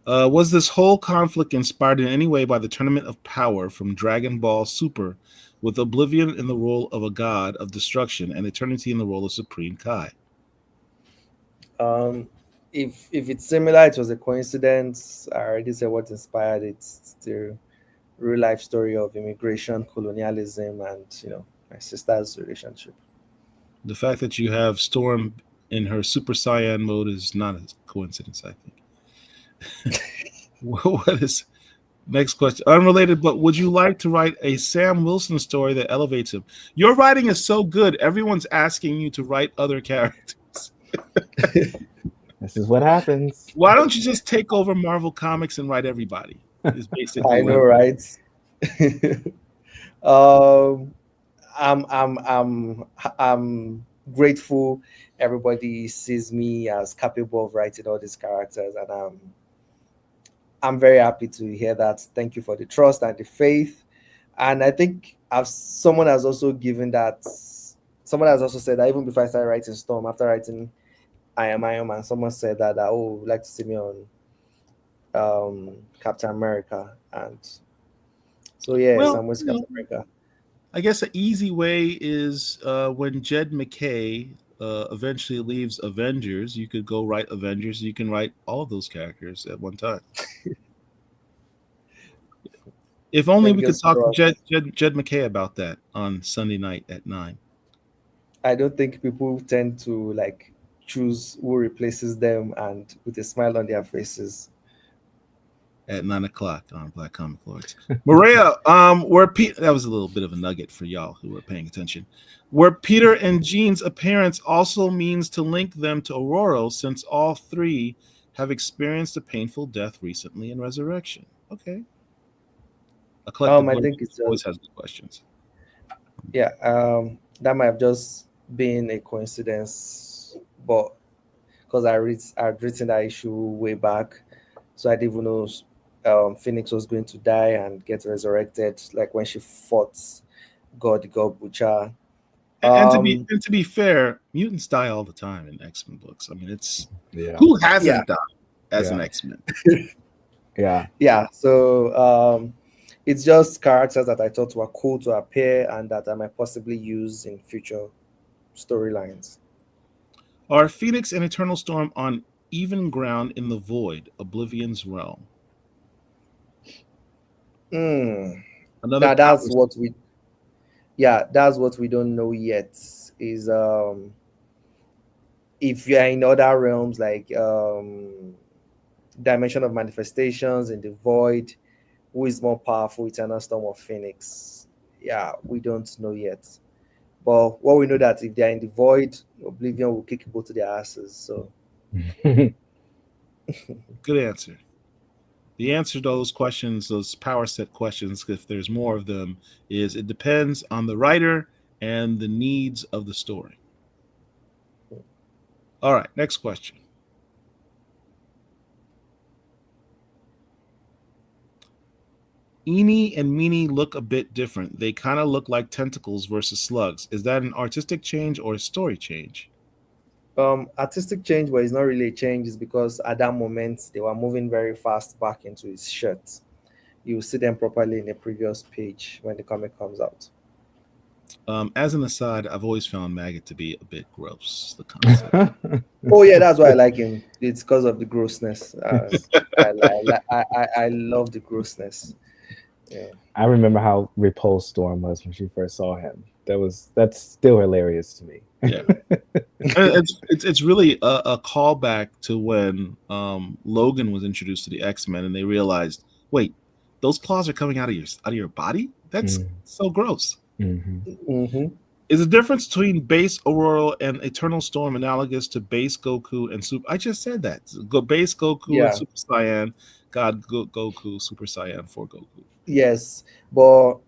Was this whole conflict inspired in any way by the Tournament of Power from Dragon Ball Super, with Oblivion in the role of a god of destruction and Eternity in the role of Supreme Kai? Um, if it's similar, it was a coincidence. I already said what inspired it. It's the real life story of immigration, colonialism, and my sister's relationship. The fact that you have Storm in her Super Saiyan mode is not a coincidence, I think. What is next question? Unrelated, but would you like to write a Sam Wilson story that elevates him? Your writing is so good, everyone's asking you to write other characters. This is what happens. Why don't you just take over Marvel Comics and write everybody? Is basically I what know, I'm. right? um, I'm grateful everybody sees me as capable of writing all these characters, and I'm very happy to hear that. Thank you for the trust and the faith. And I think someone has also given that. Someone has also said that even before I started writing Storm, after writing I Am, and someone said that oh, would like to see me on Captain America, and so yes, Well, I'm with Captain America. I guess an easy way is when Jed McKay eventually leaves Avengers, you could go write Avengers. You can write all of those characters at one time. If only we could Fingers talk to crossed. Jed McKay about that on Sunday night at 9. I don't think people tend to like choose who replaces them and with a smile on their faces. At 9 o'clock on Black Comic Lords. Murewa, that was a little bit of a nugget for y'all who were paying attention. Where Peter and Jean's appearance also means to link them to Aurora, since all three have experienced a painful death recently in Resurrection. Okay. A collective I voice think it's always just has good questions. yeah. That might have just been a coincidence, but because I'd written that issue way back, so I didn't even know Phoenix was going to die and get resurrected, like when she fought God Butcher. And to be Um, and to be fair, mutants die all the time in X-Men books. I mean, it's Yeah. who yeah, hasn't died as an Yeah. X-Men? Yeah. yeah. So it's just characters that I thought were cool to appear and that I might possibly use in future storylines. Are Phoenix and Eternal Storm on even ground in the void, Oblivion's realm? Hmm. Another Now that's power. what we that's what we don't know yet is if you are in other realms like dimension of manifestations in the void, who is more powerful, eternal storm or phoenix? Yeah, we don't know yet. But what we know that if they are in the void, oblivion will kick people to their asses. So Good answer. The answer to those questions, those power set questions, if there's more of them, is it depends on the writer and the needs of the story. All right, next question. Eenie and Meanie look a bit different. They kind of look like tentacles versus slugs. Is that an artistic change or a story change? artistic change, but it's not really a change, is because at that moment they were moving very fast back into his shirt. You will see them properly in the previous page when the comic comes out. As an aside, I've always found Maggot to be a bit gross. The concept. Oh yeah, that's why I like him. It's because of the grossness. I love the grossness. Yeah. I remember how repulsed Storm was when she first saw him. That's still hilarious to me. Yeah, it's really a callback to when Logan was introduced to the X-Men, and they realized, wait, those claws are coming out of your body. That's so gross. Mm-hmm. Is the difference between base Aurora and Eternal Storm analogous to base Goku and Super? I just said that. Base Goku and Super Saiyan, Goku, Super Saiyan for Goku. Yes, but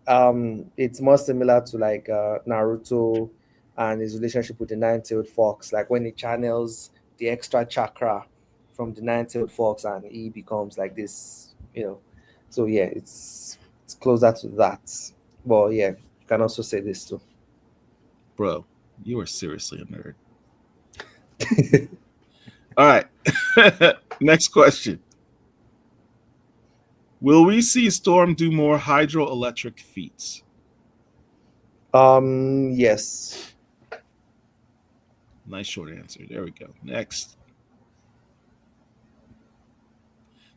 it's more similar to like Naruto and his relationship with the nine-tailed fox. Like when he channels the extra chakra from the nine-tailed fox, and he becomes like this, So yeah, it's closer to that. But yeah, you can also say this too. Bro, you are seriously a nerd. All right. Next question. Will we see Storm do more hydroelectric feats? Yes. Nice short answer. There we go. Next.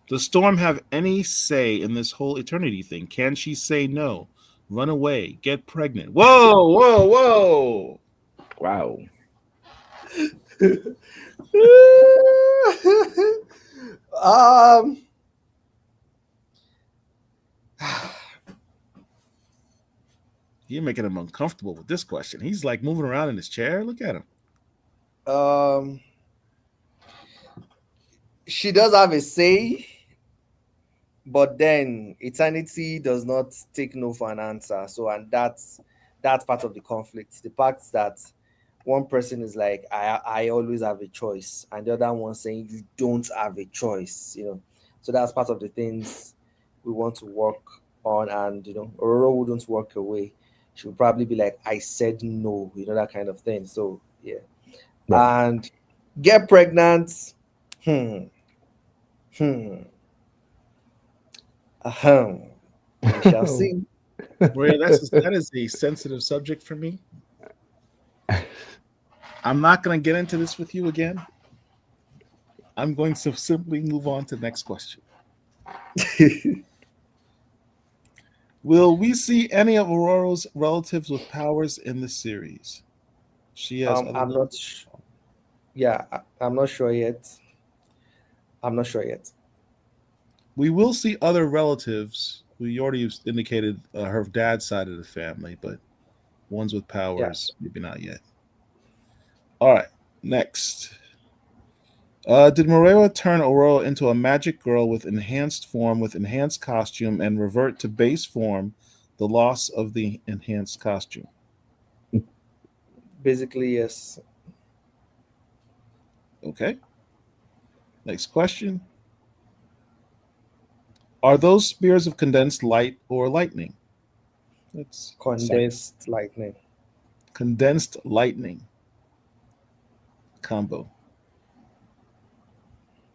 Does Storm have any say in this whole eternity thing? Can she say no? Run away? Get pregnant? Whoa, whoa, whoa. Wow. You're making him uncomfortable with this question. He's like moving around in his chair. Look at him. She does have a say, but then eternity does not take no for an answer. So, and that's part of the conflict. The fact that one person is like, I always have a choice, and the other one saying you don't have a choice. So that's part of the things we want to work on. And Aurora wouldn't walk away. She would probably be like, I said no, that kind of thing. So yeah. Right. And get pregnant. We shall see. Maria, that is a sensitive subject for me. I'm not going to get into this with you again. I'm going to simply move on to the next question. Will we see any of Aurora's relatives with powers in the series? She has. I'm not. Yeah, I'm not sure yet. We will see other relatives. We already indicated her dad's side of the family, but ones with powers, maybe not yet. All right, next. Did Murewa turn Aurora into a magic girl with enhanced form, with enhanced costume, and revert to base form, the loss of the enhanced costume? Basically, yes. Okay. Next question. Are those spears of condensed light or lightning? That's condensed lightning. Condensed lightning. Combo.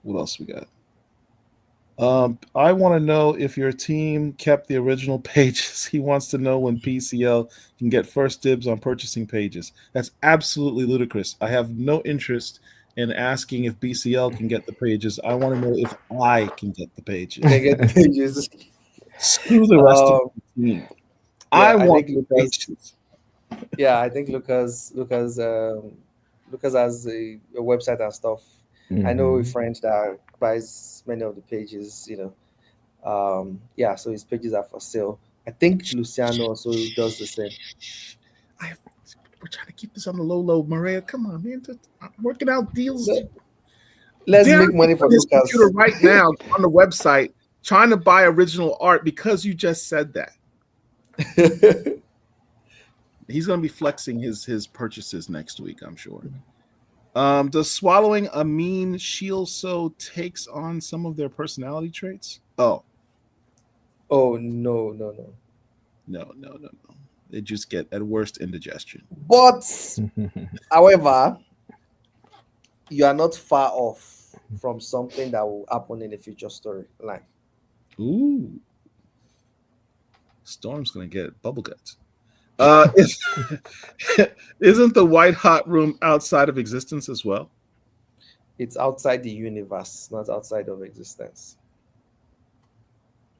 What else we got? I want to know if your team kept the original pages. He wants to know when PCL can get first dibs on purchasing pages. That's absolutely ludicrous. I have no interest in asking if BCL can get the pages. I want to know if I can get the pages. Can get the pages. Screw the rest of 15th. Yeah, I I want think the Lucas. issues. Yeah, I think Lucas has a website and stuff. I know a Mhm. friend that buys many of the pages. Yeah, so his pages are for sale. I think Luciano also does the same. I, we're trying to keep this on the low, Maria. Come on, man. I'm working out deals. Le- Let's make Darren's money for on his computer Lucas. right now on the website trying to buy original art because you just said that. He's going to be flexing his purchases next week, I'm sure. Does swallowing a mean shield so takes on some of their personality traits? Oh, Oh no, no, no. no. They just get at worst indigestion. But however, you are not far off from something that will happen in the future storyline. Ooh, Storm's going to get bubble guts. Isn't the white hot room outside of existence as well? It's outside the universe, not outside of existence.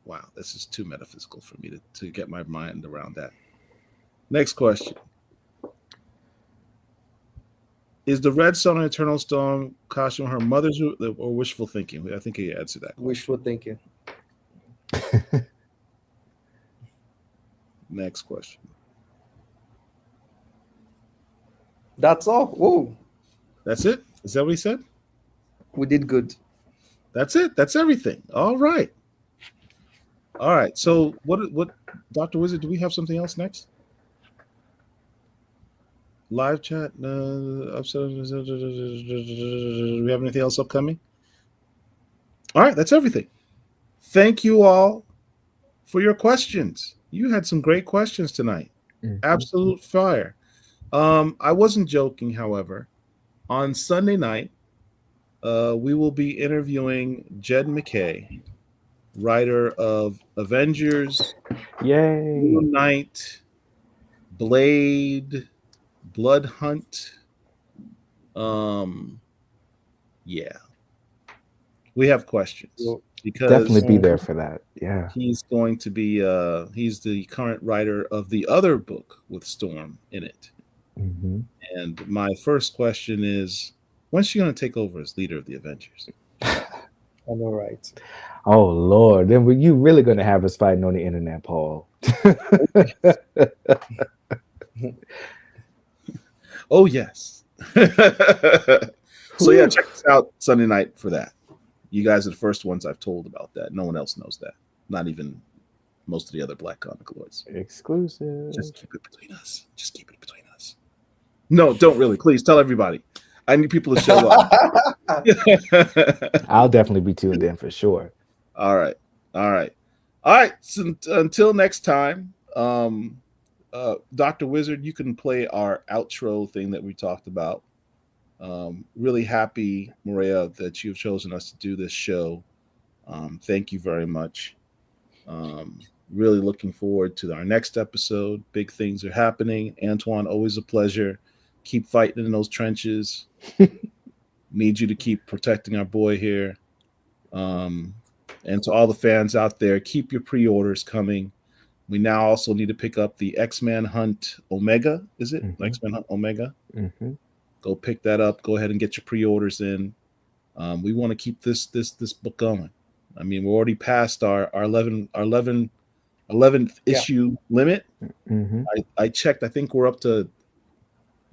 Wow, this is too metaphysical for me to get my mind around that. Next question. Is the Red Sun and Eternal Storm costume her mother's or wishful thinking? I think he answered that question. Wishful thinking. Next question. That's all. Whoa, That's it? Is that what he said? we did good. That's it. That's everything. All right. All right. So what Dr. Wizard, do we have something else next? Live chat? Do we have anything else upcoming? All right, that's everything. Thank you all for your questions. You had some great questions tonight. Absolute fire. I wasn't joking, however. On Sunday night, we will be interviewing Jed McKay, writer of Avengers, Yay. Moon Knight, Blade, Blood Hunt. Yeah. We have questions because Definitely be there for that. Yeah. he's going to be he's the current writer of the other book with Storm in it. Mm-hmm. And my first question is, when's she going to take over as leader of the Avengers? I know, right? Oh Lord, then you really going to have us fighting on the internet, Paul? Oh yes. So yeah, check us out Sunday night for that. You guys are the first ones I've told about that. No one else knows that. Not even most of the other Black Comic Lords. Exclusive. Just keep it between us. Just keep it between us. No, don't really. Please tell everybody. I need people to show up. I'll definitely be tuned in for sure. All right. So until next time, Dr. Wizard, you can play our outro thing that we talked about. Really happy, Murewa, that you've chosen us to do this show. Thank you very much. Really looking forward to our next episode. Big things are happening. Antoine, always a pleasure. Keep fighting in those trenches. Need you to keep protecting our boy here. And to all the fans out there, keep your pre-orders coming. We now also need to pick up the X-Men Hunt Omega. Is it X-Men Hunt Omega? Mm-hmm. Go pick that up. Go ahead and get your pre-orders in. We want to keep this book going. I mean, we're already past our 11th issue limit. Mm-hmm. I checked. I think we're up to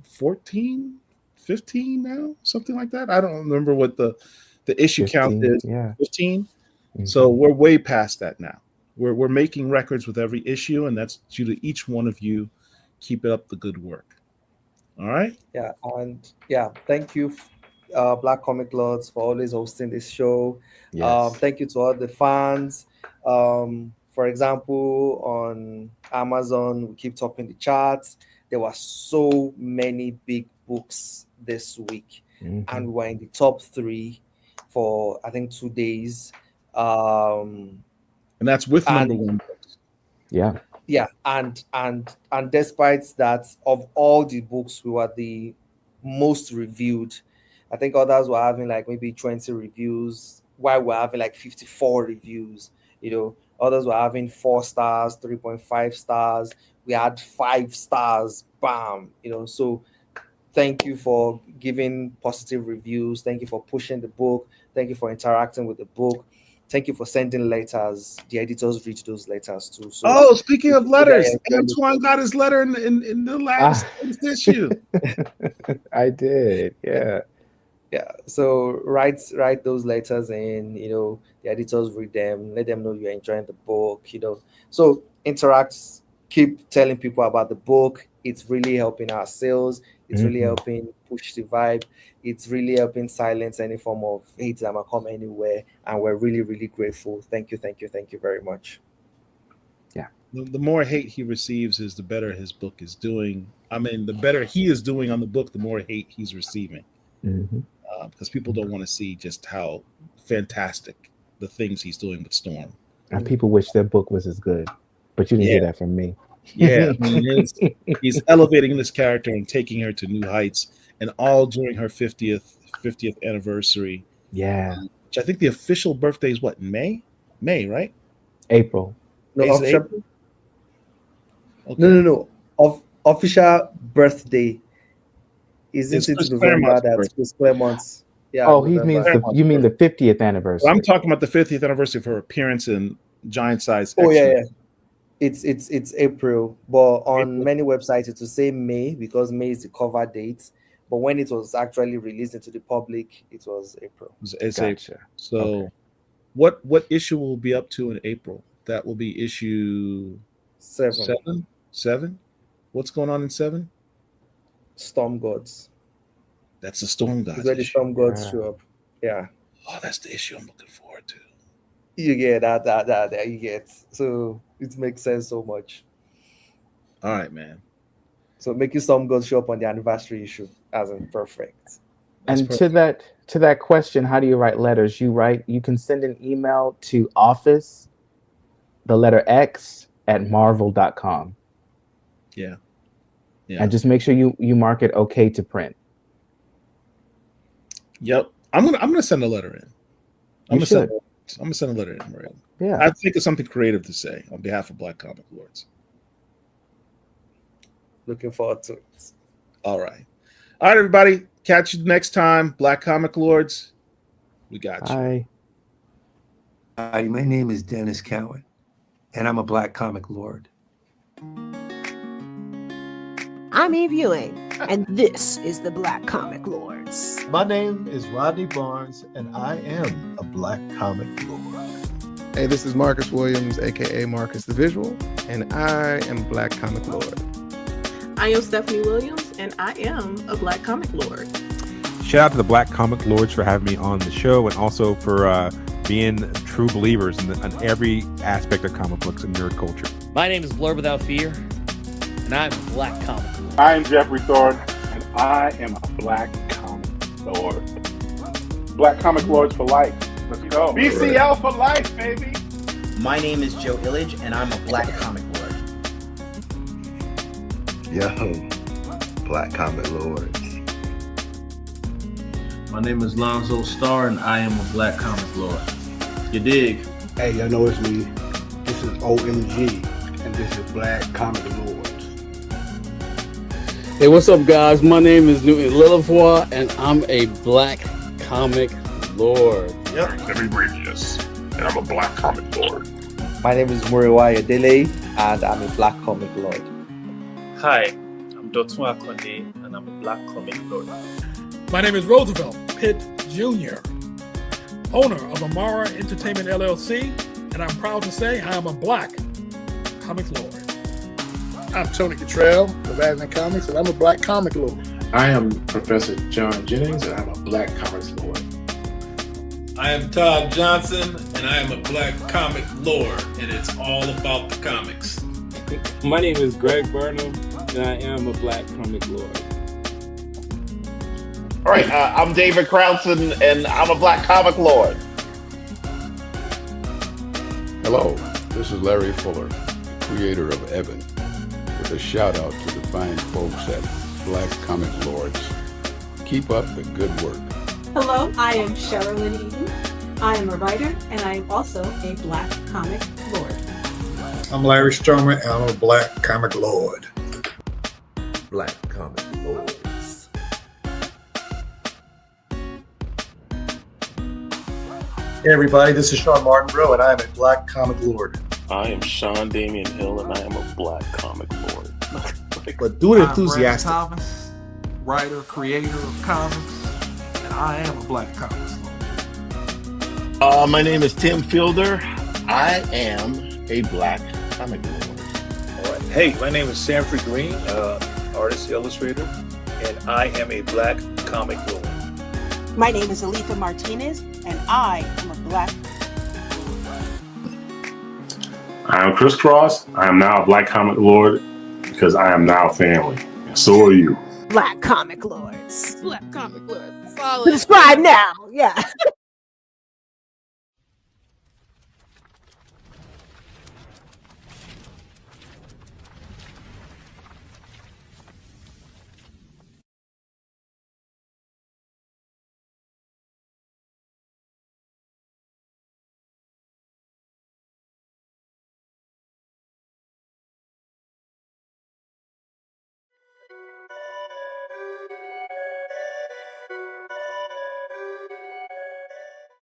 14, 15 now, something like that. I don't remember what the issue 15, count is. yeah. 15. Mm-hmm. So we're way past that now. We're making records with every issue, and that's due to each one of you. Keep up the good work. All right. Yeah, and yeah, thank you, Black Comic Lords, for always hosting this show. Yes. Thank you to all the fans. For example, on Amazon, we keep topping the charts. There were so many big books this week, and we were in the top 3 for I think 2 days. And that's with number 1 books. Yeah. Yeah, and despite that, of all the books, we were the most reviewed. I think others were having like maybe 20 reviews, while we're having like 54 reviews. Others were having 4 stars, 3.5 stars. We had 5 stars. Bam. So thank you for giving positive reviews. Thank you for pushing the book. Thank you for interacting with the book. Thank you for sending letters. The editors read those letters too. So, speaking of letters, Antoine got his letter in the last issue. I did, yeah. Yeah. So write those letters, and the editors read them. Let them know you're enjoying the book. So interact. Keep telling people about the book. It's really helping our sales. It's really helping push the vibe. It's really helping silence any form of hate that might come anywhere. And we're really, really grateful. Thank you very much. Yeah. The more hate he receives is the better his book is doing. I mean, the better he is doing on the book, the more hate he's receiving. Because people don't want to see just how fantastic the things he's doing with Storm. And people wish their book was as good. But you didn't hear that from me. Yeah, I mean, he's elevating this character and taking her to new heights, and all during her 50th anniversary. Yeah. Which I think the official birthday is what, in May? May, right? April. No, April? Okay. No. Official birthday isn't it November? That's Claremont's. Yeah. Oh, he means you mean the 50th anniversary? Well, I'm talking about the 50th anniversary of her appearance in Giant Size. Oh, yeah. It's April, but on many websites it will say May because May is the cover date. But when it was actually released into the public, it was April. It's Gotcha. April. So, what issue will be up to in April? That will be issue 7. 7. What's going on in 7? Storm Gods. That's the Storm Gods. Where the Storm Gods show up. Yeah. Oh, that's the issue I'm looking forward to. You get that you get. So it makes sense so much. All right, man. So making Storm Gods show up on the anniversary issue as in perfect. And perfect. to that question, how do you write letters? You can send an email to office, the letter X, at marvel.com. Yeah. And just make sure you mark it okay to print. Yep. I'm gonna send a letter in. I'm gonna send a letter in, Murewa. Yeah. I think of something creative to say on behalf of Black Comic Lords. Looking forward to it. All right, everybody. Catch you next time, Black Comic Lords. We got you. Bye. Hi, my name is Dennis Cowan, and I'm a Black Comic Lord. I'm Eve Ewing, and this is the Black Comic Lords. My name is Rodney Barnes, and I am a Black Comic Lord. Hey, this is Marcus Williams, aka Marcus the Visual, and I am a Black Comic Lord. I am Stephanie Williams, and I am a Black Comic Lord. Shout out to the Black Comic Lords for having me on the show, and also for being true believers in every aspect of comic books and nerd culture. My name is Blur Without Fear, and I'm a Black Comic Lord. I'm Jeffrey Thorne, and I am a Black Comic Lord. Black Comic Lords for life. Let's go. BCL for life, baby. My name is Joe Illage, and I'm a Black Comic Lord. Yo, Black Comic Lords. My name is Lonzo Starr, and I am a Black Comic Lord. You dig? Hey, y'all know it's me. This is OMG, and this is Black Comic Lords. Hey, what's up, guys? My name is Newton Lillavois, and I'm a Black Comic Lord. Yep. Every Bridges, and I'm a Black Comic Lord. My name is Murewa Ayodele, and I'm a Black Comic Lord. Hi, I'm Dotun Akonde, and I'm a Black Comic Lord. My name is Roosevelt Pitt Jr., owner of Amara Entertainment LLC, and I'm proud to say I am a Black Comic Lord. I'm Tony Cottrell of Advent Comics, and I'm a Black Comic Lord. I am Professor John Jennings, and I'm a Black Comics Lord. I am Todd Johnson, and I am a Black Comic Lord, and it's all about the comics. My name is Greg Burnham, and I am a Black Comic Lord. All right, I'm David Crownson, and I'm a Black Comic Lord. Hello, this is Larry Fuller, creator of Evan, with a shout out to the fine folks at Black Comic Lords. Keep up the good work. Hello, I am Sherilyn Eden, I am a writer, and I am also a Black Comic Lord. I'm Larry Stromer, and I'm a Black Comic Lord. Black Comic Lords. Hey everybody, this is Sean Martinborough, and I am a Black Comic Lord. I am Sean Damian Hill, and I am a Black Comic Lord. But do it I'm enthusiastic. Brad Thomas, writer, creator of comics, and I am a Black Comics Lord. My name is Tim Fielder. I am a Black Comic Lord. All right. Hey, my name is Sanford Green, artist, illustrator, and I am a Black Comic Lord. My name is Aletha Martinez, and I am a Black. I am Chris Cross. I am now a Black Comic Lord because I am now family. And so are you. Black Comic Lords. Black Comic Lords. Solid. Subscribe now. Yeah.